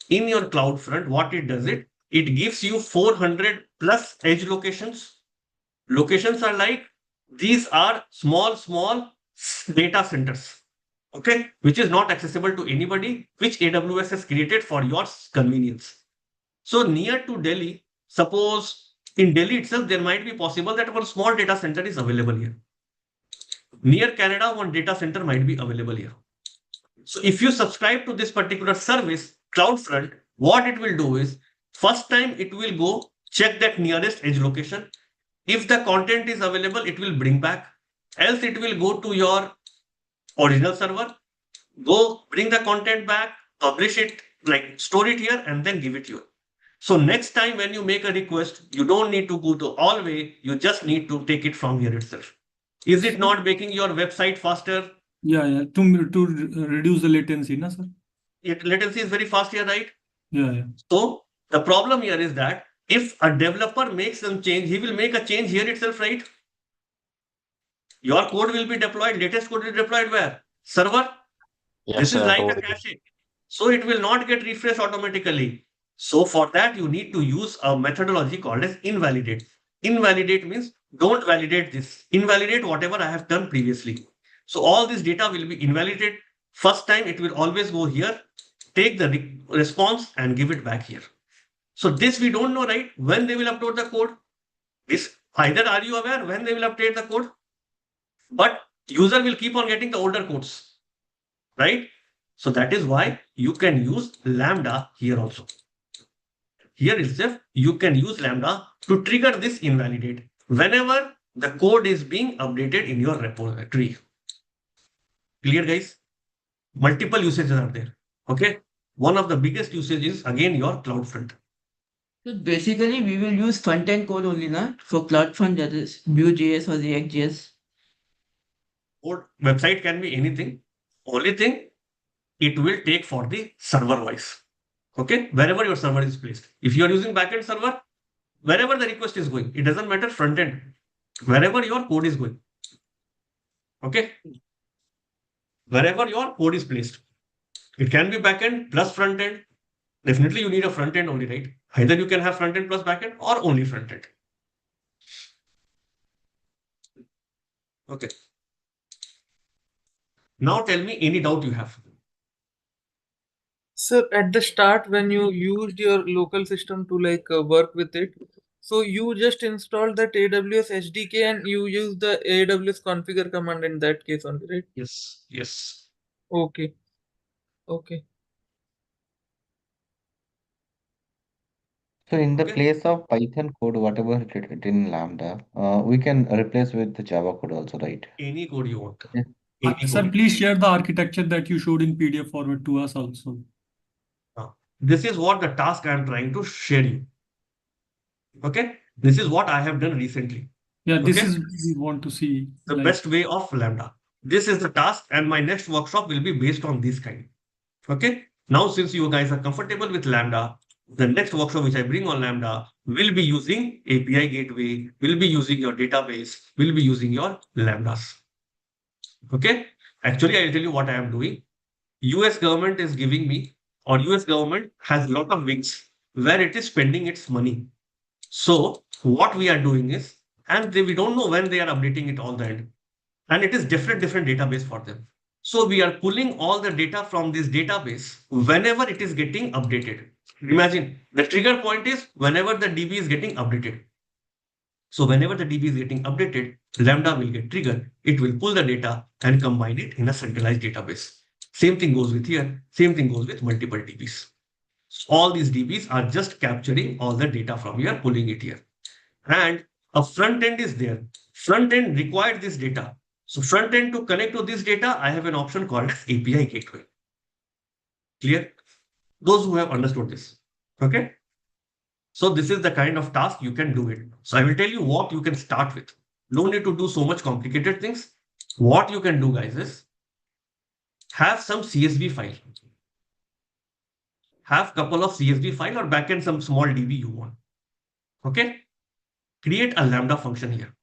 In your CloudFront, what it does it gives you 400 plus edge locations. Locations are like, these are small data centers, okay, which is not accessible to anybody, which AWS has created for your convenience. So near to Delhi, suppose in Delhi itself, there might be possible that one small data center is available here. Near Canada, one data center might be available here. So if you subscribe to this particular service, CloudFront, what it will do is, first time it will go check that nearest edge location. If the content is available, it will bring back. Else it will go to your original server, go bring the content back, publish it, like store it here, and then give it to you. So next time when you make a request, you don't need to go to all way. You just need to take it from here itself. Is it not making your website faster?
Yeah. To reduce the latency, na sir?
Latency is very fast here, right?
Yeah.
So the problem here is that if a developer makes some change, he will make a change here itself, right? Your code will be deployed, latest code will be deployed where? Server.
Yes,
This is
sir,
like a
totally.
cache. So it will not get refreshed automatically. So for that, you need to use a methodology called as invalidate. Invalidate means don't validate this. Invalidate whatever I have done previously. So all this data will be invalidated. First time it will always go here, take the response and give it back here. So this we don't know, right? When they will upload the code. This either are you aware when they will update the code? But user will keep on getting the older codes, right? So that is why you can use Lambda here also. Here itself, you can use Lambda to trigger this invalidate whenever the code is being updated in your repository. Clear, guys? Multiple usages are there. Okay. One of the biggest usages, again, your CloudFront.
So basically, we will use front-end code only, na? For CloudFront, that is Vue.js or React.js.
Or website can be anything. Only thing, it will take for the server wise. Okay, wherever your server is placed. If you are using backend server, wherever the request is going, it doesn't matter front end, wherever your code is going. Okay, wherever your code is placed, it can be backend plus front end. Definitely, you need a front end only, right? Either you can have front end plus backend or only front end. Okay. Now tell me any doubt you have.
Sir, at the start, when you used your local system to work with it, so you just installed that AWS SDK and you use the AWS configure command in that case only, right?
Yes. Yes.
Okay. Okay.
So in the place of Python code, whatever written in Lambda, we can replace with the Java code also, right?
Any code you want.
Yeah.
Sir, please share the architecture that you showed in PDF forward to us also.
This is what the task I am trying to share you. Okay. This is what I have done recently.
Yeah, this
Okay?
is we want to see.
The
like-
best way of Lambda. This is the task, and my next workshop will be based on this kind. Okay. Now, since you guys are comfortable with Lambda, the next workshop which I bring on Lambda will be using API gateway, will be using your database, will be using your Lambdas. Okay. Actually, I'll tell you what I am doing. US government is giving me, or US government has a lot of wings where it is spending its money. So what we are doing is, and we don't know when they are updating it all the end. And it is different database for them. So we are pulling all the data from this database whenever it is getting updated. Imagine the trigger point is whenever the DB is getting updated. So whenever the DB is getting updated, Lambda will get triggered. It will pull the data and combine it in a centralized database. Same thing goes with here. Same thing goes with multiple DBs. All these DBs are just capturing all the data from here, pulling it here. And a front end is there. Front end required this data. So front end to connect to this data, I have an option called as API gateway. Clear? Those who have understood this. Okay. So this is the kind of task you can do it. So I will tell you what you can start with. No need to do so much complicated things. What you can do, guys, is have some CSV file. Have couple of CSV file or backend some small DB you want. Okay. Create a Lambda function here.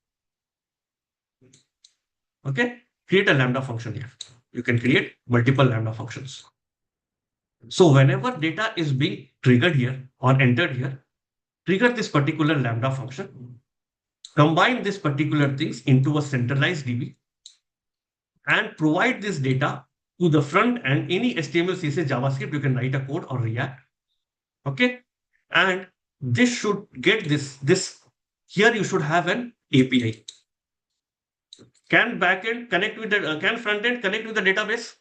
Okay. Create a Lambda function here. You can create multiple Lambda functions. So whenever data is being triggered here or entered here, trigger this particular Lambda function, combine this particular things into a centralized DB, and provide this data to the front and any HTML, CSS, JavaScript, you can write a code or React. Okay. And this should get this here you should have an API. Can backend connect with the, can front end connect with the database?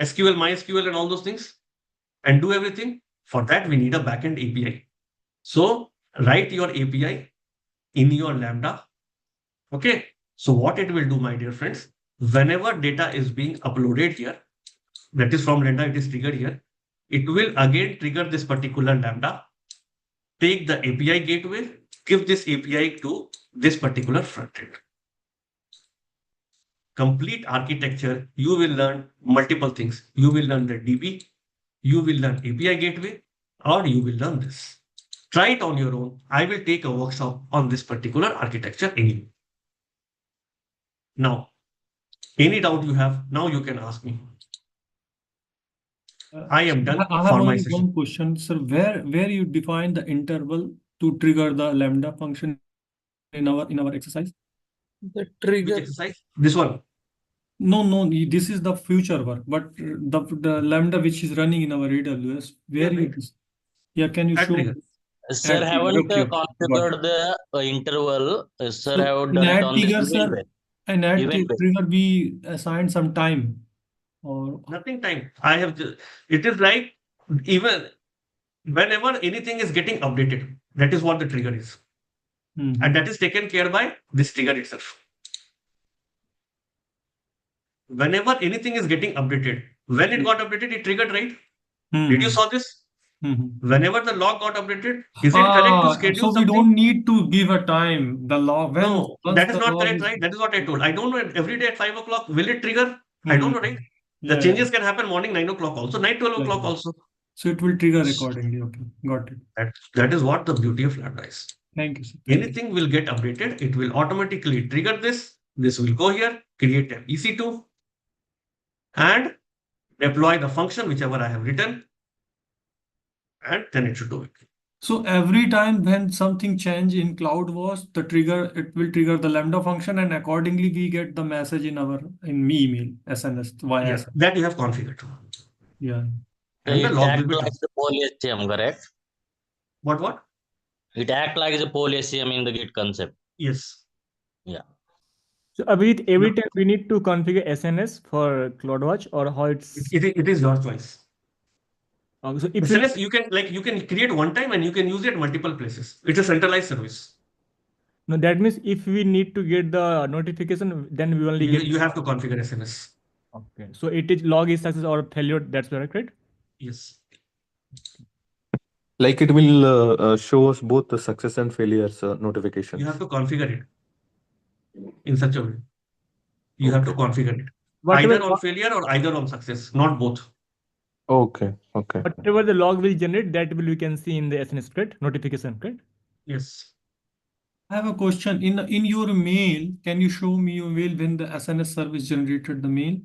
SQL, MySQL and all those things and do everything. For that, we need a backend API. So write your API in your Lambda. Okay. So what it will do, my dear friends, whenever data is being uploaded here, that is from Lambda, it is triggered here. It will again trigger this particular Lambda, take the API gateway, give this API to this particular front end. Complete architecture, you will learn multiple things. You will learn the DB, you will learn API gateway, or you will learn this. Try it on your own. I will take a workshop on this particular architecture anyway. Now, any doubt you have, now you can ask me. I am done
I have
for my
only
session.
one question, sir. Where you define the interval to trigger the Lambda function in our exercise?
The trigger.
Which exercise? This one.
No, this is the future work, but the Lambda which is running in our AWS, where
Yeah,
you
right.
Yeah, can you
Add
show?
trigger.
Sir,
Add trigger.
haven't
Okay, got
configured
it.
the interval. Sir,
So
have
in
done it
add
on the
trigger,
event
sir,
based.
and add
Event based.
trigger, we assign some time or
Nothing time. I have just, it is like even whenever anything is getting updated, that is what the trigger is. And that is taken care by this trigger itself. Whenever anything is getting updated, when it got updated, it triggered, right? Did you saw this? Whenever the log got updated, is it correct to schedule
so we
something?
don't need to give a time. The log when
No,
once
that is
the
not
log
correct,
is-
right? That is what I told. I don't know every day at 5 o'clock, will it trigger? I don't know, right? The
Yeah,
changes can happen morning 9 o'clock also, night 12 o'clock also.
So it will trigger accordingly. Okay, got it.
That is what the beauty of Lambda is.
Thank you, sir. Thank you.
Anything will get updated. It will automatically trigger this. This will go here, create an EC2 and deploy the function, whichever I have written. And then it should do it.
So every time when something change in CloudWatch, it will trigger the Lambda function, and accordingly we get the message in email, SNS via
Yes,
SMS.
that you have configured.
Yeah.
And the
It
log
acts
will be
like the polySCM, correct?
What?
It acts like the polySCM in the Git concept.
Yes.
Yeah.
So Abhijit, every time we need to configure SNS for CloudWatch or how it's.
It is your choice.
So if
SNS, you can create one time and you can use it multiple places. It's a centralized service.
No, that means if we need to get the notification, then we only get.
You have to configure SNS.
Okay. So it is log is success or failure. That's correct, right?
Yes.
Like it will show us both the success and failures notifications.
You have to configure it in such a way. You have to configure it.
Whatever
Either on failure or either on success, not both.
Okay.
whatever the log will generate, that will we can see in the SNS script notification, correct?
Yes.
I have a question. In your mail, can you show me your mail when the SNS service generated the mail?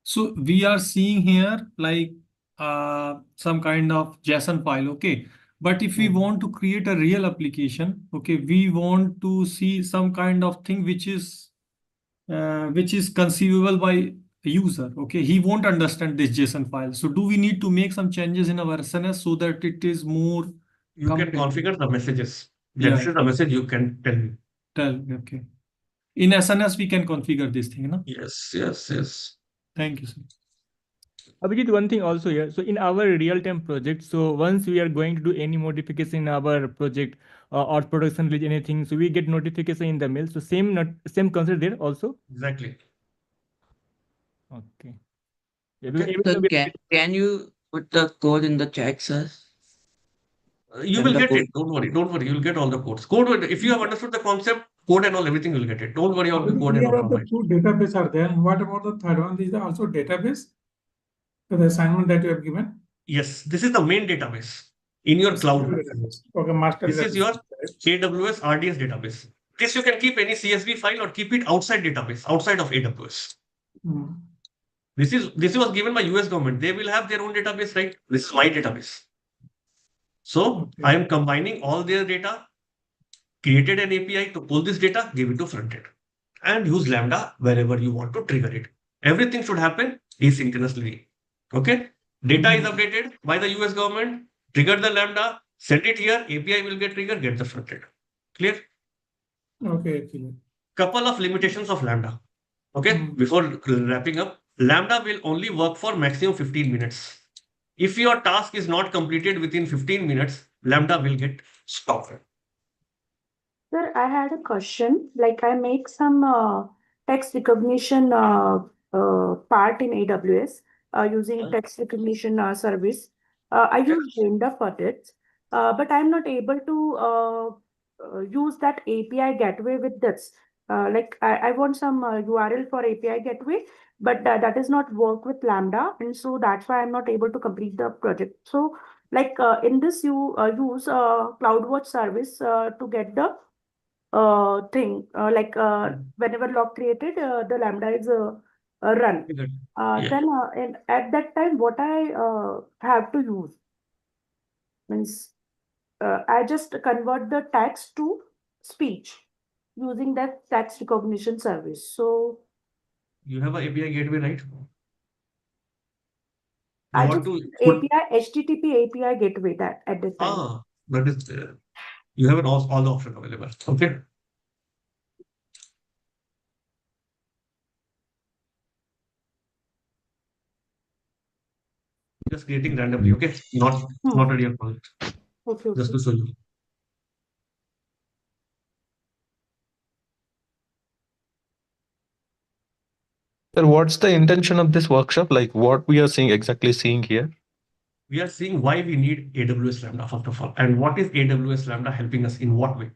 So we are seeing here like some kind of JSON file, okay? But if we want to create a real application, okay, we want to see some kind of thing which is conceivable by a user, okay? He won't understand this JSON file. So do we need to make some changes in our SNS so that it is more
You can configure the messages.
Yeah.
This is the message you can tell me.
Okay. In SNS, we can configure this thing, no?
Yes.
Thank you, sir.
Abhijit, one thing also here. So in our real-time project, so once we are going to do any modification in our project or production release anything, so we get notification in the mail. So same concept there also.
Exactly.
Okay.
So can you put the code in the chat, sir?
You will get it. Don't worry. You will get all the codes. If you have understood the concept, code and all, everything you will get it. Don't worry about the code and all.
The two database are there. And what about the third one? Is there also database? So the assignment that you have given?
Yes, this is the main database in your cloud.
Database. Okay, master
This is your
database.
AWS RDS database. This you can keep any CSV file or keep it outside database, outside of AWS. This was given by US government. They will have their own database, right? This is my database. So I am combining all their data, created an API to pull this data, give it to frontend, and use Lambda wherever you want to trigger it. Everything should happen asynchronously. Okay? Data is updated by the US government, trigger the Lambda, send it here, API will get triggered, get the frontend. Clear?
Okay, clear.
Couple of limitations of Lambda. Okay, before wrapping up, Lambda will only work for maximum 15 minutes. If your task is not completed within 15 minutes, Lambda will get stopped.
Sir, I had a question. Like I make some text recognition part in AWS using text recognition service. I use Lambda for it, but I'm not able to use that API gateway with this. Like I want some URL for API gateway, but that does not work with Lambda, and so that's why I'm not able to complete the project. So, like in this, you use CloudWatch service to get the thing whenever log created, the Lambda is run. Then and at that time, what I have to use means I just convert the text to speech using that text recognition service. So
you have an API gateway, right?
I just HTTP API gateway that at the time.
That is there. You have all the options available. Okay. Just creating randomly, okay? Not a real project.
Okay.
Just to show you.
Sir, what's the intention of this workshop? Like what we are exactly seeing here?
We are seeing why we need AWS Lambda, first of all. And what is AWS Lambda helping us in what way?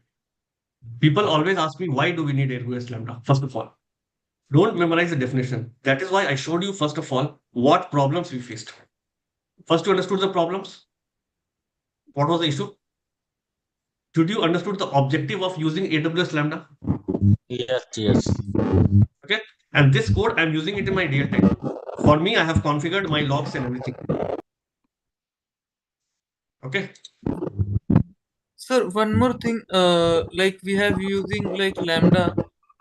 People always ask me, why do we need AWS Lambda? First of all, don't memorize the definition. That is why I showed you, first of all, what problems we faced. First, you understood the problems. What was the issue? Should you understood the objective of using AWS Lambda?
Yes.
Okay. And this code, I'm using it in my real time. For me, I have configured my logs and everything. Okay.
Sir, one more thing, like we have using like Lambda.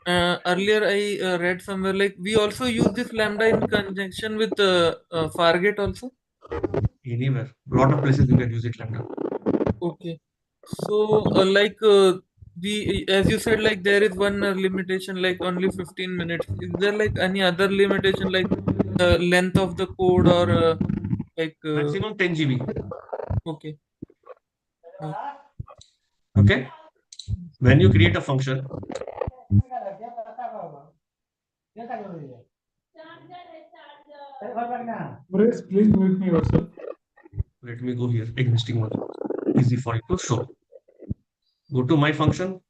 Earlier I read somewhere like we also use this Lambda in conjunction with Fargate also.
Anywhere, a lot of places you can use it Lambda.
Okay, so we, as you said, like there is one limitation, like only 15 minutes. Is there like any other limitation, like length of the code or
maximum 10 GB?
Okay.
Okay. When you create a function,
Please mute me yourself.
Let me go here. Existing one. Easy for you to show. Go to my function.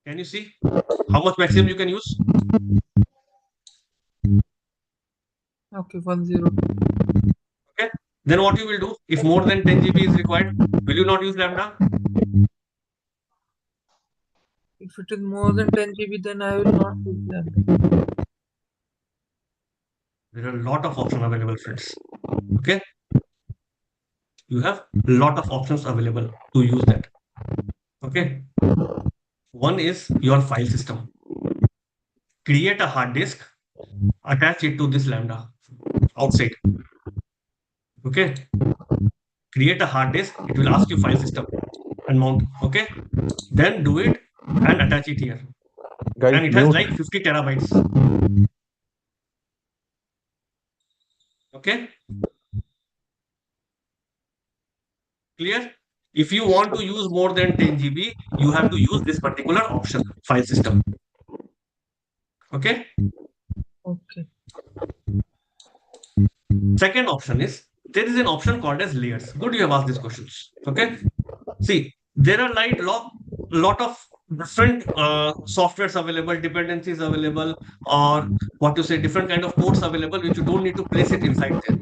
Can you see how much maximum you can use?
Okay, 10.
Okay. Then what you will do, if more than 10 GB is required, will you not use Lambda?
If it is more than 10 GB, then I will not use Lambda.
There are a lot of options available, friends. Okay. You have a lot of options available to use that. Okay. One is your file system. Create a hard disk, attach it to this Lambda outside. Okay. Create a hard disk. It will ask you file system and mount. Okay. Then do it and attach it here.
Guys,
and it has
mute.
like 50 terabytes. Okay. Clear? If you want to use more than 10 GB, you have to use this particular option, file system. Okay.
Okay.
Second option is, there is an option called as layers. Good, you have asked these questions. Okay. See, there are like lot of different softwares available, dependencies available, or what to say, different kind of codes available, which you don't need to place it inside there.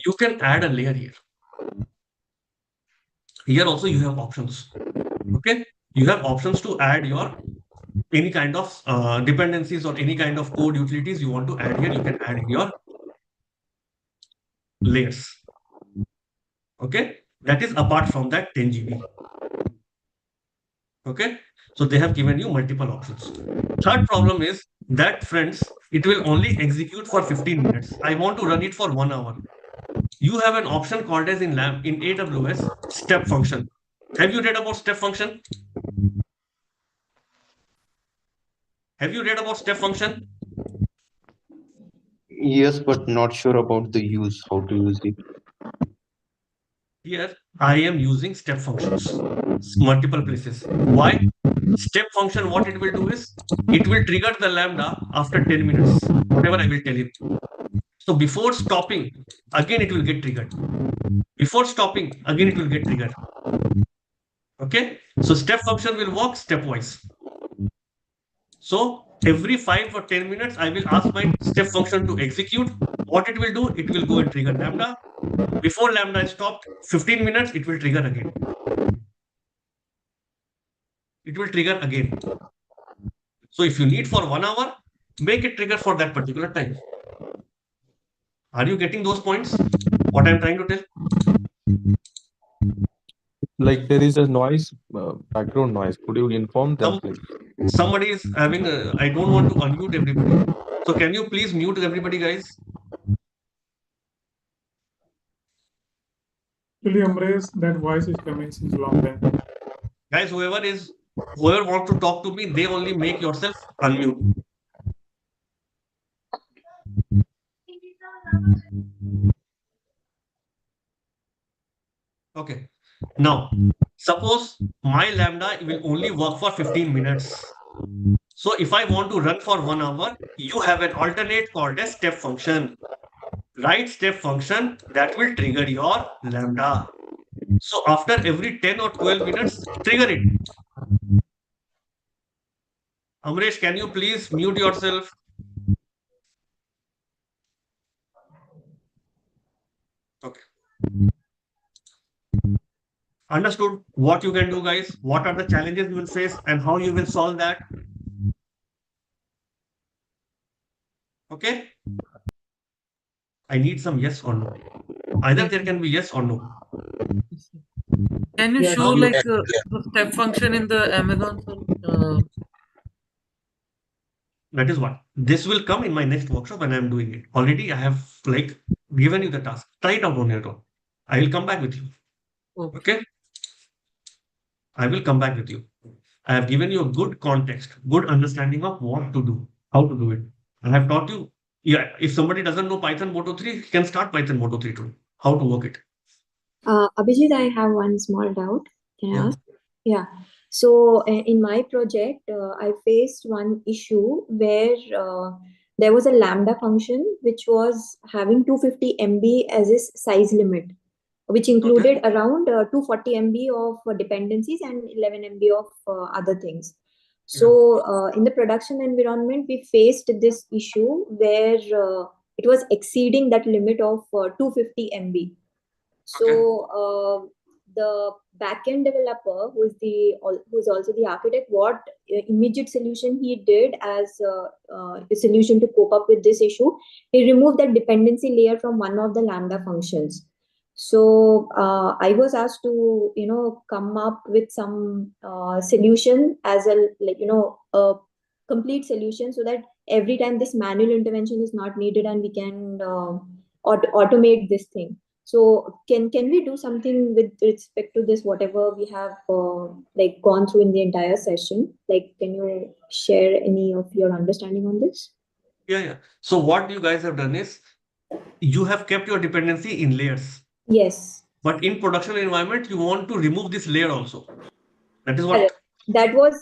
You can add a layer here. Here also you have options. Okay. You have options to add your any kind of dependencies or any kind of code utilities you want to add here. You can add in your layers. Okay. That is apart from that 10 GB. Okay. So they have given you multiple options. Third problem is that, friends, it will only execute for 15 minutes. I want to run it for 1 hour. You have an option called as in AWS step function. Have you read about step function? Have you read about step function?
Yes, but not sure about the use, how to use it.
Here, I am using step functions, multiple places. Why? Step function, what it will do is, it will trigger the Lambda after 10 minutes, whatever I will tell you. So before stopping, again it will get triggered. Before stopping, again it will get triggered. Okay? So step function will work stepwise. So every 5 or 10 minutes, I will ask my step function to execute. What it will do, it will go and trigger Lambda. Before Lambda is stopped, 15 minutes, it will trigger again. It will trigger again. So if you need for 1 hour, make it trigger for that particular time. Are you getting those points? What I'm trying to tell?
Like there is a noise, background noise. Could you inform them, please?
Somebody is having I don't want to unmute everybody. So can you please mute everybody, guys?
Actually, Amresh, that voice is coming since long time.
Guys, whoever wants to talk to me, they only make yourself unmute. Okay. Now, suppose my Lambda will only work for 15 minutes. So if I want to run for 1 hour, you have an alternate called a step function. Write step function that will trigger your Lambda. So after every 10 or 12 minutes, trigger it. Amresh, can you please mute yourself? Okay. Understood what you can do, guys? What are the challenges you will face and how you will solve that? Okay. I need some yes or no. Either there can be yes or no.
Can you
Yeah,
show
now you-
like the step function in the Amazon?
That is what. This will come in my next workshop when I'm doing it. Already I have like given you the task. Try it out on your own. I will come back with you. Okay. I will come back with you. I have given you a good context, good understanding of what to do, how to do it. I have taught you. Yeah, if somebody doesn't know Python Moto 3, he can start Python Moto 3 too. How to work it.
Abhijit, I have one small doubt. Can I
Yeah.
ask? Yeah. So in my project, I faced one issue where there was a Lambda function which was having 250 MB as its size limit, which included around 240 MB of dependencies and 11 MB of other things. So in the production environment, we faced this issue where it was exceeding that limit of 250 MB. So the backend developer, who's also the architect, what immediate solution he did as a solution to cope up with this issue, he removed that dependency layer from one of the Lambda functions. So I was asked to come up with some solution as a complete solution, so that every time this manual intervention is not needed and we can automate this thing. So can we do something with respect to this, whatever we have gone through in the entire session? Can you share any of your understanding on this?
Yeah. So what you guys have done is you have kept your dependency in layers.
Yes.
But in production environment, you want to remove this layer also. That is what.
Correct. That was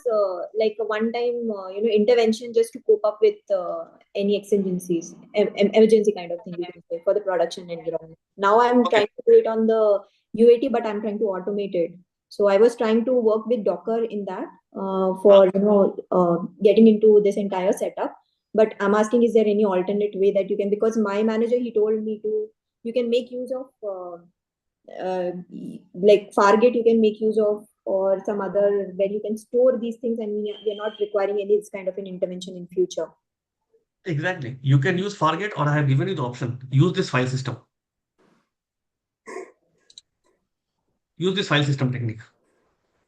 like a one-time intervention just to cope up with any exigencies, emergency kind of thing you can say, for the production environment. Now I'm trying to do it on the UAT, but I'm trying to automate it. So I was trying to work with Docker in that for getting into this entire setup. But I'm asking, is there any alternate way that you can? Because my manager, he told me you can make use of like Fargate, you can make use of, or some other where you can store these things, and we are not requiring any this kind of an intervention in future.
Exactly. You can use Fargate, or I have given you the option. Use this file system. Use this file system technique.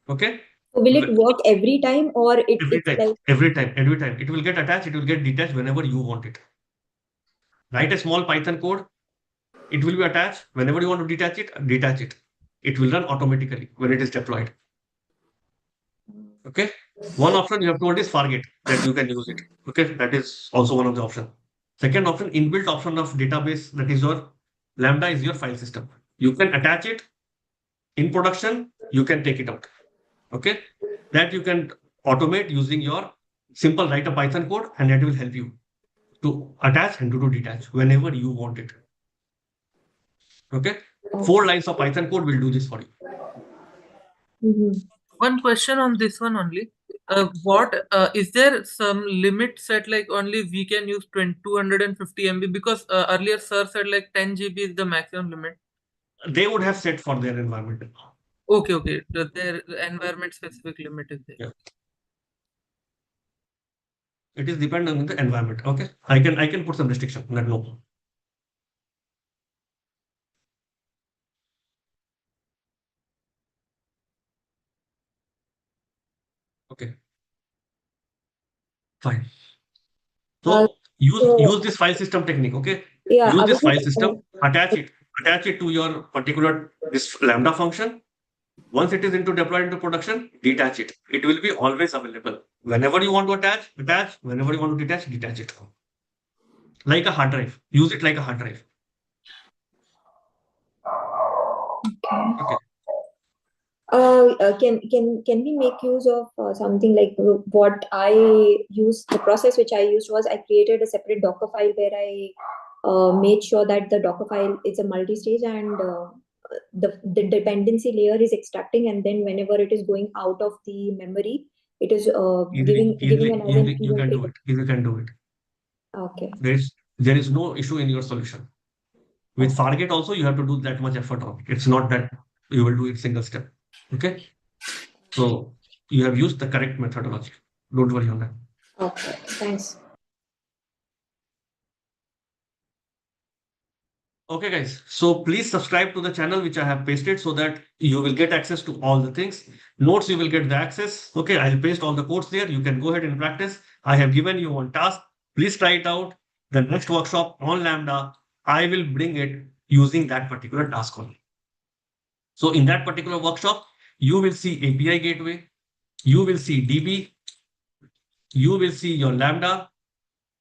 Okay.
So will it work every time, or
every time it will get attached, it will get detached whenever you want it. Write a small Python code. It will be attached whenever you want to detach it. It will run automatically when it is deployed. Okay. One option you have told is Fargate, that you can use it. Okay. That is also one of the options. Second option, inbuilt option of database, that is your Lambda is your file system. You can attach it in production. You can take it out. Okay. That you can automate using your simple write a Python code, and that will help you to attach and to detach whenever you want it. Okay. 4 lines of Python code will do this for you.
One question on this one only. What is there some limit set, like only we can use 250 MB? Because earlier sir said like 10 GB is the maximum limit.
They would have set for their environment.
Okay. Their environment specific limit is there.
Yeah. It is dependent on the environment. Okay. I can put some restriction. No. Okay. Fine. So use this file system technique. Okay.
Yeah.
Use this file system, attach it to your particular this Lambda function. Once it is deployed into production, detach it. It will be always available. Whenever you want to attach. Whenever you want to detach it. Like a hard drive. Use it like a hard drive. Okay.
Can we make use of something like what I used? The process which I used was I created a separate Docker file where I made sure that the Docker file is a multi-stage, and the dependency layer is extracting, and then whenever it is going out of the memory, it is giving an as an
you can do it. You can do it.
Okay.
There is no issue in your solution. With Fargate also, you have to do that much effort on it. It's not that you will do it single step. Okay. So you have used the correct methodology. Don't worry on that.
Okay. Thanks.
Okay, guys. So please subscribe to the channel which I have pasted, so that you will get access to all the things. Notes, you will get the access. Okay, I'll paste all the codes there. You can go ahead and practice. I have given you one task. Please try it out. The next workshop on Lambda, I will bring it using that particular task only. So in that particular workshop, you will see API gateway, you will see DB, you will see your Lambda,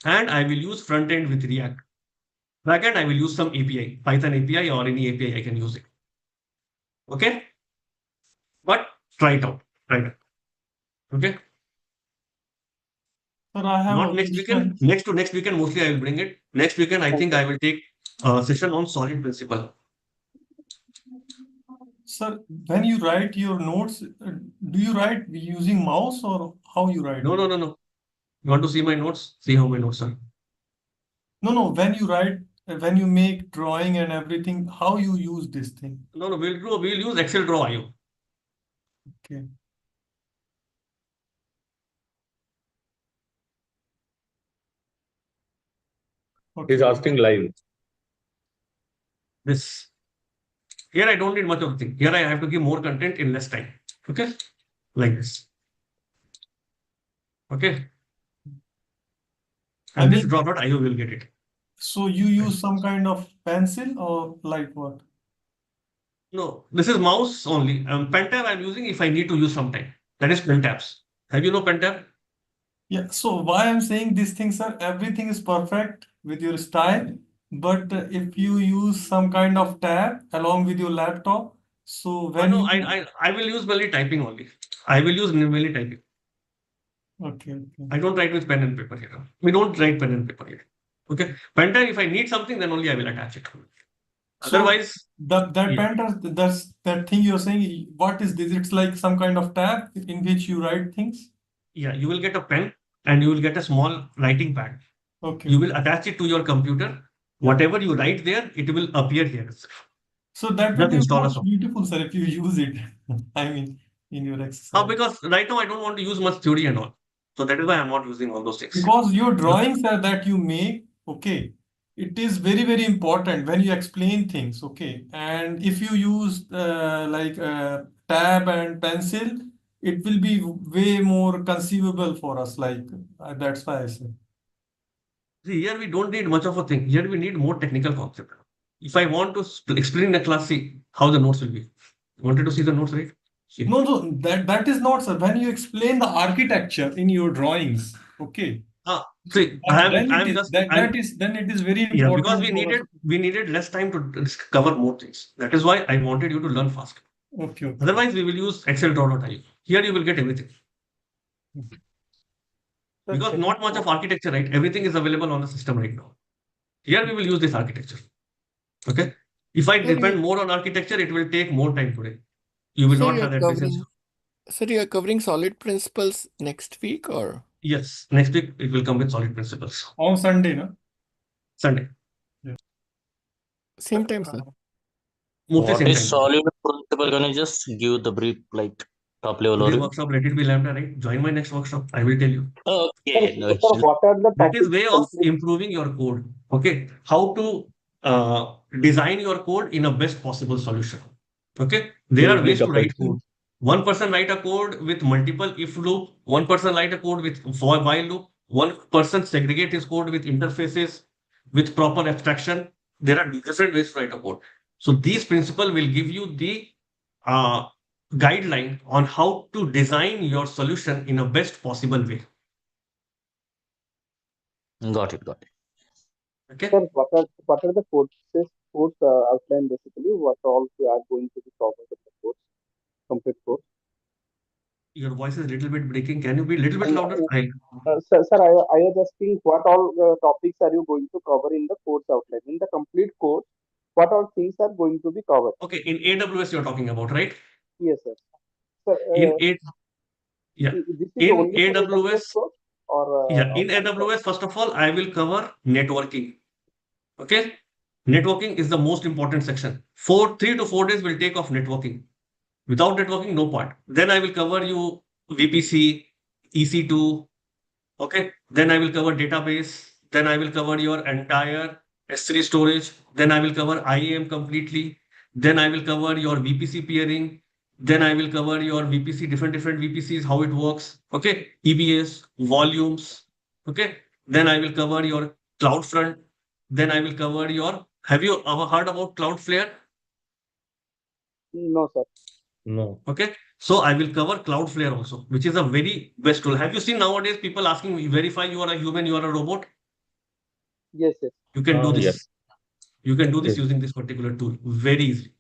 and I will use front end with React. Backend, I will use some API, Python API or any API I can use it. Okay. But try it out. Right. Okay.
Sir, I have
Not
a
next weekend.
question.
Next weekend mostly I will bring it. Next weekend I think I will take a session on solid principle.
Sir, when you write your notes, do you write using mouse or how you write?
No. You want to see my notes? See how my notes are.
No. When you write, when you make drawing and everything, how you use this thing?
No. We'll use Excel Draw IO.
Okay.
He's asking live.
This. Here I don't need much of a thing. Here I have to give more content in less time. Okay. Like this. Okay. And this draw.io will get it.
So you use some kind of pencil or like what?
No, this is mouse only. Pen tab I'm using if I need to use sometime. That is pen tabs. Have you know pen tab?
Yeah, so why I'm saying these things, sir, everything is perfect with your style, but if you use some kind of tab along with your laptop, so when
No,
you
I will use mainly typing only. I will use mainly typing.
okay.
I don't write with pen and paper here. We don't write pen and paper here. Okay. Pen tab, if I need something, then only I will attach it.
So
Otherwise,
that pen tab, that's that thing you're saying, what is this? It's like some kind of tab in which you write things?
yeah, you will get a pen and you will get a small writing pad.
Okay.
You will attach it to your computer. Whatever you write there, it will appear here itself.
So that will
Just
be
install a
most
software.
beautiful, sir, if you use it. I mean, in your exercise.
Because right now I don't want to use much theory and all. So that is why I'm not using all those things.
Because your drawings are that you make, okay, it is very, very important when you explain things, okay. And if you use like tab and pencil, it will be way more conceivable for us. Like that's why I said.
See, here we don't need much of a thing. Here we need more technical concept. If I want to explain the class, see how the notes will be. Wanted to see the notes, right? See.
No, that is not, sir. When you explain the architecture in your drawings, okay.
See,
Then
I'm
it is very
yeah,
important
because
for us.
we needed less time to cover more things. That is why I wanted you to learn fast.
Okay.
Otherwise, we will use Excel draw.io. Here you will get everything. Because not much of architecture, right? Everything is available on the system right now. Here we will use this architecture. Okay. If I depend more on architecture, it will take more time today. You will not have that patience.
Sir, you are covering solid principles next week or?
Yes, next week it will come with solid principles.
On Sunday, no?
Sunday.
Same time, sir.
Mostly
What
same
is
time.
solid principle? Can you just give the brief, like top level
Today's
overview?
workshop, let it be Lambda, right? Join my next workshop. I will tell you.
Okay, no
Sir,
issues.
what are the
That is
topics
way of
complete?
improving your code. Okay. How to design your code in a best possible solution. Okay. There are ways to write code. One person write a code with multiple if loop. One person write a code with for while loop. One person segregate his code with interfaces, with proper abstraction. There are different ways to write a code. So these principles will give you the guideline on how to design your solution in a best possible way.
Got it.
Okay.
Sir, what are the courses outline basically? What all we are going to be covered in the course, complete course?
Your voice is a little bit breaking. Can you be a little bit louder?
Sir, I was asking what all topics are you going to cover in the course outline? In the complete course, what all things are going to be covered?
Okay, in AWS you're talking about, right?
Yes, sir. Sir, this is
In
only for
AWS
course or
in AWS, first of all, I will cover networking. Okay, networking is the most important section. 3 to 4 days will take off networking. Without networking, no part. Then I will cover you VPC, EC2. Okay, then I will cover database. Then I will cover your entire S3 storage. Then I will cover IAM completely. Then I will cover your VPC peering. Then I will cover your VPC, different VPCs, how it works. Okay, EBS, volumes. Okay, then I will cover your CloudFront. Then I will cover your. Have you ever heard about Cloudflare?
no, sir.
No. Okay. So I will cover Cloudflare also, which is a very best tool. Have you seen nowadays people asking me, verify you are a human, you are a robot?
Yes, yes.
You can do this.
Yep.
You can do this
Yes.
using this particular tool very easily.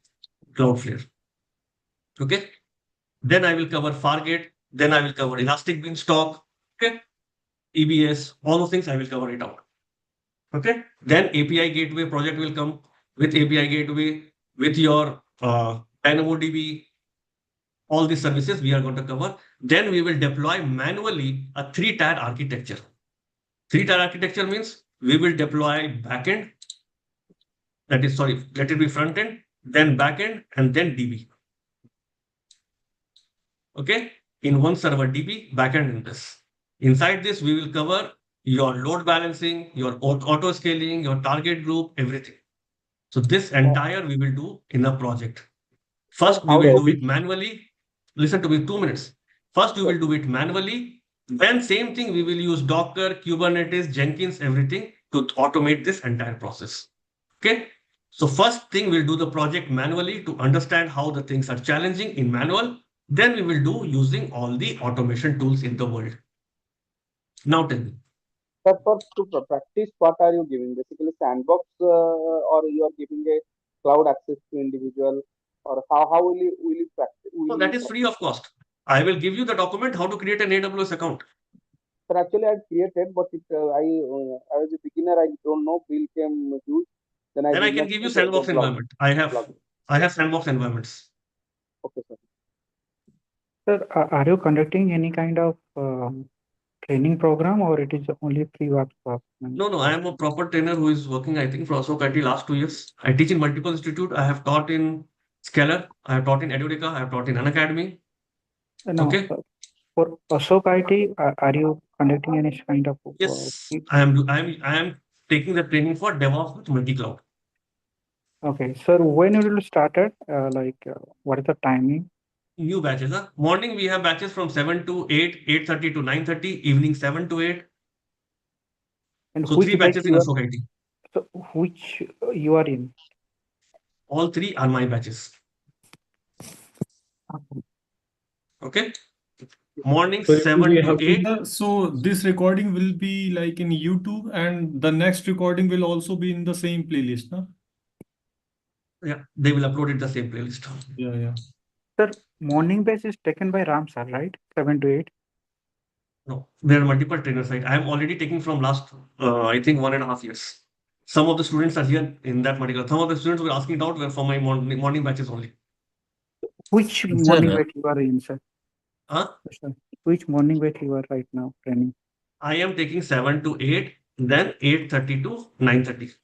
Cloudflare. Okay. Then I will cover Fargate. Then I will cover Elastic Beanstalk. Okay. EBS, all those things I will cover it out. Okay. Then API gateway project will come with API gateway, with your DynamoDB, all these services we are going to cover. Then we will deploy manually a 3-tier architecture. 3-tier architecture means we will deploy backend, that is, sorry, let it be front end, then backend, and then DB. Okay, in one server DB, backend in this. Inside this, we will cover your load balancing, your auto scaling, your target group, everything. So this entire we will do in a project. First, we will do it manually. Listen to me, 2 minutes. First, we will do it manually. Then same thing, we will use Docker, Kubernetes, Jenkins, everything to automate this entire process. Okay. So first thing, we'll do the project manually to understand how the things are challenging in manual. Then we will do using all the automation tools in the world. Now tell me.
But to practice, what are you giving? Basically, sandbox, or you are giving a cloud access to individual, or how will you practice?
So that is free of cost. I will give you the document how to create an AWS account.
Sir, actually, I created, but I was a beginner. I don't know. Bill came huge. Then I
can give you sandbox environment. I have sandbox environments.
Okay, sir.
Sir, are you conducting any kind of training program, or it is only free workshop?
No, I am a proper trainer who is working, I think, for Ashok IT last 2 years. I teach in multiple institutes. I have taught in Scalar, I have taught in Educa, I have taught in Unacademy.
No,
okay.
For Ashok IT, are you conducting any kind of?
Yes, I am taking the training for DevOps with multi-cloud.
Okay, sir, when will you start it? What is the timing?
New batches. Morning we have batches from 7 to 8, 8:30 to 9:30, evening 7 to 8.
And
So
which
3 batches in Ashok IT.
So which you are in?
All 3 are my batches. Okay. Morning 7 to 8.
So this recording will be like in YouTube, and the next recording will also be in the same playlist, no?
Yeah, they will upload it the same playlist.
Yeah.
Sir, morning batch is taken by Ram sir, right? 7 to 8.
No, there are multiple trainers. Right? I am already taking from last, I think 1.5 years. Some of the students are here in that particular. Some of the students were asking out were for my morning batches only.
Which morning batch you are in, sir?
Huh?
Which morning batch you are right now training?
I am taking 7 to 8, then 8:30 to 9:30.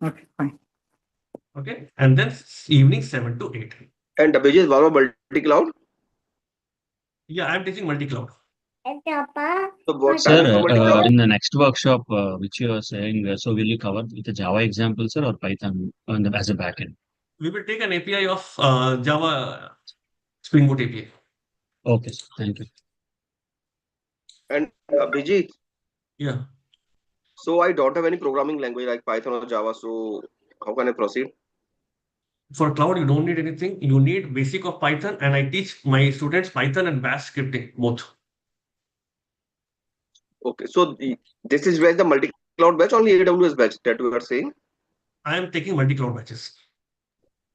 Okay, fine.
Okay, and then evening 7 to 8.
And Abhijit is one of multi-cloud?
Yeah, I am teaching multi-cloud.
So what
Sir,
timing for multi-cloud?
in the next workshop, which you are saying, so will you cover with a Java example, sir, or Python as a backend?
We will take an API of Java Spring Boot API.
Okay, sir. Thank you.
And Abhijit?
Yeah.
So I don't have any programming language like Python or Java. So how can I proceed?
For cloud, you don't need anything. You need basic of Python, and I teach my students Python and Bash scripting both.
Okay, so this is where the multi-cloud batch, only AWS batch that you are saying?
I am taking multi-cloud batches.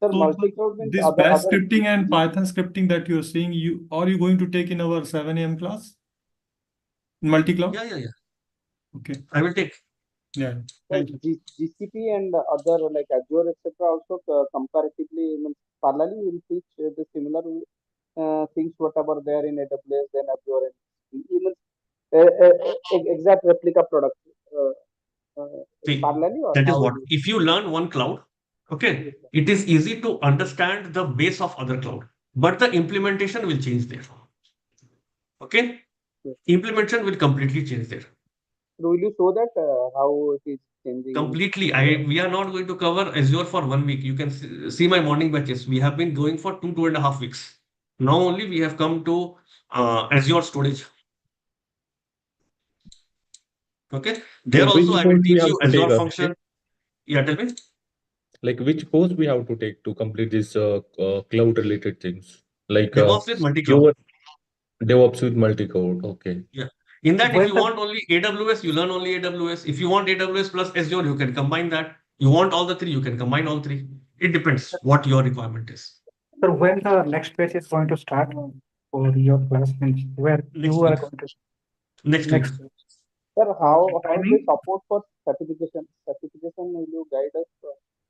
Sir,
So
multi-cloud means
this Bash scripting and Python scripting that you are saying, are you going to take in our 7 a.m. class? Multi-cloud?
Yeah.
Okay.
I will take.
Yeah.
Thank you. GCP and other like Azure, etc. also comparatively, parallelly will teach the similar things whatever there in AWS and Azure, and even exact replica product.
See,
parallelly or
that is
how
what.
it is?
If you learn one cloud, okay, it is easy to understand the base of other cloud, but the implementation will change there. Okay, implementation will completely change there.
So will you show that how it is changing?
Completely. We are not going to cover Azure for 1 week. You can see my morning batches. We have been going for 2.5 weeks. Now only we have come to Azure storage. Okay. There
So which
also I will
course we
teach
have
you
to take,
Azure function.
Abhishek?
Yeah, tell me.
Like which course we have to take to complete this cloud related things? Like
DevOps with multi-cloud.
DevOps with multi-cloud. Okay.
Yeah. In that, if
When
you
the-
want only AWS, you learn only AWS. If you want AWS plus Azure, you can combine that. You want all the 3, you can combine all 3. It depends what your requirement is.
So when the next batch is going to start for your class, means where
Next
you are
week.
going to
Next week.
next batch.
Sir, how they
Timing?
support for certification? Certification, will you guide us?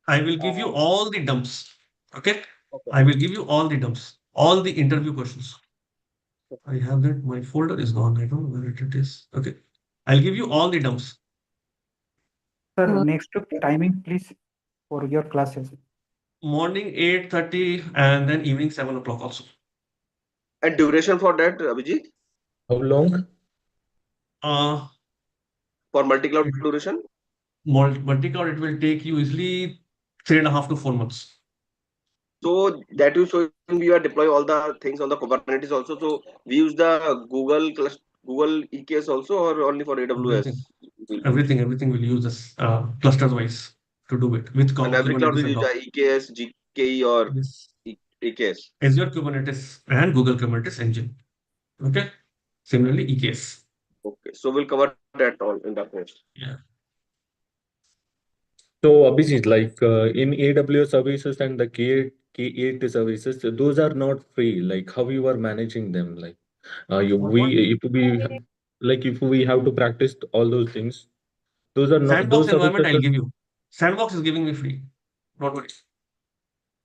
I will give you all the dumps. Okay.
Okay.
I will give you all the dumps, all the interview questions. I have that. My folder is gone. I don't know where it is. Okay. I'll give you all the dumps.
Sir, next week timing, please, for your classes.
Morning 8:30 and then evening 7 o'clock also.
And duration for that, Abhijit?
How long?
For multi-cloud duration?
Multi-cloud, it will take you easily 3.5 to 4 months.
So that you showing we are deploy all the things on the Kubernetes also. So we use the Google EKS also, or only for AWS?
Everything will use this clusters wise to do it with
And every cloud
Kubernetes
will
and
use
Docker.
the EKS, GKE, or
Yes.
EKS.
Azure Kubernetes and Google Kubernetes engine. Okay. Similarly, EKS.
Okay, so we'll cover that all in the course.
Yeah.
So Abhijit, like in AWS services and the K8 services, those are not free. Like how you are managing them? Like if we have to practice all those things, those are not
Sandbox
those
environment
services
I'll
are
give you. Sandbox is giving me free. Not worry.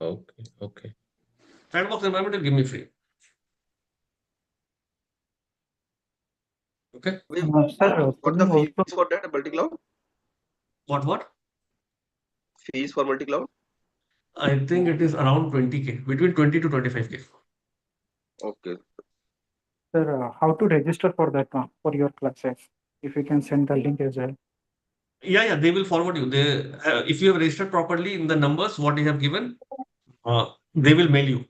okay.
Sandbox environment will give me free. Okay.
Sir,
What the fees for that multi-cloud?
What?
Fees for multi-cloud?
I think it is around 20K, between 20 to 25K.
Okay.
Sir, how to register for that one, for your classes? If you can send the link as well.
Yeah, they will forward you. They, if you have registered properly in the numbers what they have given, they will mail you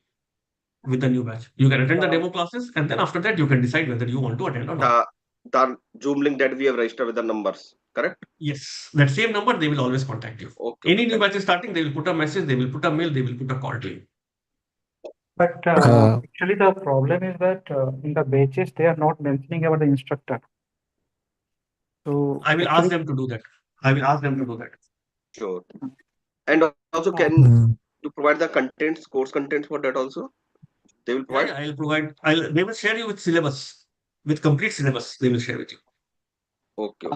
with the new batch. You can attend the demo classes, and then after that you can decide whether you want to attend or not.
The Zoom link that we have registered with the numbers, correct?
Yes, that same number they will always contact you.
Okay.
Any new batch is starting, they will put a message, they will put a mail, they will put a call to you.
But actually, the problem is that in the batches they are not mentioning about the instructor. So
I will ask them to do that.
Sure. And also, can you provide the contents, course contents for that also? They will provide.
Yeah, I'll provide. They will share you with syllabus, with complete syllabus. They will share with you.
Okay.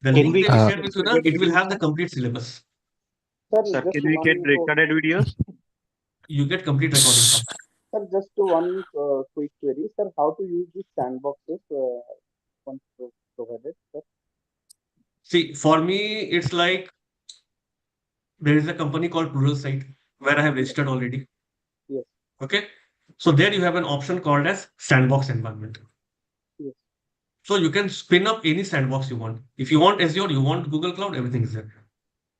The
Can
link
we
they will
get
share with you, it will have the complete syllabus.
Sir, just
can we get
one
recorded videos?
You get complete recordings.
Sir, just one quick query, sir. How to use these sandboxes once provided, sir?
See, for me, it's like there is a company called Pluralsight where I have registered already.
Yes.
Okay. So there you have an option called as sandbox environment.
Yes.
So you can spin up any sandbox you want. If you want Azure, you want Google Cloud, everything is there.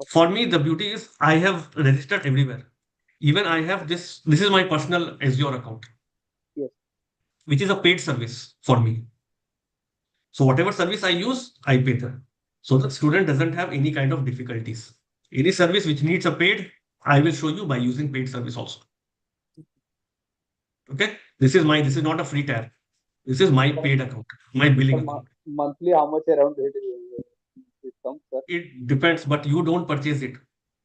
For me, the beauty is I have registered everywhere. Even I have this is my personal Azure account.
Yes.
Which is a paid service for me. So whatever service I use, I pay them. So the student doesn't have any kind of difficulties. Any service which needs a paid, I will show you by using paid service also. Okay. This is not a free tier. This is my paid account, my billing account.
Monthly, how much around it comes, sir?
It depends, but you don't purchase it.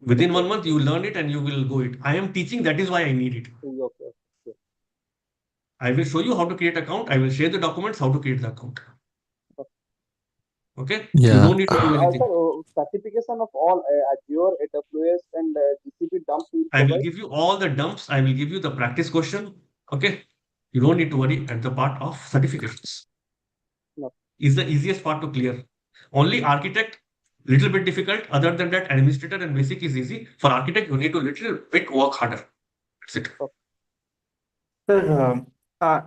Within 1 month, you learn it and you will go it. I am teaching, that is why I need it.
Okay.
I will show you how to create account. I will share the documents, how to create the account. Okay? You don't need to do anything.
Sir, certification of all Azure, AWS, and GCP dumps will
I will
provide?
give you all the dumps. I will give you the practice question. Okay? You don't need to worry at the part of certifications.
No.
Is the easiest part to clear. Only architect, little bit difficult. Other than that, administrator and basic is easy. For architect, you need to little bit work harder. That's it.
Sir,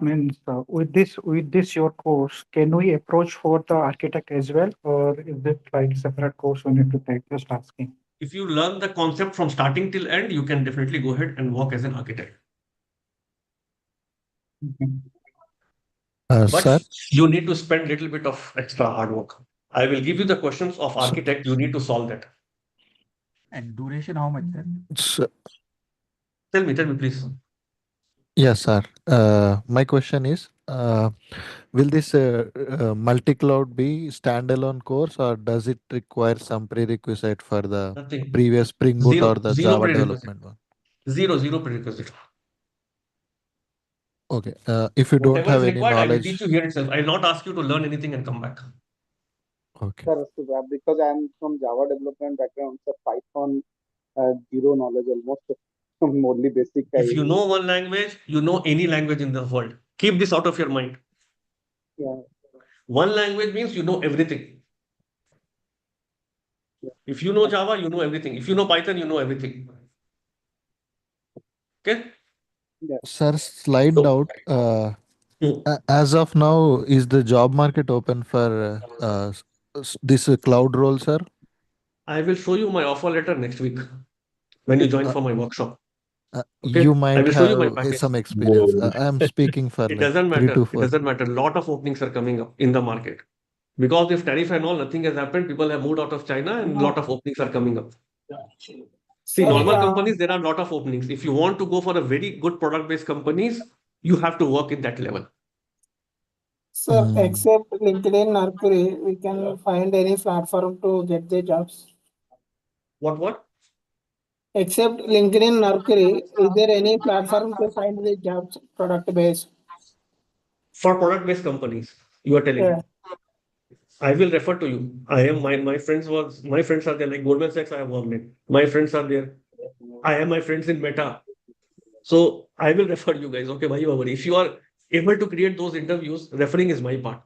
means with this your course, can we approach for the architect as well, or is it like separate course we need to take? Just asking.
If you learn the concept from starting till end, you can definitely go ahead and work as an architect. But
Sir?
you need to spend little bit of extra hard work. I will give you the questions of architect. You need to solve that.
And duration, how much,
sir? Tell me, please.
Yes, sir. My question is, will this multi-cloud be standalone course, or does it require some prerequisite for the
Nothing.
previous Spring Boot or the
Zero
Java
prerequisite.
development one?
Zero prerequisite.
Okay. If you don't
Whatever
have
is
any
required, I will teach
knowledge,
you here itself. I will not ask you to learn anything and come back.
okay.
Sir, because I'm from Java development background, so Python, zero knowledge almost. Only basic.
If you know one language, you know any language in the world. Keep this out of your mind.
Yeah.
One language means you know everything. If you know Java, you know everything. If you know Python, you know everything. Okay?
Sir, slight doubt. As of now, is the job market open for this cloud role, sir?
I will show you my offer letter next week when you join for my workshop. Okay?
You
I
might
will show you my
have
package.
some experience. I'm speaking for
It
like
doesn't
3
matter.
to
It
4.
doesn't matter. A lot of openings are coming up in the market. Because if tariff and all, nothing has happened. People have moved out of China and a lot of openings are coming up. See, normal companies, there are a lot of openings. If you want to go for a very good product-based companies, you have to work in that level.
Sir, except LinkedIn, Mercury, we can find any platform to get the jobs.
What?
Except LinkedIn, Mercury, is there any platform to find the jobs product based?
For product-based companies, you are telling
Yeah.
me. I will refer to you. I am my friends are there, like Goldman Sachs, I have worked in. My friends are there. I have my friends in Meta. So I will refer you guys. Okay, bhai, worry. If you are able to create those interviews, referring is my part.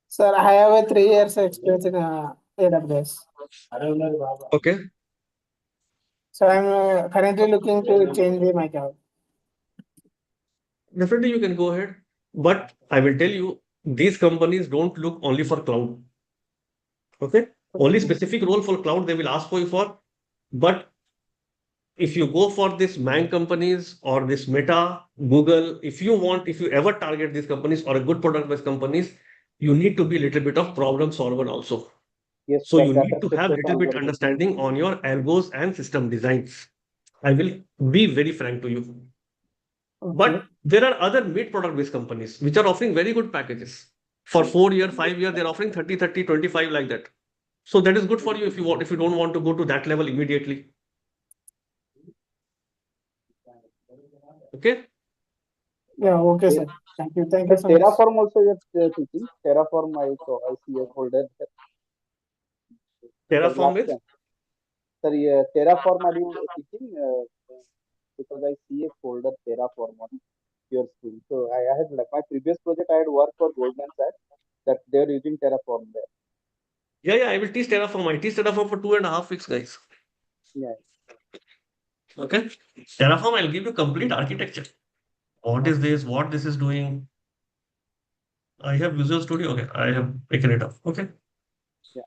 Sir, I have a 3 years experience in AWS.
Okay.
So I'm currently looking to change my job.
Definitely you can go ahead. But I will tell you, these companies don't look only for cloud. Okay. Only specific role for cloud they will ask for you for. But if you go for this MANG companies or this Meta, Google, if you ever target these companies or a good product-based companies, you need to be a little bit of problem solver also.
Yes,
So
sir,
you
that
need to
aspect
have a
also
little
I'm
bit
very good.
understanding on your algos and system designs. I will be very frank to you. But there are other mid-product based companies which are offering very good packages. For 4 year, 5 year, they're offering 30, 30, 25 like that. So that is good for you if you don't want to go to that level immediately. Okay?
Yeah, okay, sir. Thank you. Thank you so much.
Terraform also you're teaching. Terraform I see a folder.
Terraform is?
Sir, Terraform are you teaching? Because I see a folder Terraform on your screen. So I had like my previous project I had worked for Goldman Sachs that they're using Terraform there.
Yeah, I will teach Terraform. I teach Terraform for 2.5 weeks, guys.
Yeah.
Okay. Terraform, I'll give you complete architecture. What is this? What this is doing? I have Visual Studio. Okay, I have taken it off. Okay.
Yeah.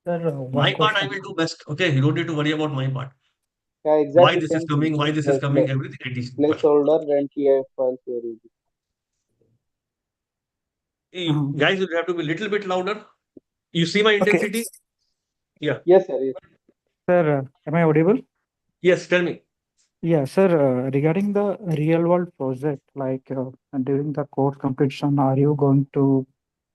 Sir,
My
one
part I
question.
will do best. Okay, you don't need to worry about my part.
Yeah,
Why
exactly.
this is
Same
coming,
thing.
why this is coming, everything I teach.
Placeholder and TIF files you're using.
Guys, you have to be a little bit louder. You see my intensity? Yeah.
Yes, sir. Yes.
Sir, am I audible?
Yes, tell me.
Yeah, sir, regarding the real world project, like during the course completion, are you going to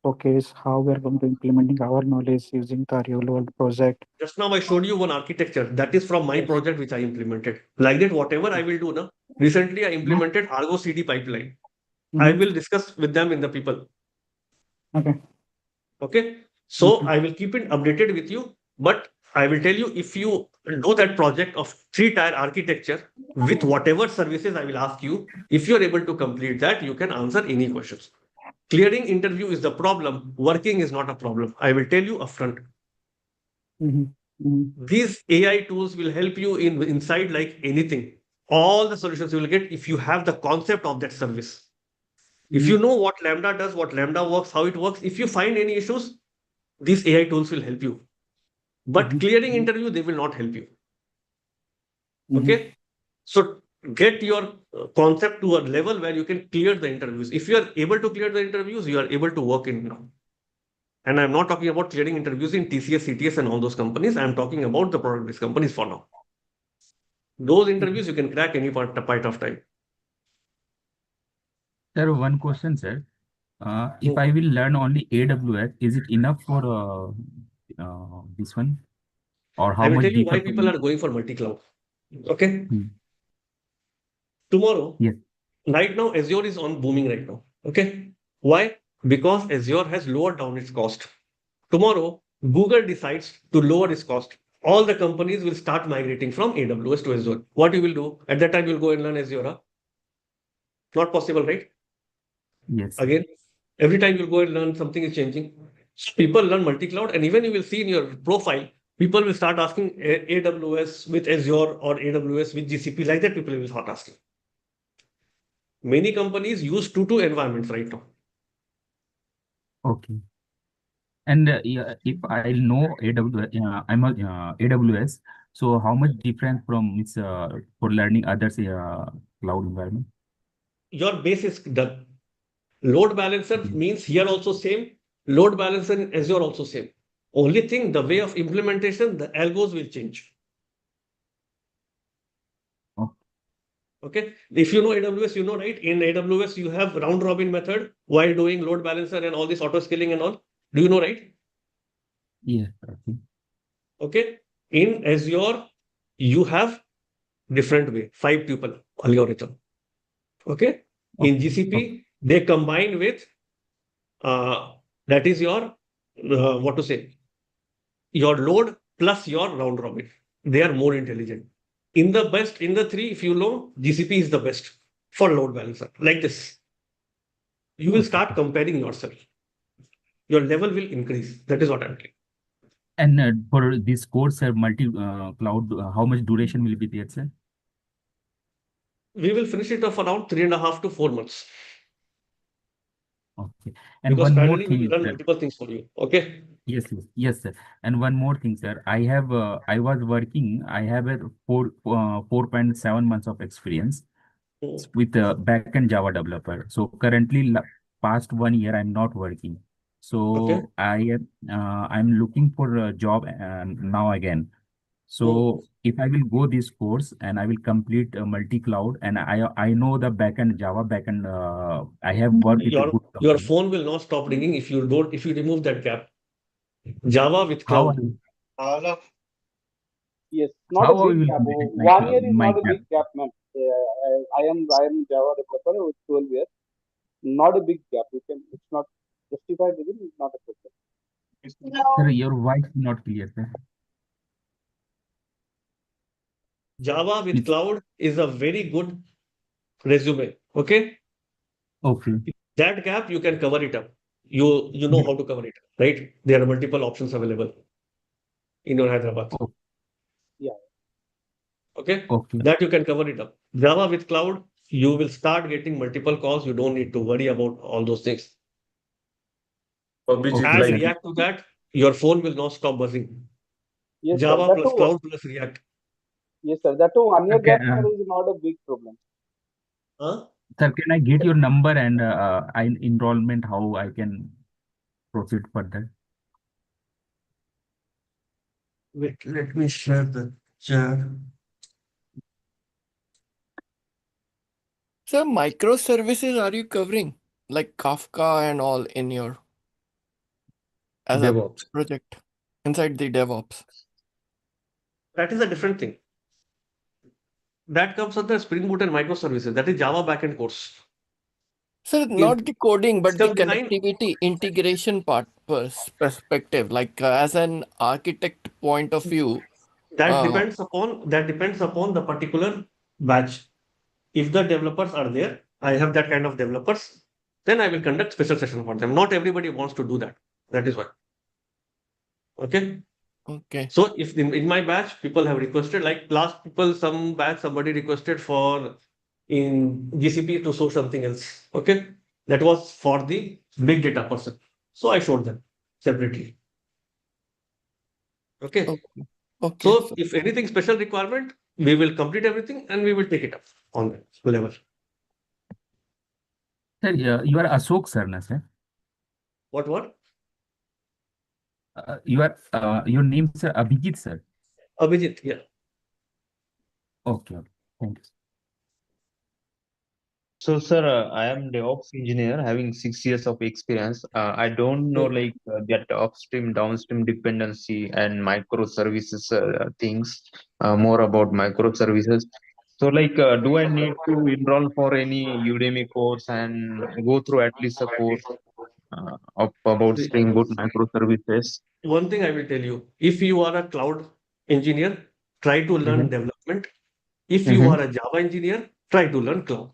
showcase how we're going to implementing our knowledge using the real world project?
Just now I showed you one architecture that is from my project which I implemented. Like that, whatever I will do now. Recently, I implemented Argo CD pipeline. I will discuss with them in the people.
Okay.
Okay. So I will keep it updated with you, but I will tell you if you do that project of 3-tier architecture with whatever services I will ask you, if you are able to complete that, you can answer any questions. Clearing interview is the problem. Working is not a problem. I will tell you upfront. These AI tools will help you inside like anything. All the solutions you will get if you have the concept of that service. If you know what Lambda does, what Lambda works, how it works, if you find any issues, these AI tools will help you. But clearing interview, they will not help you. Okay. So get your concept to a level where you can clear the interviews. If you are able to clear the interviews, you are able to work in now. And I'm not talking about clearing interviews in TCS, CTS, and all those companies. I'm talking about the product-based companies for now. Those interviews you can crack any point of time.
Sir, one question, sir. If I will learn only AWS, is it enough for this one? Or how
I will
much
tell you why
deeper?
people are going for multi-cloud. Okay. Tomorrow,
Yes.
Right now, Azure is on booming right now. Okay. Why? Because Azure has lowered down its cost. Tomorrow, Google decides to lower its cost. All the companies will start migrating from AWS to Azure. What you will do? At that time, you'll go and learn Azure. Huh? Not possible, right?
Yes.
Again, every time you go and learn, something is changing. So people learn multi-cloud, and even you will see in your profile, people will start asking AWS with Azure or AWS with GCP. Like that, people will start asking. Many companies use two environments right now.
Okay. And yeah, if I know AWS, I'm a AWS. So how much difference from it's for learning others cloud environment?
Your base is done. Load balancer means here also same. Load balancer in Azure also same. Only thing, the way of implementation, the algos will change. Okay. If you know AWS, you know, right? In AWS, you have round robin method while doing load balancer and all this auto scaling and all. Do you know, right?
Yeah. Okay.
Okay. In Azure, you have different way, 5 tuple algorithm. Okay. In GCP, they combine with that is your what to say, your load plus your round robin. They are more intelligent. In the three, if you know, GCP is the best for load balancer. Like this, you will start comparing yourself. Your level will increase. That is what I'm saying.
And for this course, multi cloud, how much duration will be there, sir?
We will finish it off around 3.5 to 4 months.
Okay. And
Because
one more
parallelly, we
thing
will
is
run
that
multiple things for you. Okay.
yes, yes, sir. And one more thing, sir. I have I was working. I have a 4.7 months of experience with a backend Java developer. So currently, past 1 year, I'm not working. So I'm looking for a job now again. So if I will go this course and I will complete multi-cloud and I know the backend Java backend, I have worked with a good
Your
company.
phone will not stop ringing if you remove that gap. Java with
How
cloud.
Yes, not a
how I
big
will
gap.
complete it,
1 year is
my
not a
gap?
big gap, man. I am Java developer with 12 years. Not a big gap. It's not justified within. It's not a problem.
Sir, your voice is not clear, sir.
Java with cloud is a very good resume. Okay.
Okay.
That gap you can cover it up. You know how to cover it, right? There are multiple options available in your Hyderabad.
Yeah.
Okay.
Okay.
That you can cover it up. Java with cloud, you will start getting multiple calls. You don't need to worry about all those things. Add React to that, your phone will not stop buzzing.
Yes, sir.
Java
That
plus
too.
cloud plus React.
Yes, sir. That too. 1 year
Okay,
gap, sir, is not a big problem.
sir, can I get your number and enrollment, how I can proceed further?
Wait, let me share the chat.
So microservices are you covering like Kafka and all in your as
DevOps.
a project inside the DevOps?
That is a different thing. That comes under Spring Boot and microservices. That is Java backend course.
So not the coding, but the
System design,
connectivity integration part perspective, like as an architect point of view.
that depends upon the particular batch. If the developers are there, I have that kind of developers, then I will conduct special session for them. Not everybody wants to do that. That is why. Okay.
Okay.
So if in my batch, people have requested, like last people, some batch, somebody requested for in GCP to show something else. Okay. That was for the big data person. So I showed them separately. Okay.
Okay.
So if anything special requirement, we will complete everything and we will take it up on that level.
Sir, you are Ashok sir, na, sir?
What?
Your name is Abhijit sir.
Abhijit, yeah.
Okay. Thank you.
So, sir, I am DevOps engineer having 6 years of experience. I don't know that upstream, downstream dependency and microservices things, more about microservices. So like, do I need to enroll for any Udemy course and go through at least a course about
See,
Spring Boot microservices?
one thing I will tell you, if you are a cloud engineer, try to learn
Mm-hmm.
development. If you
Mm-hmm.
are a Java engineer, try to learn cloud.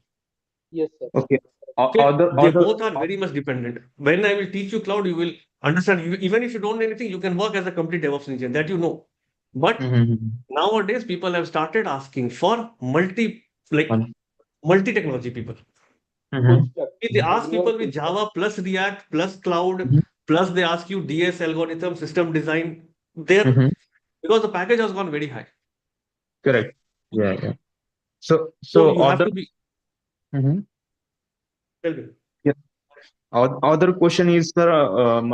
Yes, sir.
Okay.
Okay, they
Other.
both are very much dependent. When I will teach you cloud, you will understand. Even if you don't know anything, you can work as a complete DevOps engineer. That you know. But
Mm-hmm.
nowadays, people have started asking for multi-technology people.
Full
Mm-hmm.
stack.
If they ask
Everyone
people
full
with
stack.
Java plus React plus cloud
Mm-hmm.
plus they ask you DS algorithm, system design, there
Mm-hmm.
because the package has gone very high.
Correct. Yeah, yeah. So
So
so
you have
other.
to be.
Mm-hmm.
Tell me.
Yeah. Other question is, sir,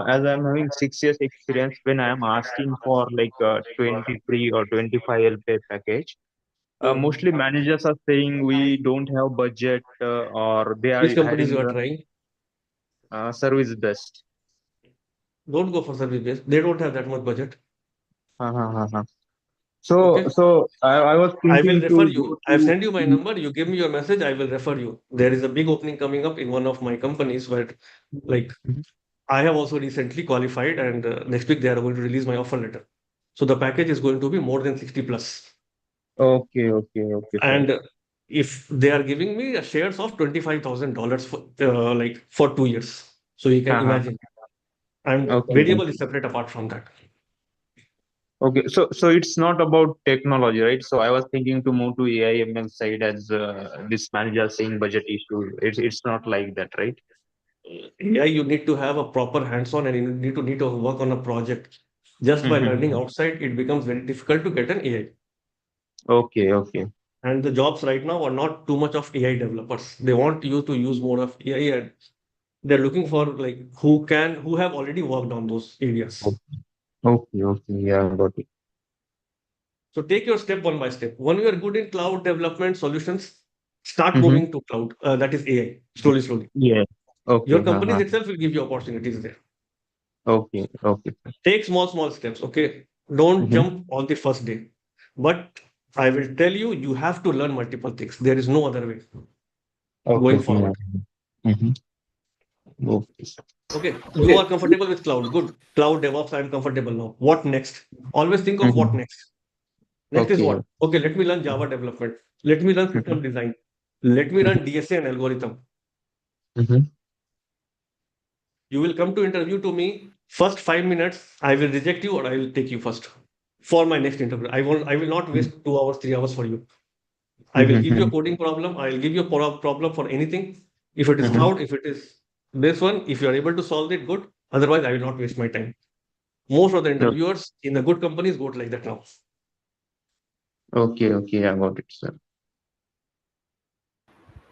as I'm having 6 years experience, when I am asking for like 23 or 25 LPA package, mostly managers are saying we don't have budget, or they are
Which companies
hiring
you are
the
trying?
service best.
Don't go for service based. They don't have that much budget.
Uh-huh. So
Okay.
so I was
I will
thinking
refer
to
you.
go
I've
to.
sent you my number. You give me your message. I will refer you. There is a big opening coming up in one of my companies where, like,
Mhm.
I have also recently qualified, and next week they are going to release my offer letter. So the package is going to be more than 60 plus.
Okay, sir.
And if they are giving me a shares of $25,000 for for 2 years, so you can
Uh-huh.
imagine. And
Okay.
variable is separate apart from that.
Okay, so it's not about technology, right? So I was thinking to move to AI ML side as this manager saying budget issue. It's not like that, right?
Yeah, you need to have a proper hands-on, and you need to work on a project. Just by learning
Mm-hmm.
outside, it becomes very difficult to get an AI.
Okay.
And the jobs right now are not too much of AI developers. They want you to use more of AI, and they're looking for like who have already worked on those areas.
Okay. Yeah, got it.
So take your step one by step. When you are good in cloud development solutions, start
Mm-hmm.
moving to cloud. That is AI. Slowly.
Yeah.
Your
Okay.
companies
Uh-huh.
itself will give you opportunities there.
Okay.
Take small steps. Okay, don't
Mm-hmm.
jump on the first day. But I will tell you, you have to learn multiple things. There is no other way going
Okay. Yeah.
forward.
Mm-hmm. Okay.
Okay, you are comfortable with cloud. Good. Cloud DevOps, I'm comfortable now. What next? Always think of what
Mm-hmm.
next. Next is
Okay.
what? Okay, let me learn Java development. Let me learn
Mm-hmm.
system design. Let me run DSA and algorithm.
Mm-hmm.
You will come to interview to me. First 5 minutes, I will reject you or I will take you first for my next interview. I will not waste 2 hours, 3 hours for you. I will give you a
Mm-hmm.
coding problem. I will give you a problem for anything. If it is
Mm-hmm.
cloud, if it is this one, if you are able to solve it, good. Otherwise, I will not waste my time. Most of the interviewers in the good companies go like that now.
Okay. I got it, sir.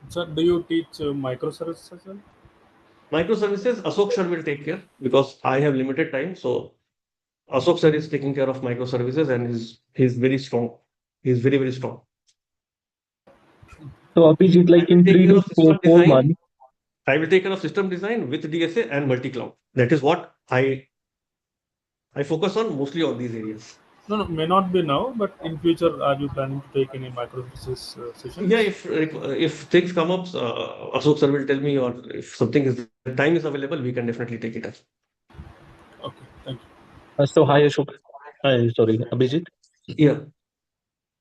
Sir, do you teach microservices as well?
Microservices, Ashok sir will take care because I have limited time. So Ashok sir is taking care of microservices and he's very strong. He's very strong.
So Abhijit,
I
like
will
in
take
three
care
to
of
four,
system
four
design.
months.
I will take care of system design with DSA and multi-cloud. That is what I focus on mostly on these areas.
No, may not be now, but in future, are you planning to take any microservices
Yeah,
sessions?
if things come up, Ashok sir will tell me, or if something is time is available, we can definitely take it up.
Okay, thank you.
So hi Ashok. Hi, sorry, Abhijit.
Yeah.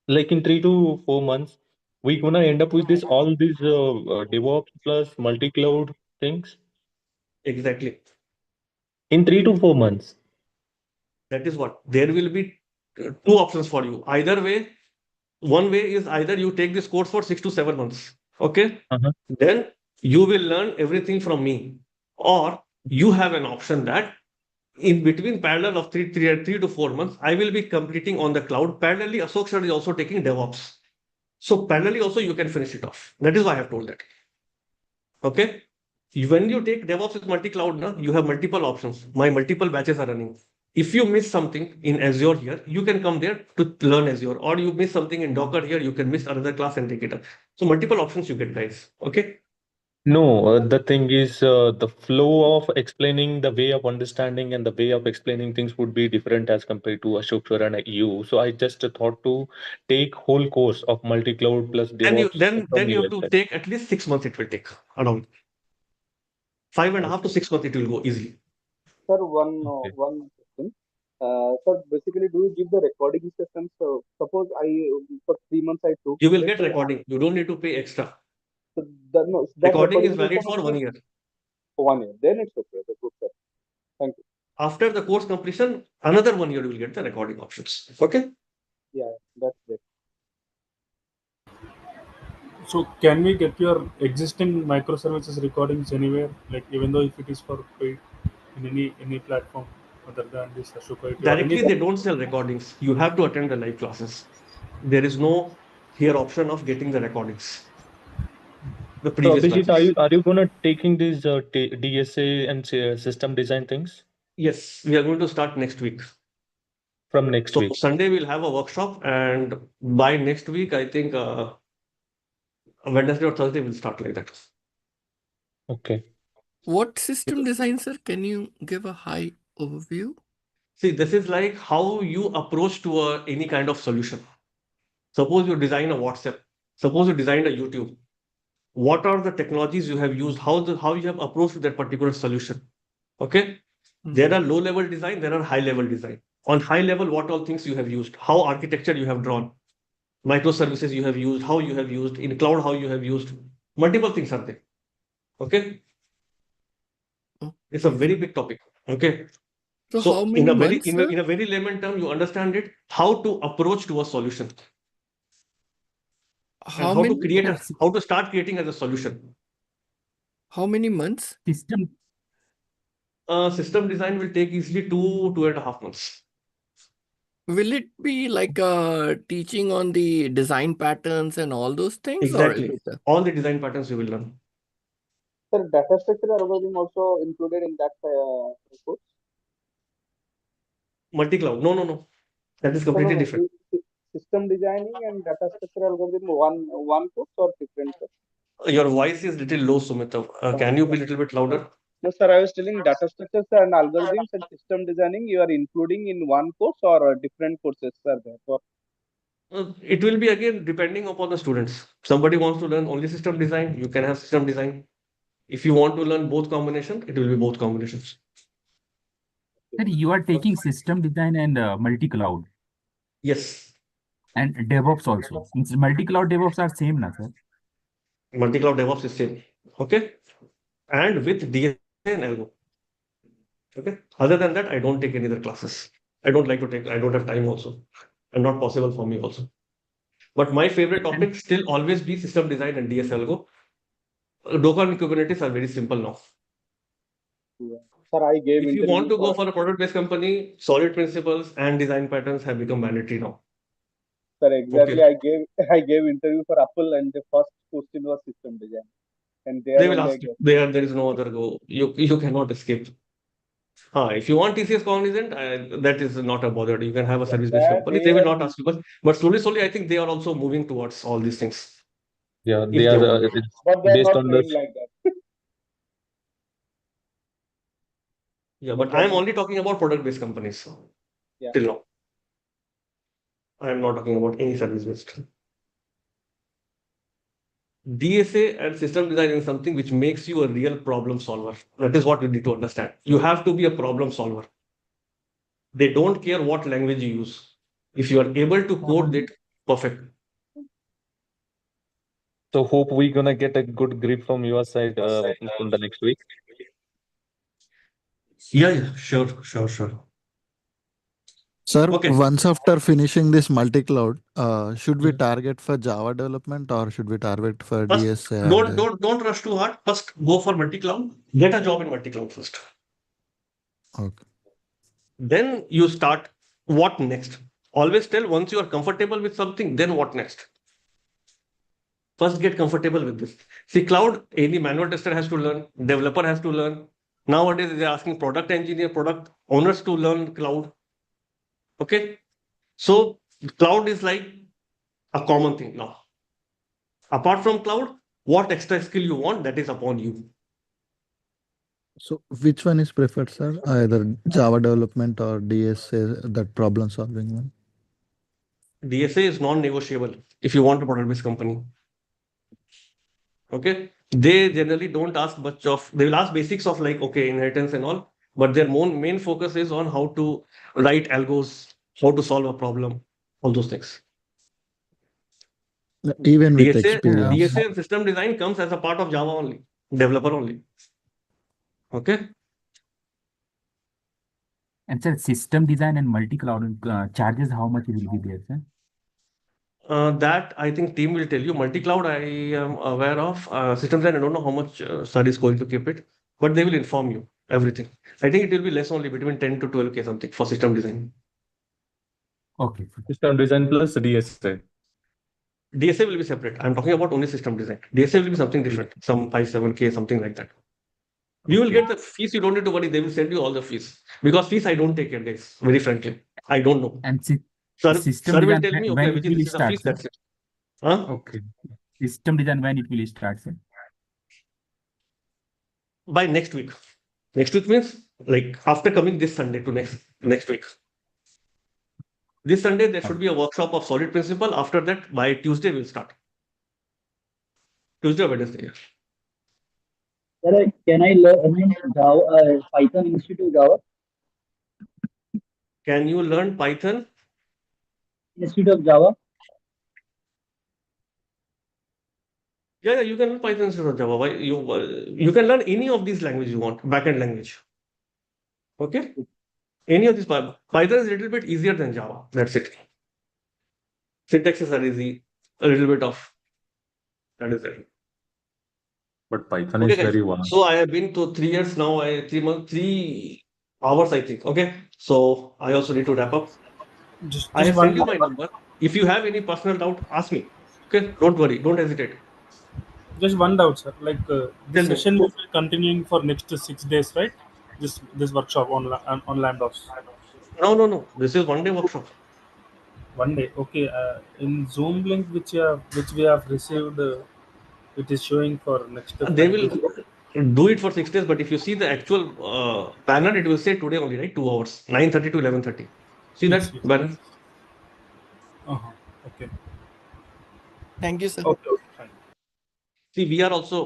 Like in 3 to 4 months, we gonna end up with this all these DevOps plus multi-cloud things
Exactly.
in 3 to 4 months.
That is what there will be two options for you. Either way, one way is either you take this course for 6 to 7 months. Okay.
Uh-huh.
Then you will learn everything from me, or you have an option that in between parallel of 3 to 4 months, I will be completing on the cloud. Parallelly, Ashok sir is also taking DevOps. So parallelly also you can finish it off. That is why I have told that. Okay. When you take DevOps with multi-cloud, now you have multiple options. My multiple batches are running. If you miss something in Azure here, you can come there to learn Azure, or you miss something in Docker here, you can miss another class and take it up. So multiple options you get, guys. Okay.
No, the thing is, the flow of explaining, the way of understanding, and the way of explaining things would be different as compared to Ashok sir and you. So I just thought to take whole course of multi-cloud plus
And you
DevOps
then
from
you
you
have to
itself.
take at least 6 months. It will take around 5.5 to 6 months. It will go easily.
Sir, one question. Sir, basically, do you give the recording sessions? So suppose for 3 months I took.
You will
Let's
get
say,
recording. You don't need to pay extra.
so no, that
Recording is
recording
valid
session
for
will
1
be
year.
1 year. Then it's okay. That's good, sir. Thank you.
After the course completion, another 1 year you will get the recording options. Okay.
Yeah, that's great.
So can we get your existing microservices recordings anywhere? Like even though if it is for paid in any platform other than this Ashoka IT or any.
Directly, they don't sell recordings. You have to attend the live classes. There is no here option of getting the recordings. The
So
previous
Abhijit,
classes.
are you gonna taking these DSA and system design things
Yes, we are going to start next week.
from next
So
week?
Sunday we'll have a workshop, and by next week, I think Wednesday or Thursday we'll start like that.
Okay.
What system design, sir? Can you give a high overview?
See, this is like how you approach to any kind of solution. Suppose you design a WhatsApp. Suppose you designed a YouTube. What are the technologies you have used? How you have approached that particular solution? Okay. There are low level design. There are high level design. On high level, what all things you have used? How architecture you have drawn? Microservices you have used? How you have used in cloud? How you have used? Multiple things are there. Okay. It's a very big topic. Okay.
So
So
how
in
many
a very
months, sir?
in a very layman term, you understand it how to approach to a solution and
How
how to
many?
how to start creating as a solution.
How many months?
System.
System design will take easily 2.5 months.
Will it be like teaching on the design patterns and all those things, or is
Exactly.
it?
All the design patterns you will learn.
Sir, data structure algorithm also included in that course?
Multi-cloud. No. That is
So
completely
no,
different.
system designing and data structure algorithm one course or different?
Your voice is little low, Sumita. Can you be a little bit louder?
No, sir, I was telling data structures and algorithms and system designing you are including in one course or different courses, sir? Therefore,
It will be again depending upon the students. Somebody wants to learn only system design, you can have system design. If you want to learn both combination, it will be both combinations.
Sir, you are taking system design and multi-cloud
Yes.
and DevOps also. Means multi-cloud DevOps are same, na sir?
Multi-cloud DevOps is same. Okay. And with DSA and Algo. Okay. Other than that, I don't take any other classes. I don't like to take, I don't have time also. And not possible for me also. But my favorite topic still always be system design and DS Algo. Docker and Kubernetes are very simple now.
sir, I gave
If you want
interview
to go
for
for a product-based company, solid principles and design patterns have become mandatory now.
sir. Exactly,
Okay.
I gave interview for Apple and the first question was system design, and there
They will
only I
ask you.
get.
There is no other go. You cannot escape. If you want TCS Cognizant, that is not a bother. You can have a service-based
That
company.
they
They will
are
not ask you. But slowly, I think they are also moving towards all these things.
Yeah,
If
they
they
are
want.
but they are
based
not
on the.
saying like that.
Yeah,
But
but
they are
I am
not.
only talking about product-based companies
Yeah.
till now. I am not talking about any service-based. DSA and system design is something which makes you a real problem solver. That is what you need to understand. You have to be a problem solver. They don't care what language you use. If you are able to code it, perfect.
So hope we're gonna get a good grip from your side from the next week.
Yeah, sure.
Sir,
Okay.
once after finishing this multi-cloud, should we target for Java development or should we target for
First,
DSA?
don't rush too hard. First, go for multi-cloud. Get a job in multi-cloud first.
Okay.
Then you start what next. Always tell once you are comfortable with something, then what next. First, get comfortable with this. See, cloud, any manual tester has to learn, developer has to learn. Nowadays, they're asking product engineer, product owners to learn cloud. Okay. So, cloud is like a common thing now. Apart from cloud, What extra skill you want, that is upon you.
So which one is preferred, sir? Either Java development or DSA, that problem solving one?
DSA is non-negotiable if you want a product-based company. Okay, they generally don't ask much of. They will ask basics of like inheritance and all, but their main focus is on how to write algos, how to solve a problem, all those things.
Even with
DSA,
experience.
DSA and system design comes as a part of Java only, developer only. Okay.
And sir, system design and multi-cloud charges, how much it will be there, sir?
That I think team will tell you. Multi-cloud, I am aware of. System design, I don't know how much study is going to keep it, but they will inform you everything. I think it will be less only between 10 to 12K something for system design.
Okay.
System design plus DSA.
DSA will be separate. I'm talking about only system design. DSA will be something different, some 5, 7K, something like that. You will get the fees. You don't need to worry. They will send you all the fees because fees I don't take care, guys. Very frankly, I don't know.
And
Sir
system
will
design,
tell me,
when
okay,
it
Vijay,
will
this is the
start,
fees.
sir?
That's it. Huh?
Okay. System design, when it will start, sir?
By next week. Next week means like after coming this Sunday to next week. This Sunday there should be a workshop of solid principle. After that, by Tuesday we'll start. Tuesday or Wednesday. Yeah.
Sir, can I learn Java, Python instead of Java?
Can you learn Python
Instead of Java?
Yeah, you can learn Python instead of Java. Why you can learn any of these languages you want, backend language. Okay, any of these. Python is a little bit easier than Java. That's it. Syntaxes are easy. A little bit of that is it.
But Python
Okay,
is
guys.
very vast.
So I have been to 3 years now. 3 hours, I think. Okay. So I also need to wrap up. I have sent you my number. If you have any personal doubt, ask me. Okay. Don't worry. Don't hesitate.
Just one doubt, sir. Like
Tell
this
me.
session will be continuing for next 6 days, right? This workshop on Lambda.
No. This is 1 day workshop.
1 day, okay. In Zoom link which we have received, it is showing for next
They
5
will
days.
do it for 6 days, but if you see the actual banner, it will say today only, right? 2 hours, 9:30 to 11:30. See
Yes,
that
yes.
banner?
Okay.
Thank you, sir.
Okay, fine.
See, we are also,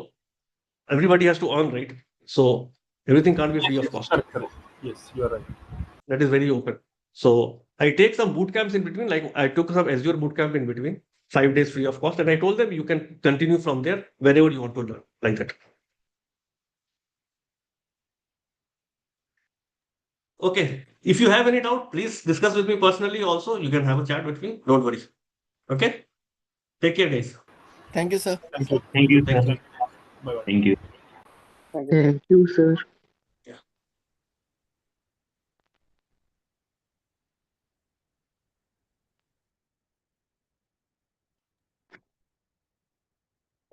everybody has to earn, right? So everything can't be free of cost.
Correct. Yes, you are right.
That is very open. So I take some boot camps in between, like I took some Azure boot camp in between, 5 days free of cost, and I told them you can continue from there wherever you want to learn, like that. Okay. If you have any doubt, please discuss with me personally also. You can have a chat with me. Don't worry. Okay. Take care, guys.
Thank you, sir.
Thank you.
Thank you,
Thank
sir.
you.
Bye-bye.
Thank you.
Thank you, sir.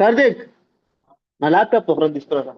Karthik నా laptop ఒకరోజు తీసుకురారా